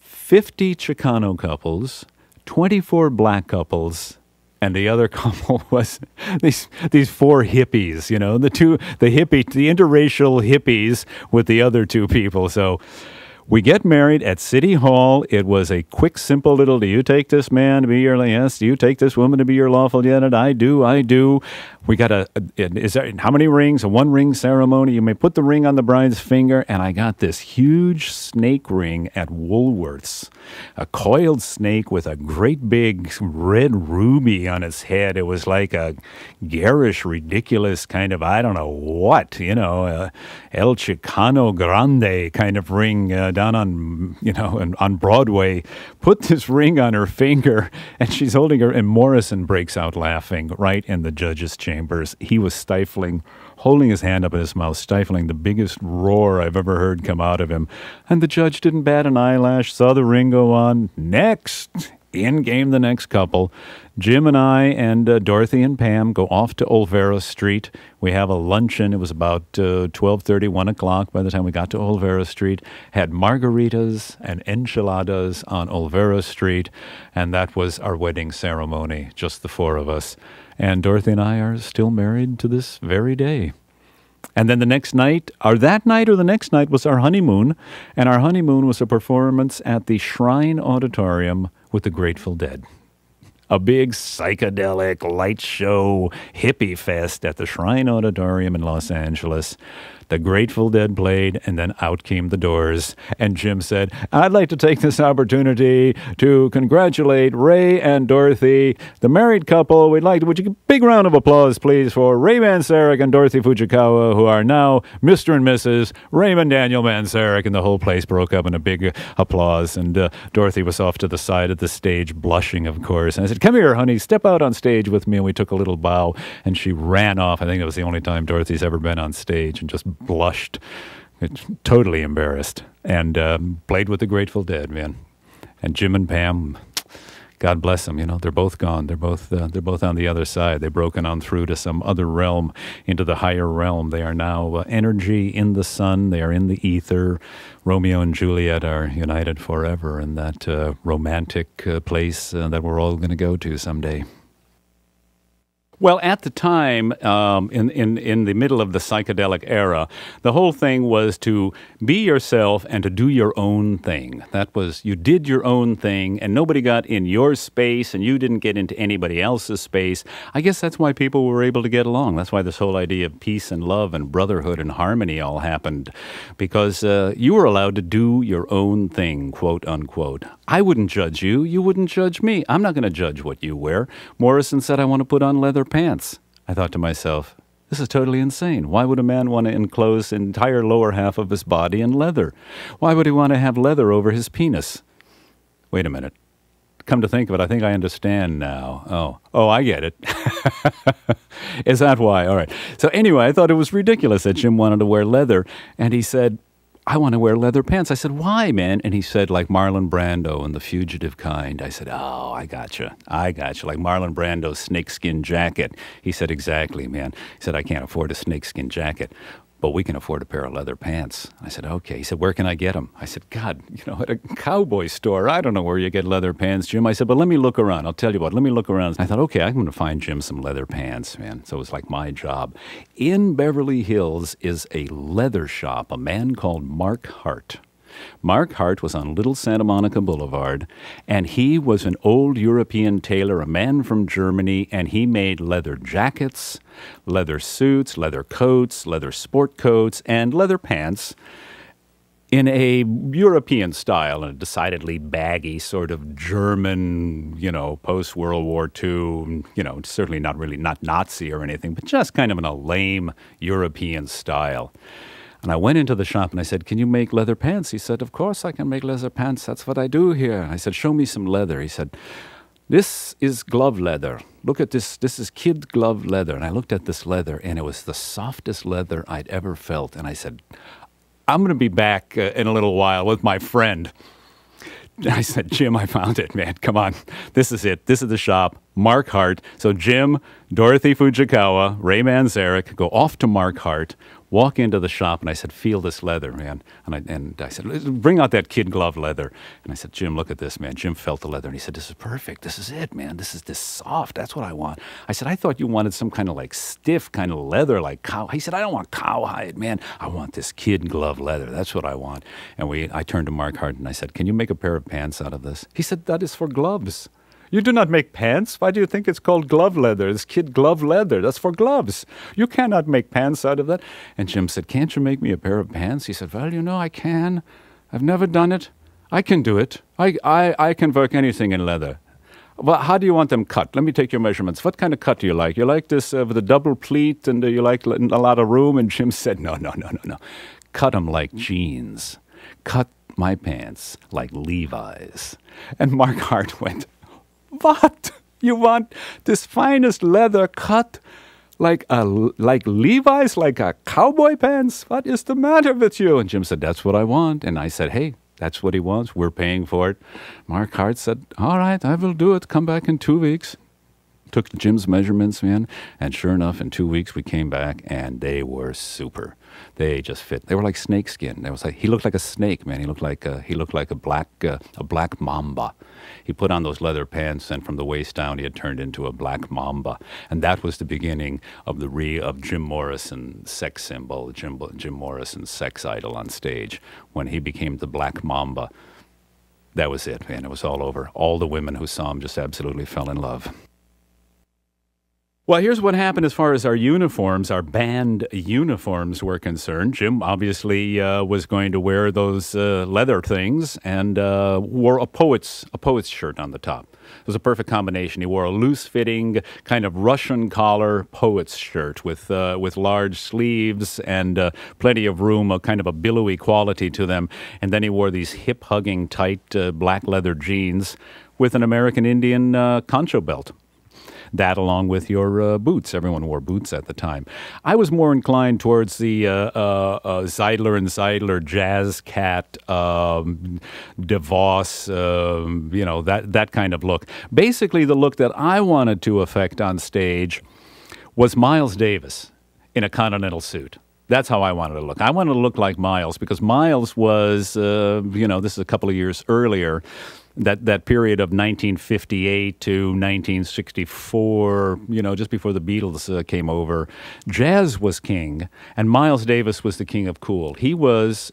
50 Chicano couples, 24 black couples, and the other couple was these four hippies, you know, the interracial hippies with the other two people. So we get married at City Hall. It was a quick, simple little, do you take this man to be your, yes, do you take this woman to be your lawful yet? I do. We got how many rings? A 1-ring ceremony. You may put the ring on the bride's finger. And I got this huge snake ring at Woolworth's, a coiled snake with a great big red ruby on its head. It was like a garish, ridiculous kind of, I don't know what, you know, El Chicano Grande kind of ring down on, you know, on Broadway. Put this ring on her finger, and she's holding her, and Morrison breaks out laughing right in the judge's chambers. He was stifling, holding his hand up in his mouth, stifling the biggest roar I've ever heard come out of him. And the judge didn't bat an eyelash, saw the ring go on. Next! In came the next couple. Jim and I and Dorothy and Pam go off to Olvera Street. We have a luncheon. It was about 12:30, 1 o'clock by the time we got to Olvera Street. Had margaritas and enchiladas on Olvera Street, and that was our wedding ceremony, just the four of us. And Dorothy and I are still married to this very day. And then the next night, or that night or the next night, was our honeymoon. And our honeymoon was a performance at the Shrine Auditorium with the Grateful Dead. A big psychedelic light show hippie fest at the Shrine Auditorium in Los Angeles. The Grateful Dead played, and then out came the Doors. And Jim said, I'd like to take this opportunity to congratulate Ray and Dorothy, the married couple. Would you give a big round of applause, please, for Ray Manzarek and Dorothy Fujikawa, who are now Mr. and Mrs. Raymond Daniel Manzarek. And the whole place broke up in a big applause. And Dorothy was off to the side of the stage, blushing, of course. And I said, come here, honey, step out on stage with me. And we took a little bow, and she ran off. I think that was the only time Dorothy's ever been on stage, and just blushed, totally embarrassed, and played with the Grateful Dead, man. And Jim and Pam, God bless them, you know, they're both gone. They're both on the other side. They've broken on through to some other realm, into the higher realm. They are now energy in the sun. They are in the ether. Romeo and Juliet are united forever in that romantic place that we're all going to go to someday. Well, at the time, in the middle of the psychedelic era, the whole thing was to be yourself and to do your own thing. That was, you did your own thing, and nobody got in your space, and you didn't get into anybody else's space. I guess that's why people were able to get along. That's why this whole idea of peace and love and brotherhood and harmony all happened, because you were allowed to do your own thing, quote unquote. I wouldn't judge you. You wouldn't judge me. I'm not going to judge what you wear. Morrison said, I want to put on leather pants. I thought to myself, This is totally insane. Why would a man want to enclose the entire lower half of his body in leather? Why would he want to have leather over his penis? Wait a minute. Come to think of it, I think I understand now. Oh, I get it. Is that why? All right. So anyway, I thought it was ridiculous that Jim wanted to wear leather. And he said, I want to wear leather pants. I said, why, man? And he said, like Marlon Brando in The Fugitive Kind. I said, oh, I gotcha. Like Marlon Brando's snakeskin jacket. He said, exactly, man. He said, I can't afford a snakeskin jacket, but we can afford a pair of leather pants. I said, okay. He said, where can I get them? I said, God, at a cowboy store. I don't know where you get leather pants, Jim. I said, but let me look around. I'll tell you what, let me look around. I thought, okay, I'm going to find Jim some leather pants, man. So it was like my job. In Beverly Hills is a leather shop, a man called Mark Hart. Mark Hart was on Little Santa Monica Boulevard, and he was an old European tailor, a man from Germany, and he made leather jackets, leather suits, leather coats, leather sport coats, and leather pants in a European style, a decidedly baggy sort of German, post-World War II, certainly not Nazi or anything, but just kind of in a lame European style. And I went into the shop and I said, can you make leather pants? He said, of course I can make leather pants. That's what I do here. I said, show me some leather. He said, this is glove leather. Look at this. This is kid glove leather. And I looked at this leather, and it was the softest leather I'd ever felt. And I said, I'm going to be back in a little while with my friend. I said, Jim, I found it, man. Come on. This is it. This is the shop. Mark Hart. So Jim, Dorothy Fujikawa, Ray Manzarek go off to Mark Hart, walk into the shop, and I said, feel this leather, man. And I said, bring out that kid glove leather. And I said, Jim, look at this, man. Jim felt the leather, and he said, this is perfect. This is it, man. This is this soft. That's what I want. I said, I thought you wanted some kind of like stiff kind of leather, like cow. He said, I don't want cowhide, man. I want this kid glove leather. That's what I want. And I turned to Mark Hart, and I said, can you make a pair of pants out of this? He said, that is for gloves. You do not make pants. Why do you think it's called glove leather? It's kid glove leather. That's for gloves. You cannot make pants out of that. And Jim said, can't you make me a pair of pants? He said, well, I can. I've never done it. I can do it. I can work anything in leather. Well, how do you want them cut? Let me take your measurements. What kind of cut do you like? You like this with a double pleat and you like a lot of room? And Jim said, no. Cut them like jeans. Cut my pants like Levi's. And Mark Hart went, what? You want this finest leather cut like Levi's, like a cowboy pants? What is the matter with you? And Jim said, that's what I want. And I said, hey, that's what he wants. We're paying for it. Mark Hart said, all right, I will do it. Come back in 2 weeks. Took Jim's measurements, man, and sure enough, in 2 weeks we came back, and they were super. They just fit. They were like snakeskin. He looked like a snake, man. He looked like a black mamba. He put on those leather pants, and from the waist down, he had turned into a black mamba, and that was the beginning of Jim Morrison's sex symbol, Jim Morrison's sex idol on stage. When he became the black mamba, that was it, man. It was all over. All the women who saw him just absolutely fell in love. Well, here's what happened as far as our uniforms, our band uniforms were concerned. Jim obviously was going to wear those leather things and wore a poet's shirt on the top. It was a perfect combination. He wore a loose-fitting kind of Russian collar poet's shirt with large sleeves and plenty of room, a kind of a billowy quality to them. And then he wore these hip-hugging, tight black leather jeans with an American Indian concho belt. That along with your boots. Everyone wore boots at the time. I was more inclined towards the Zeidler and Zeidler Jazz Cat, DeVos, that kind of look. Basically, the look that I wanted to affect on stage was Miles Davis in a Continental suit. That's how I wanted to look. I wanted to look like Miles because Miles was, this is a couple of years earlier, that period of 1958 to 1964, just before the Beatles came over. Jazz was king, and Miles Davis was the king of cool. He was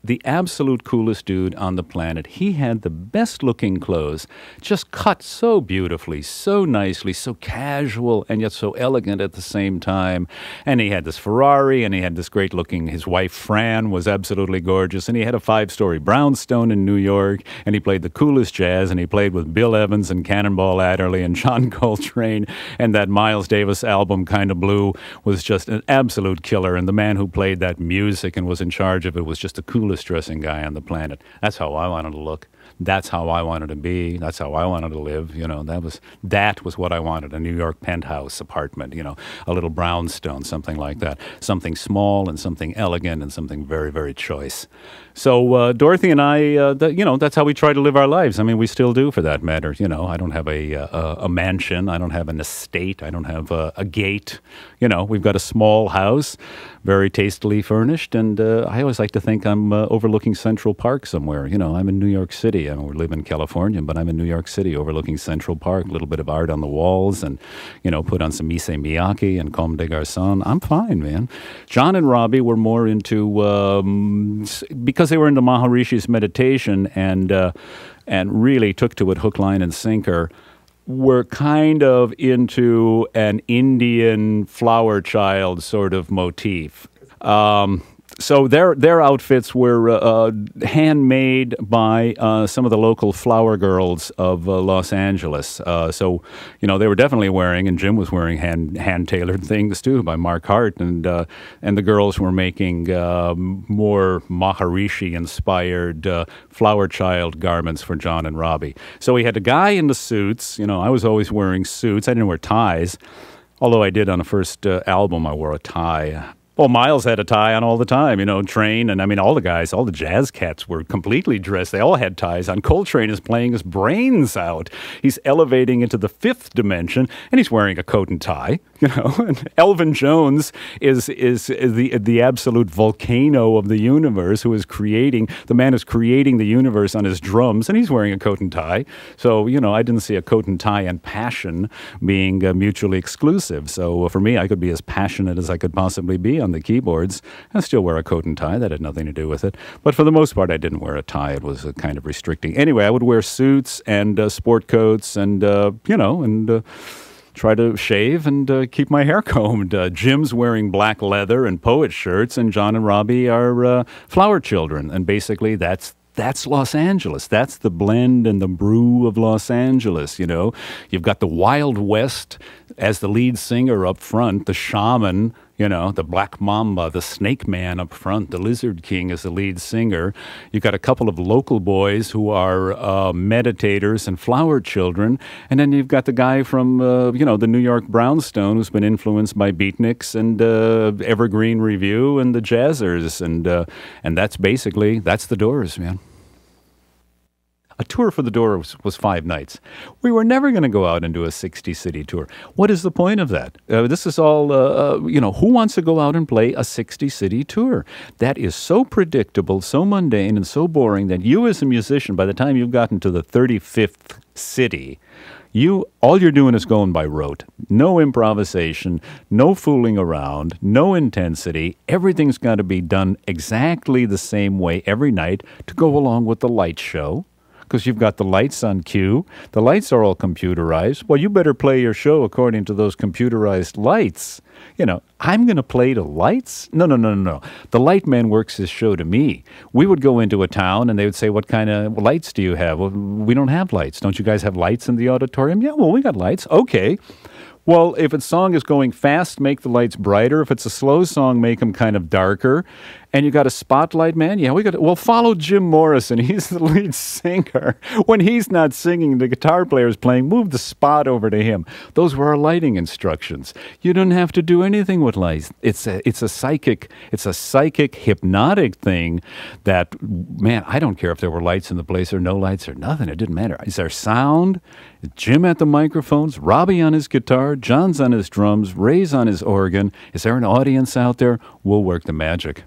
the absolute coolest dude on the planet. He had the best looking clothes, just cut so beautifully, so nicely, so casual, and yet so elegant at the same time. And he had this Ferrari, and he had this great looking, his wife Fran was absolutely gorgeous, and he had a 5-story brownstone in New York, and he played the coolest jazz, and he played with Bill Evans and Cannonball Adderley and John Coltrane, and that Miles Davis album, Kind of Blue, was just an absolute killer, and the man who played that music and was in charge of it was just the coolest dressing guy on the planet. That's how I wanted to look. That's how I wanted to be. That's how I wanted to live. You know, that was what I wanted, a New York penthouse apartment, you know, a little brownstone, something like that. Something small and something elegant and something very, very choice. So Dorothy and I, you know, that's how we try to live our lives. I mean, we still do, for that matter. You know, I don't have a mansion. I don't have an estate. I don't have a gate. You know, we've got a small house, very tastily furnished, and I always like to think I'm overlooking Central Park somewhere. You know, I'm in New York City. I mean, we live in California, but I'm in New York City overlooking Central Park, a little bit of art on the walls, and, you know, put on some Issey Miyake and Comme des Garçons. I'm fine, man. John and Robby were more into, because they were into Maharishi's meditation and really took to it hook, line, and sinker, were kind of into an Indian flower child sort of motif. So their outfits were handmade by some of the local flower girls of Los Angeles. So, you know, they were definitely wearing, and Jim was wearing hand-tailored things too by Mark Hart, and the girls were making more Maharishi-inspired flower child garments for John and Robby. So we had a guy in the suits. You know, I was always wearing suits. I didn't wear ties, although I did on the first album. I wore a tie. Well, Miles had a tie on all the time, you know, Train, and I mean, all the guys, all the jazz cats were completely dressed. They all had ties on. Coltrane is playing his brains out. He's elevating into the fifth dimension, and he's wearing a coat and tie, you know. And Elvin Jones is the absolute volcano of the universe, who is creating, the man is creating the universe on his drums, and he's wearing a coat and tie. So, you know, I didn't see a coat and tie and passion being mutually exclusive. So for me, I could be as passionate as I could possibly be on the keyboards. I still wear a coat and tie. That had nothing to do with it. But for the most part, I didn't wear a tie. It was kind of restricting. Anyway, I would wear suits and sport coats and, you know, and try to shave and keep my hair combed. Jim's wearing black leather and poet shirts, and John and Robby are flower children. And basically, that's Los Angeles. That's the blend and the brew of Los Angeles, you know. You've got the Wild West as the lead singer up front, the shaman, you know, the Black Mamba, the Snake Man up front, the Lizard King is the lead singer. You've got a couple of local boys who are meditators and flower children. And then you've got the guy from, you know, the New York Brownstone, who's been influenced by beatniks and Evergreen Review and the Jazzers. And that's basically, that's the Doors, man. A tour for the Doors was 5 nights. We were never going to go out and do a 60-city tour. What is the point of that? This is all, you know, who wants to go out and play a 60-city tour? That is so predictable, so mundane, and so boring that you as a musician, by the time you've gotten to the 35th city, all you're doing is going by rote. No improvisation, no fooling around, no intensity. Everything's got to be done exactly the same way every night to go along with the light show. Because you've got the lights on cue. The lights are all computerized. Well, you better play your show according to those computerized lights. You know, I'm going to play to lights? No. The light man works his show to me. We would go into a town and they would say, what kind of lights do you have? Well, we don't have lights. Don't you guys have lights in the auditorium? Yeah, well, we got lights. Okay. Well, if a song is going fast, make the lights brighter. If it's a slow song, make them kind of darker. And you got a spotlight man? Yeah, well, follow Jim Morrison. He's the lead singer. When he's not singing, the guitar player is playing. Move the spot over to him. Those were our lighting instructions. You don't have to do anything with lights. It's a psychic hypnotic thing that, man, I don't care if there were lights in the place or no lights or nothing. It didn't matter. Is there sound? Jim at the microphones, Robby on his guitar, John's on his drums, Ray's on his organ. Is there an audience out there? We'll work the magic.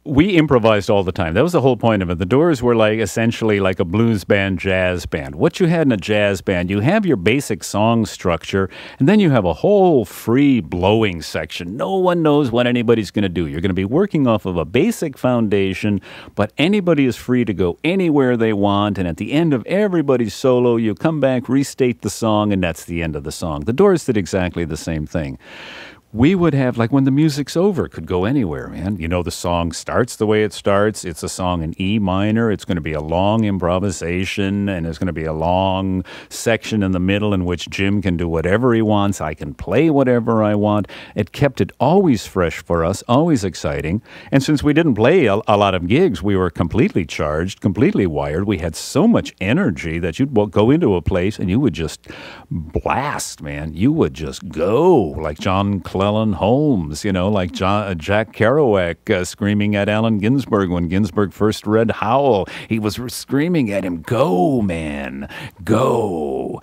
we improvised all the time. That was the whole point of it. The Doors were like essentially like a blues band, jazz band. What you had in a jazz band, you have your basic song structure, and then you have a whole free blowing section. No one knows what anybody's going to do. You're going to be working off of a basic foundation, but anybody is free to go anywhere they want, and at the end of everybody's solo, you come back, restate the song, and that's the end of the song. The Doors did exactly the same thing. We would have, like when the music's over, it could go anywhere, man. You know, the song starts the way it starts. It's a song in E minor. It's going to be a long improvisation, and there's going to be a long section in the middle in which Jim can do whatever he wants. I can play whatever I want. It kept it always fresh for us, always exciting. And since we didn't play a lot of gigs, we were completely charged, completely wired. We had so much energy that you'd go into a place and you would just blast, man. You would just go like John Holmes, you know, like Jack Kerouac screaming at Allen Ginsberg when Ginsberg first read Howl. He was screaming at him, "Go, man, go."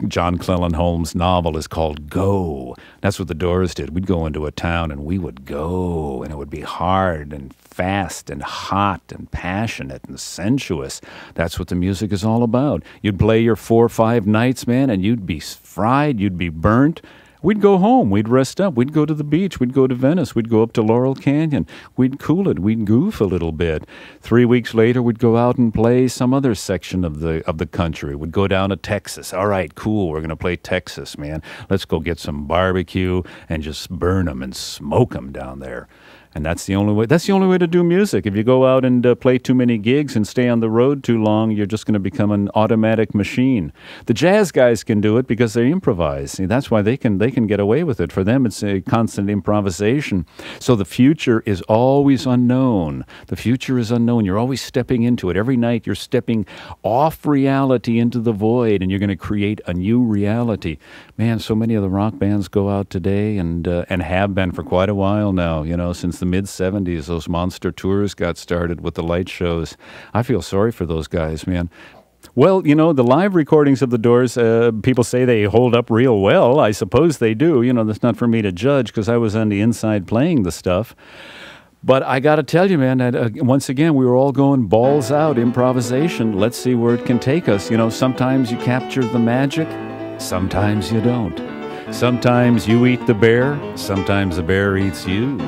John Cleland Holmes' novel is called Go. That's what the Doors did. We'd go into a town and we would go, and it would be hard and fast and hot and passionate and sensuous. That's what the music is all about. You'd play your 4 or 5 nights, man, and you'd be fried, you'd be burnt. We'd go home. We'd rest up. We'd go to the beach. We'd go to Venice. We'd go up to Laurel Canyon. We'd cool it. We'd goof a little bit. 3 weeks later, we'd go out and play some other section of the country. We'd go down to Texas. All right, cool. We're going to play Texas, man. Let's go get some barbecue and just burn them and smoke them down there. And that's the only way. That's the only way to do music. If you go out and play too many gigs and stay on the road too long, you're just going to become an automatic machine. The jazz guys can do it because they improvise. See, that's why they can get away with it. For them, it's a constant improvisation. So the future is always unknown. The future is unknown. You're always stepping into it. Every night you're stepping off reality into the void, and you're going to create a new reality. Man, so many of the rock bands go out today and have been for quite a while now. You know, since the mid-'70s, those monster tours got started with the light shows. I feel sorry for those guys, man. Well, you know, the live recordings of the Doors, people say they hold up real well. I suppose they do. You know, that's not for me to judge because I was on the inside playing the stuff. But I got to tell you, man, that once again, we were all going balls out, improvisation. Let's see where it can take us. You know, sometimes you capture the magic, sometimes you don't. Sometimes you eat the bear, sometimes the bear eats you.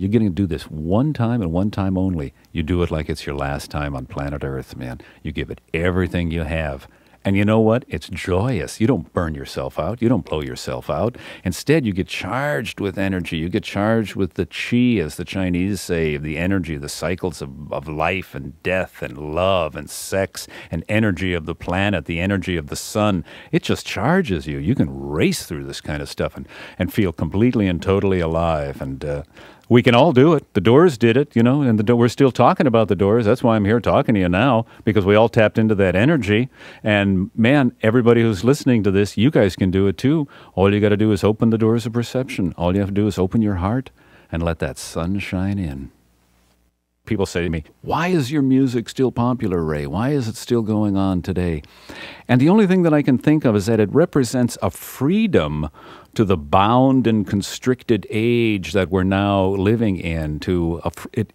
You're going to do this one time and one time only. You do it like it's your last time on planet Earth, man. You give it everything you have. And you know what? It's joyous. You don't burn yourself out. You don't blow yourself out. Instead, you get charged with energy. You get charged with the chi, as the Chinese say, the energy, the cycles of life and death and love and sex and energy of the planet, the energy of the sun. It just charges you. You can race through this kind of stuff and feel completely and totally alive. And we can all do it. The Doors did it, you know, and we're still talking about the Doors. That's why I'm here talking to you now, because we all tapped into that energy. And, man, everybody who's listening to this, you guys can do it too. All you got to do is open the doors of perception. All you have to do is open your heart and let that sun shine in. People say to me, why is your music still popular, Ray? Why is it still going on today? And the only thing that I can think of is that it represents a freedom to the bound and constricted age that we're now living in.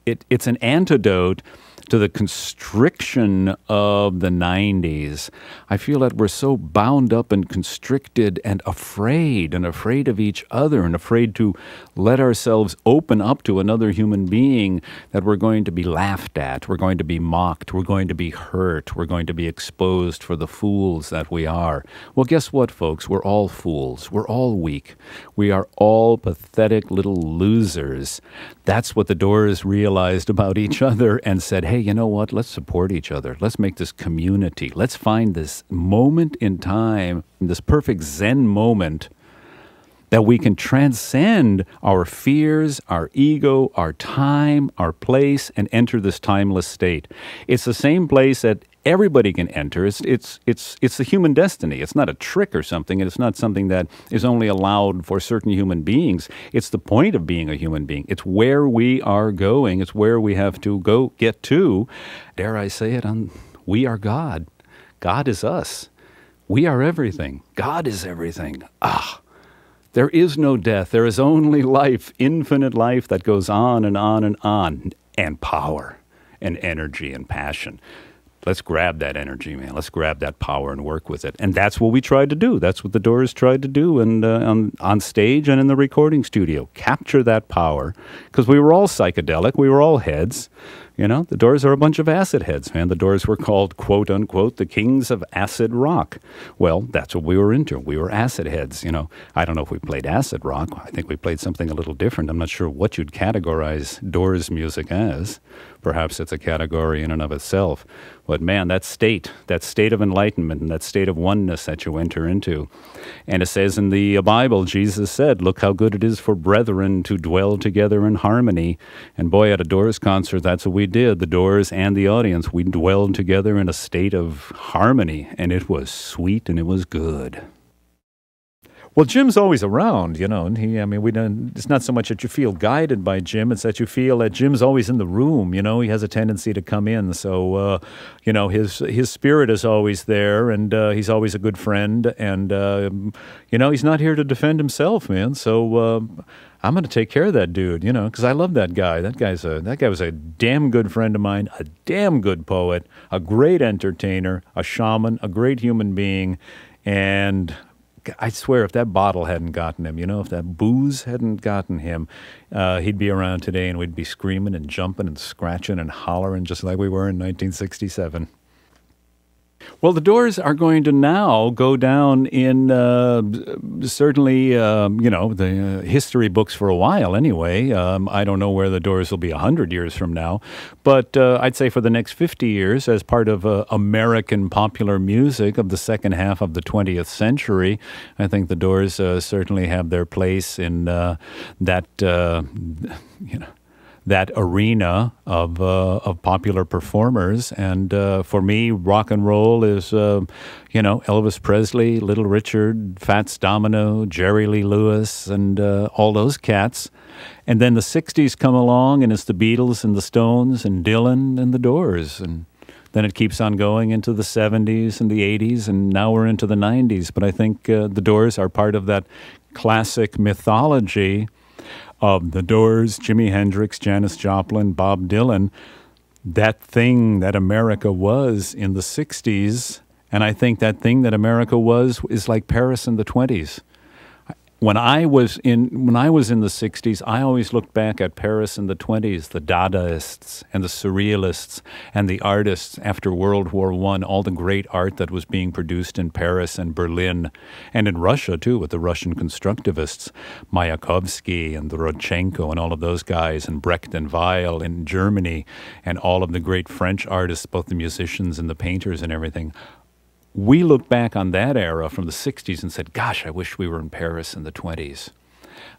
It's an antidote to the constriction of the 90s. I feel that we're so bound up and constricted and afraid of each other and afraid to let ourselves open up to another human being that we're going to be laughed at, we're going to be mocked, we're going to be hurt, we're going to be exposed for the fools that we are. Well, guess what, folks? We're all fools. We're all weak. We are all pathetic little losers. That's what the Doors realized about each other and said, hey, you know what? Let's support each other. Let's make this community. Let's find this moment in time, this perfect Zen moment that we can transcend our fears, our ego, our time, our place, and enter this timeless state. It's the same place that everybody can enter. It's the human destiny. It's not a trick or something, and it's not something that is only allowed for certain human beings. It's the point of being a human being. It's where we are going. It's where we have to get to. Dare I say it? We are God. God is us. We are everything. God is everything. There is no death. There is only life, infinite life that goes on and on and on, and power and energy and passion. Let's grab that energy, man. Let's grab that power and work with it. And that's what we tried to do. That's what the Doors tried to do and on stage and in the recording studio. Capture that power. Because we were all psychedelic. We were all heads. You know, the Doors are a bunch of acid heads, man. The Doors were called, quote, unquote, the kings of acid rock. Well, that's what we were into. We were acid heads, you know. I don't know if we played acid rock. I think we played something a little different. I'm not sure what you'd categorize Doors music as. Perhaps it's a category in and of itself. But man, that state of enlightenment and that state of oneness that you enter into. And it says in the Bible, Jesus said, look how good it is for brethren to dwell together in harmony. And boy, at a Doors concert, that's what we did. The Doors and the audience, we dwelled together in a state of harmony. And it was sweet and it was good. Well, Jim's always around, you know, and it's not so much that you feel guided by Jim, it's that you feel that Jim's always in the room, you know, he has a tendency to come in, so, you know, his spirit is always there, and he's always a good friend, and, you know, he's not here to defend himself, man, so I'm going to take care of that dude, you know, because I love that guy. That guy was a damn good friend of mine, a damn good poet, a great entertainer, a shaman, a great human being, and I swear, if that bottle hadn't gotten him, you know, if that booze hadn't gotten him, he'd be around today and we'd be screaming and jumping and scratching and hollering just like we were in 1967. Well, the Doors are going to now go down in certainly, you know, the history books for a while anyway. I don't know where the Doors will be 100 years from now, but I'd say for the next 50 years as part of American popular music of the second half of the 20th century, I think the Doors certainly have their place in that, you know, that arena of popular performers. And for me, rock and roll is, you know, Elvis Presley, Little Richard, Fats Domino, Jerry Lee Lewis, and all those cats. And then the 60s come along, and it's the Beatles and the Stones and Dylan and the Doors. And then it keeps on going into the 70s and the 80s, and now we're into the 90s. But I think the Doors are part of that classic mythology of the Doors, Jimi Hendrix, Janis Joplin, Bob Dylan, that thing that America was in the 60s, and I think that thing that America was is like Paris in the 20s. When I was in the 60s, I always looked back at Paris in the 20s, the Dadaists and the Surrealists and the artists after World War I, all the great art that was being produced in Paris and Berlin, and in Russia too, with the Russian constructivists, Mayakovsky and the Rodchenko and all of those guys, and Brecht and Weil in Germany, and all of the great French artists, both the musicians and the painters and everything. We look back on that era from the 60s and said, gosh, I wish we were in Paris in the 20s.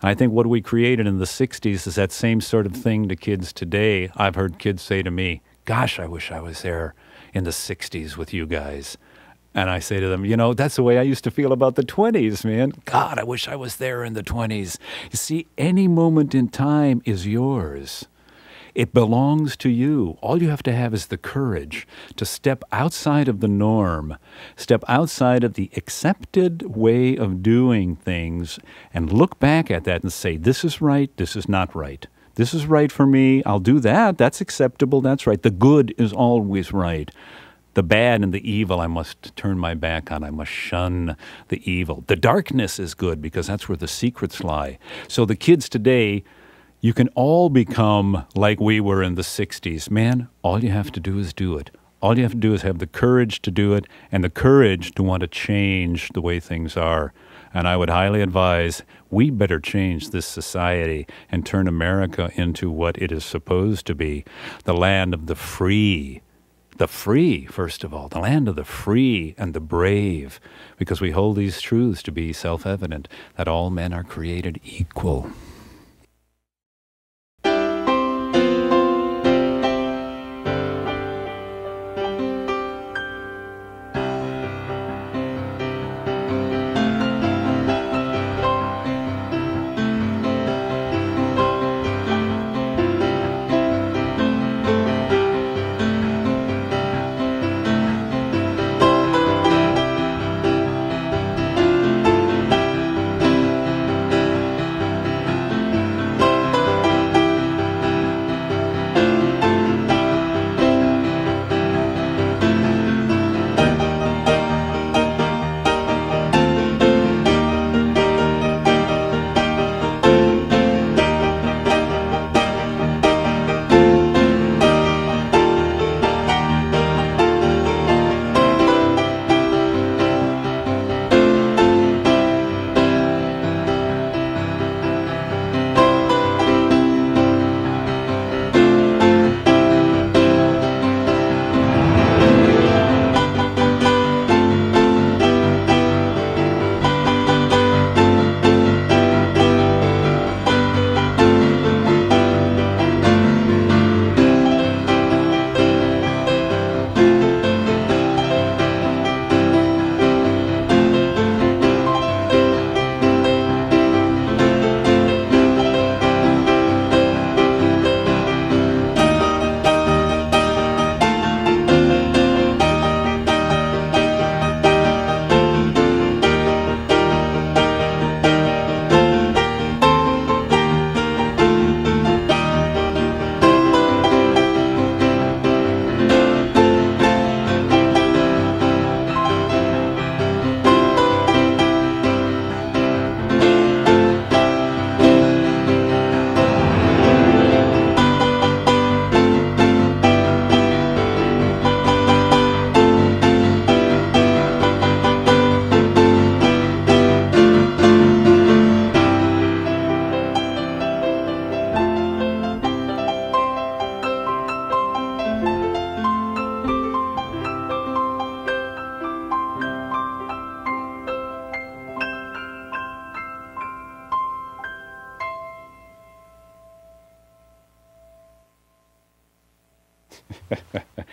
And I think what we created in the 60s is that same sort of thing to kids today. I've heard kids say to me, gosh, I wish I was there in the 60s with you guys. And I say to them, you know, that's the way I used to feel about the 20s, man. God, I wish I was there in the 20s. You see, any moment in time is yours. It belongs to you. All you have to have is the courage to step outside of the norm, step outside of the accepted way of doing things, and look back at that and say, this is right, this is not right. This is right for me, I'll do that, that's acceptable, that's right. The good is always right. The bad and the evil I must turn my back on. I must shun the evil. The darkness is good because that's where the secrets lie. So the kids today, you can all become like we were in the 60s. Man, all you have to do is do it. All you have to do is have the courage to do it and the courage to want to change the way things are. And I would highly advise we better change this society and turn America into what it is supposed to be, the land of the free. The free, first of all, the land of the free and the brave, because we hold these truths to be self-evident, that all men are created equal.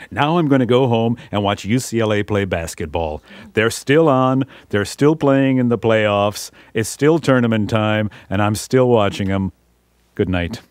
Now I'm going to go home and watch UCLA play basketball. They're still on. They're still playing in the playoffs. It's still tournament time, and I'm still watching them. Good night.